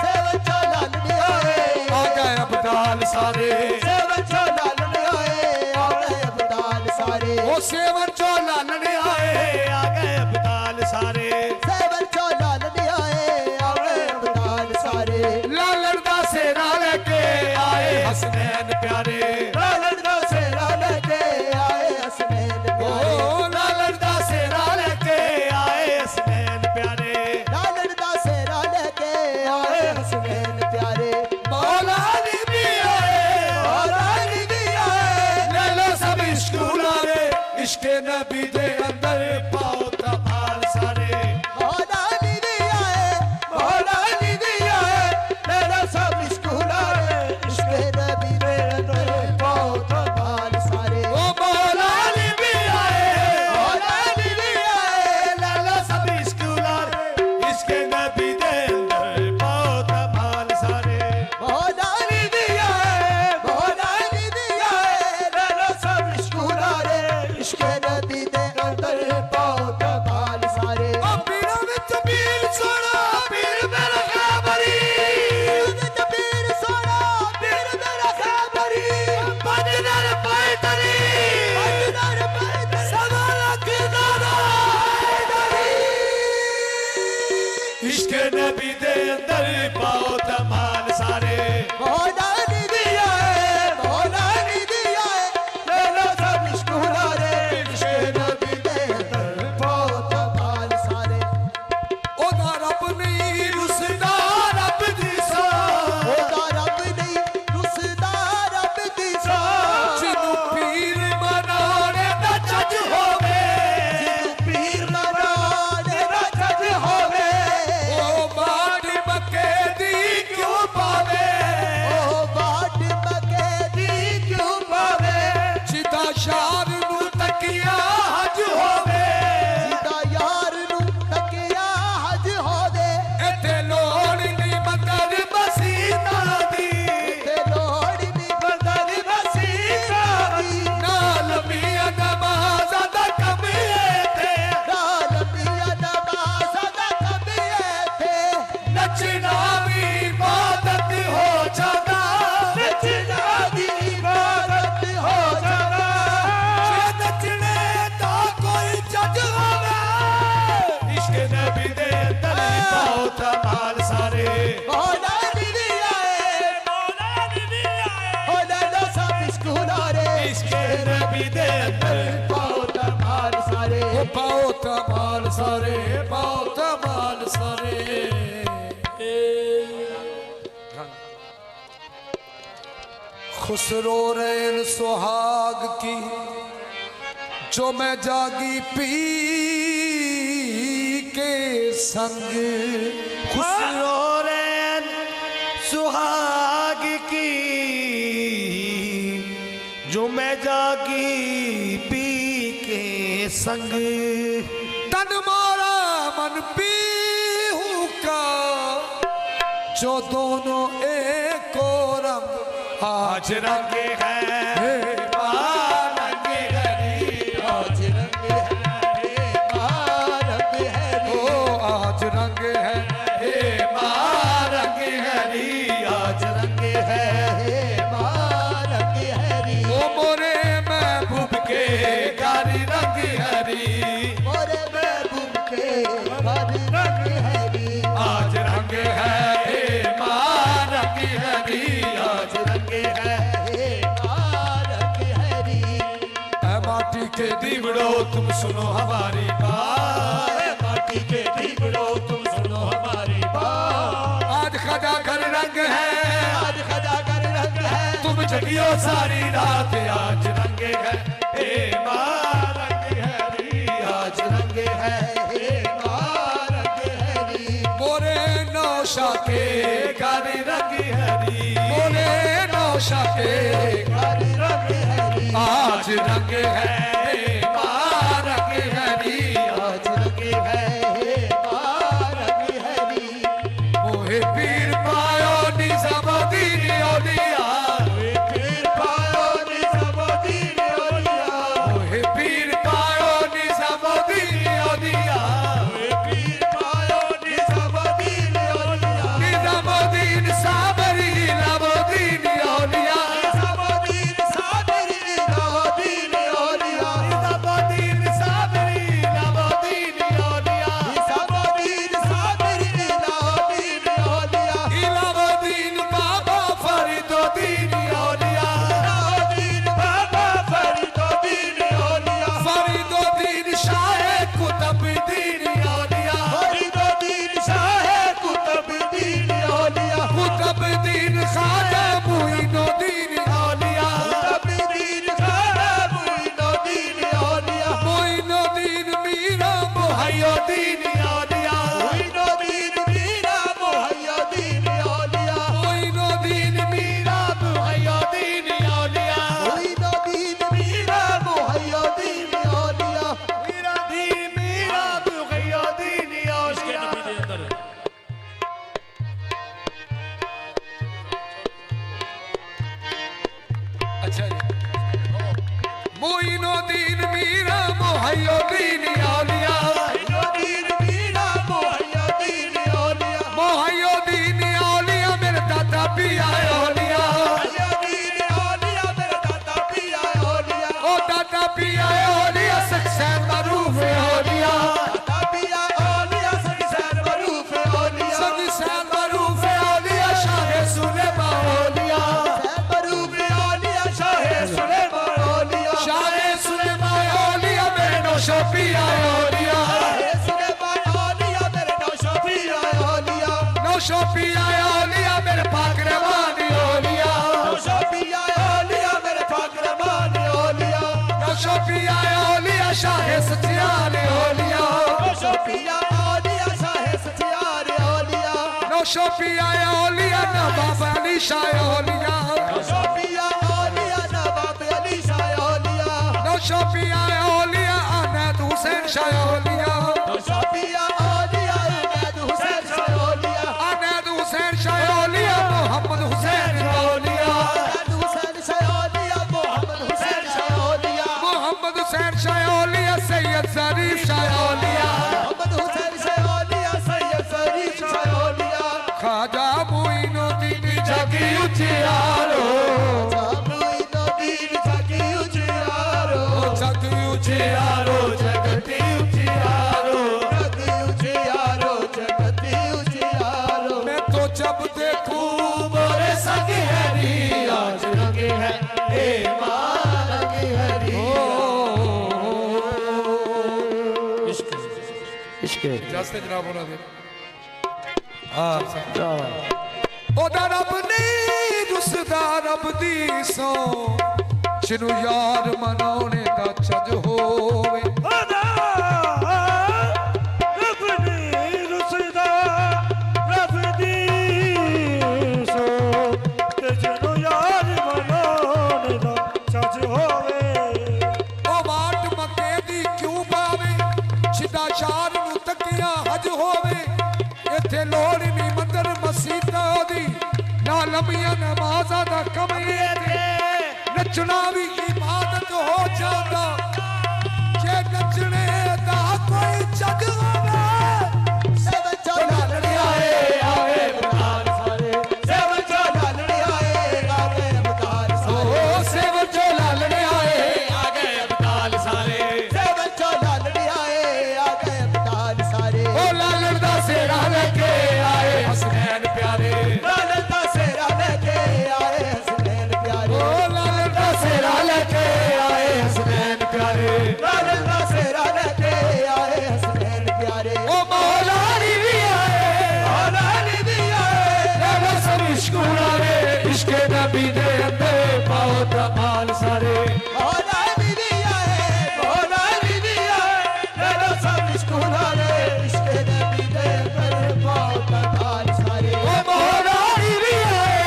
सेवन चोला लड़ियाए आ गए अबदाल सारे सेवन चोला लड़ियाए आ गए अबदाल सारे ओ सेवन चोला लड़ियाए आ गए अबदाल सारे सेवन चोला लड़ियाए आ गए अबदाल सारे लालन दा सेरा लेके आए हसनैन प्यारे लालन दा सेरा लेके आए हसनैन प्यारे ओ लालन दा सेरा लेके आए हसनैन प्यारे लालन दा सेरा लेके आए हसनैन प्यारे मौला अली भी आए मौला अली भी आए ले लो सब इश्क उलारे इश्क नबी दे अंदर पाओ कमाल सारे मौला अली भी आए मौला अली भी आए ले लो सब इश्क उलारे इश्क नबी दे अंदर पाओ कमाल सारे ओ मौला अली भी आए मौला अली भी आए ले लो सब इश्क उलारे इश्क नबी दे अंदर पाओ कमाल सारे मौला अली भी आए मौला अली भी आए ले लो सब इश्क उलारे इश्क नबी दे अंदर पाओ कमाल सारे ओ पीरा विच पीर सोना पीर मेरा खैबरी पीर सोना पीर मेरा खैबरी पंजनर पैतरी पंजनर पैतरी सवाला की दादा इश्क नबी दे अंदर पाओ तमाल सारे मौला अली भी आए मौला अली भी आए ले लो सब इश्क उलारे इश्क नबी दे अंदर पाओ कमाल सारे ओदा रब नहीं रुसदा रब दी सा ओदा रब नहीं रुसदा रब दी सा जिनु पीर मनाने दा जज होवे पीर मनाने दा जज होवे ओ बाड़ी मके दी क्यों पावे ओ बाट मके दी क्यों पावे चिता शार नू तकिया हज होवे सीधा यार नू तकिया हज होवे सारे बहुत माल सारे खुसरो रैन सुहाग की जो मैं जागी पी के संग खुसरो रैन सुहाग की जो मैं जागी पी के संग तन मारा मन पीहू का जो दोनों एक रंग आज रंगे हैं रंग हरी आज रंग है रंग हरी ओ आज रंग है रंग हरी आज रंग है रंग हरी ओ मोरे महबूब के कारी रंग हरी मोरे महबूब के हरी रंग हरी आज रंग है रंग हरी आज रंग है रंग हरी ऐ माटी के दीवड़ो तुम सुनो हमारी बात माटी के दीवड़ो तुम सुनो हमारी बात आज खदा कर रंग है आज खदा कर रंग है तुम जगियो सारी रात आज रंगे है रंग हरी आज रंग है रंग हरी मोरे नौशा के कारी रंग हरी मोरे नौशा के हरी रंग हरी आज रंग है रंग हरी आज रंग है रंग हरी मोहे पीर पायो निजामुद्दीन औलिया पीर पायो निजामुद्दीन औलिया मोहे पीर पायो निजामुद्दीन औलिया पीर पायो निजामुद्दीन औलिया निजामुद्दीन साबरी निजामुद्दीन औलिया निजामुद्दीन साबरी निजामुद्दीन औलिया निजामुद्दीन साबरी निजामुद्दीन औलिया निजामुद्दीन साबरी निजामुद्दीन औलिया इलामुद्दीन बाबा फरीदुद्दीन औलिया निजामुद्दीन बाबा फरीदुद्दीन औलिया फरीदुद्दीन शाह कुतुबुद्दीन औलिया फरीदुद्दीन शाह कुतुबुद्दीन औलिया कुतुबुद्दीन खाजा मुइनुद्दीन औलिया कुतुबुद्दीन खाजा मुइनुद्दीन औलिया मुइनुद्दीन मीरा मुहय्यिद्दीन औलिया मुइनुद्दीन मीरा मुहय्यिद्दीन औलिया मुइनुद्दीन मीरा मुहय्यिद्दीन औलिया मुइनुद्दीन मीरा मुहय्यिद्दीन औलिया मीरा बुग़य्यिद्दीन औलिया अच्छा जी मुइनुद्दीन मीरा मुहय्यिद्दीन औलिया मुइनुद्दीन मीरा मुहय्यिद्दीन औलिया मुहय्यिद्दीन औलिया मेरे दादा पिया औलिया मुहय्यिद्दीन औलिया मेरे दादा पिया औलिया ओ दादा पिया औलिया सक्सेन मरूफ औलिया दादा पिया औलिया सगसैन मरूफ औलिया सक्सेन मरूफ औलिया शाह सुलेमा औलिया मरूफ औलिया शाह सुलेमान औलिया शाह सुलेमा औलिया मेरे नौशा पिया औलिया सुलेमान औलिया मेरे नौशा पिया औलिया नौशा पिया औलिया मेरे पाक रहमान औलिया नौशा पिया औलिया मेरे पाक रहमान औलिया नौशा पिया औलिया शाह सचियार औलिया नौशा पिया औलिया शाह सचियार औलिया नौशा पिया औलिया नवाब अली शाह औलिया नौशा पिया औलिया नवाब अली शाह औलिया नौशा पिया औलिया अहमद हुसैन शाह औलिया नौशा पिया औलिया अहमद हुसैन शाह औलिया अहमद हुसैन शाह औलिया मोहम्मद हुसैन औलिया अहमद हुसैन शाह औलिया मोहम्मद हुसैन शाह औलिया मोहम्मद हुसैन शाह औलिया सैयद शरीफ शाह औलिया मोहम्मद हुसैन शाह औलिया सैयद शरीफ शाह औलिया खाजा मुइनुद्दीन जगी उजियारो मुइनुद्दीन जगी उजियारो जगी उजियारो जगती उजियारो वास्ते जनाब उन्होंने हाँ ओदा रब नहीं रुसदा रब दी सौ जिन्नू यार मनाने दा छज होवे रब नहीं रुसदा रब दी सौ ते जिन्नू यार मनाने दा छज होवे ओ वाट मके दी क्यों पावे सिद्धा शार नू तकिया हज होवे इत्थे लोड़ नहीं मंदिर मसीता दी ना लंबिया नमाज़ां दा कमरे ते नचना भी इबादत हो जाता जे नचने दा कोई जग होवे सेवन चोला लड़ियाए आवे मदार सारे सेवन चोला लड़ियाए आवे मदार सारे ओ सेवन चोला लड़ियाए आगे अबताल सारे सेवन चोला लड़ियाए आगे अबताल सारे ओ लालन दा सेरा लेके आए हसनैन प्यारे लालन दा सेरा लेके आए हसनैन प्यारे ओ लालन दा सेरा लेके आए हसनैन प्यारे लालन दा सेरा लेके आए हसनैन प्यारे ओ मौला नी भी आए मौला नी भी आए लेलो सब इश्क उड़ावे इश्क नबी दे अंदर पाओ तमाल सारे मौला नी भी आए मौला नी भी आए लेलो सब इश्क उड़ावे इश्क नबी दे अंदर पाओ तमाल सारे ओ मौला नी भी आए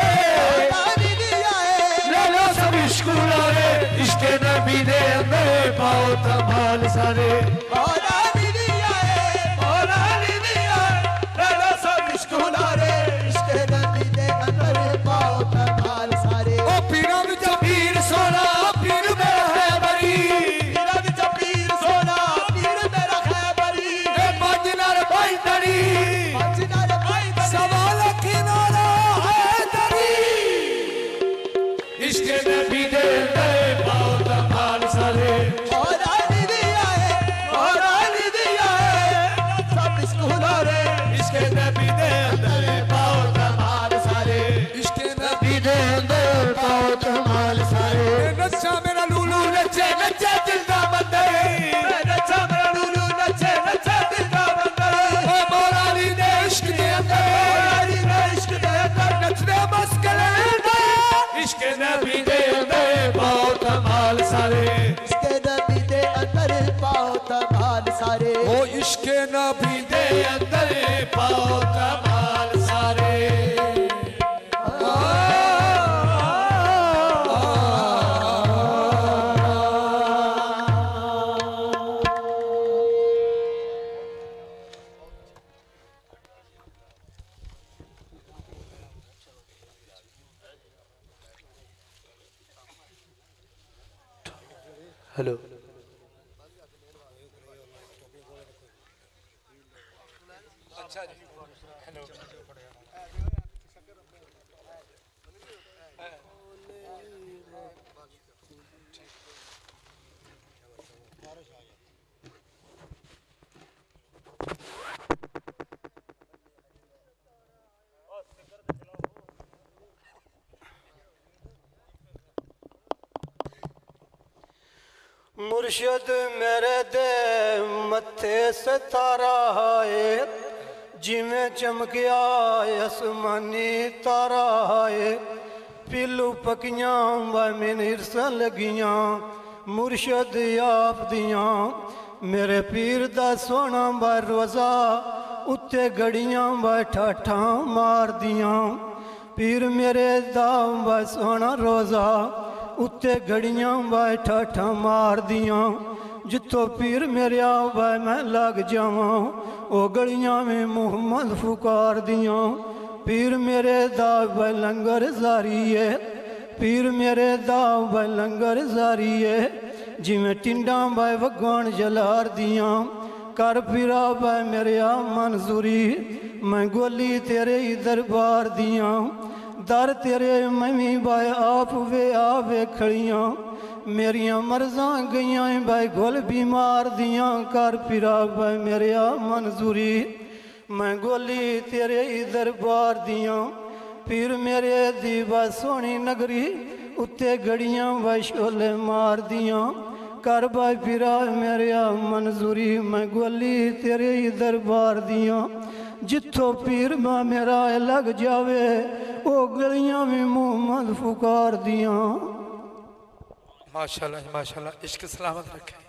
मौला नी भी आए लेलो सब इश्क उड़ावे इश्क नबी दे अंदर पाओ तमाल सारे मौला नी भी आए मौला नी भी आए लेलो सब इश्क उड़ावे इश्क नबी दे अंदर पाओ तमाल सारे ओ पीरा विच पीर सोना पीर मेरा है बरी पीरा विच पीर सोना पीर मेरा खैबरी ए बाजनार भाई दरी पंज नाल भाई सवाल किनारा है दरी इश्क नबी दे अंदर पाओ तमाल सारे मौला नी भी आए मौला नी भी आए सब इश्क उड़ावे इश्क नबी दे अंदर पाओ तमाल सारे इश्क नबी दे अंदर पाओ तमाल सारे नच्चा मेरा लूलू नच्चे नच्चे दिल दा बंदर नचा मेरा लूलू नचे नचे दिल दा बंदर ओ मौला नी दे इश्क दे अंदर मौला नी दे इश्क दे अंदर नचदे बस गले दे इश्क नबी दे अंदर पाओ तमाल सारे इश्क नबी दे अंदर पाओ तमाल सारे ओ इश्क नबी दे अंदर पाओ तमाल सारे हेलो मुर्शद मेरे दे मत्थे सितारा है जिमें चमकिया आसमानी तारा है पिलू पकियां मैन हिरसा लगियां मुर्शद आप दियां मेरे पीर दा सोना बा रोज़ा उत्ते गड़ियां बा ठाठा मार दियां पीर मेरे दा बा सोना रोज़ा उत्ते घड़ियां बाय ठाठा मार दियां जितो पीर मेरे बाय मैं लग जावां ओ गलियां में मुहम्मद फुकार दियां पीर मेरे दा बाय लंगर जारी है पीर मेरे दा बाय लंगर जारी है जिमें टिंडा बाय वगान जलार दियां कर पीरा बाय मेरे मंजूरी मैं गोली तेरे ही दरबार दियां दर तेरे ममी बाय आप वे आवे खड़ियां मेरिया मर्जा गईयां बाय गोल बीमार दियां कर पिरा बाय मेरे मंजूरी मैं गोली तेरे ही दरबार दियां पीर मेरे दी बा सोनी नगरी उत्ते गड़ियां बाय शोले मार दियां कर भाई फिरा मेरे मंजूरी मैं गोली तेरे ही दरबार दियाँ जिथों पीर माँ मेरा लग जावे वो गलियां भी मोहम्मद फुकार दियाँ। माशाल्लाह माशाल्लाह, इश्क सलामत रखे।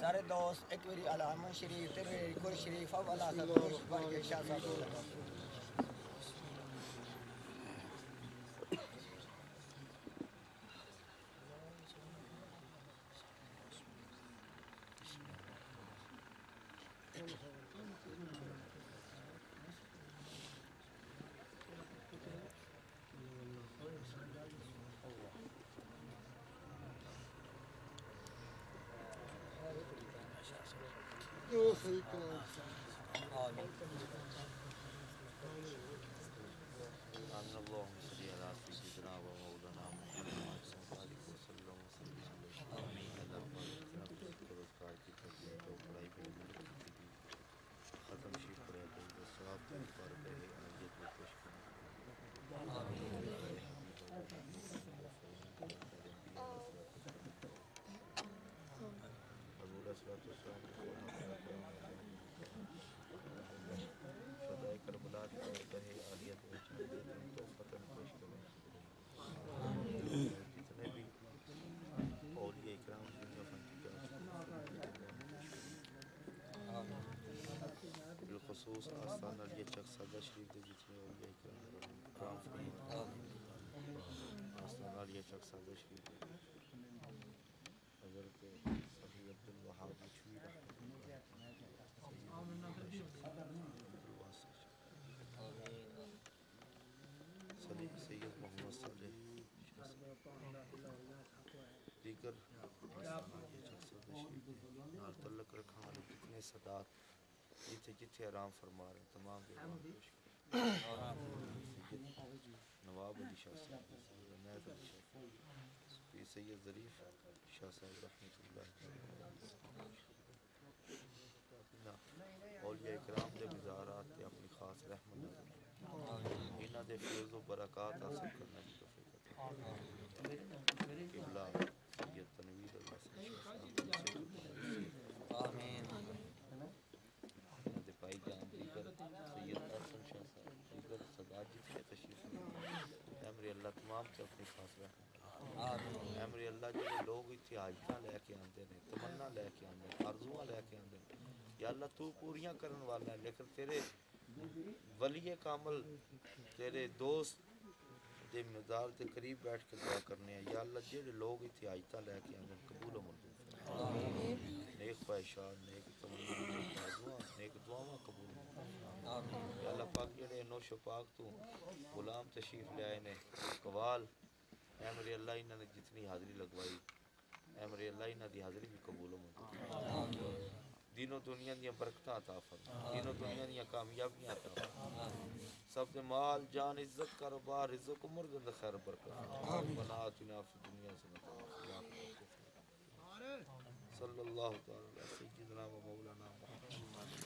सारे दोस्त एक बारी अलामत शरीफ तेरे गुर शरीफ अब अल्लाह का दोस्त बन के शाह साहब सादा शरीफ के जितने हो गया काम आस्ताना लिया चक सादा शरीफ हज़रत सफ़ी अब्दुल वहाब बिछवी सैयद मोहम्मद साले दीगर नाल तल्लक रखने वाले जितने सदात जिथे जिथे आराम फरमा रहे तमाम नवाब अली शाह साहब जुनैद अली शाह साहब सैयद ज़रीफ़ शाह साहब रहमतुल्लाह औलिया इकराम दे गुज़ारात ते अपनी खास रहमत इन्हां दे फैज़ व बरक़ात हासिल करने की तौफ़ीक़ क़िबला सैयद तनवीर अल्लाह आमीन भाई जान दीगर सैयद अरसन शाह साहब दीगर सदात जितने तशरीफ़ मेरे अल्लाह तमाम से अपनी खास रहमत मेरे अल्लाह जो लोग इतने हाजत लैके आते हैं तमन्ना लैके आते हैं आरज़ुआं लैके आते हैं या अल्लाह तू पूरियां करने वाला है लेकिन तेरे वलिए कामल तेरे दोस्त के मज़ार के करीब बैठ के दुआ करने हैं या अल्लाह जो लोग इतने हाजत लैके आते हैं कबूल मंजूर नेक ख्वाहिशात नेक तमन्ना नेक आरज़ुआं नेक दुआवां कबूल या अल्लाह पाक जेड़े नौशो पाक तू गुलाम तशरीफ ले आए ने कवाल ऐ मेरे अल्लाह इन्होंने जितनी हाज़री लगवाई ऐ मेरे अल्लाह इन्हों की हाज़री भी कबूल मंजूर दिनों दुनिया दी बरकतां अता फरमा दिनों दुनिया दी कामयाबियां अता फरमा सब दे माल जान इज्जत कारोबार रिज़्क़ उम्र दे अंदर खैर बरकत बना आतिना फी दुनिया हसनत सल्लल्लाहु तआला अलैहि सय्यिदना व मौलाना मुहम्मद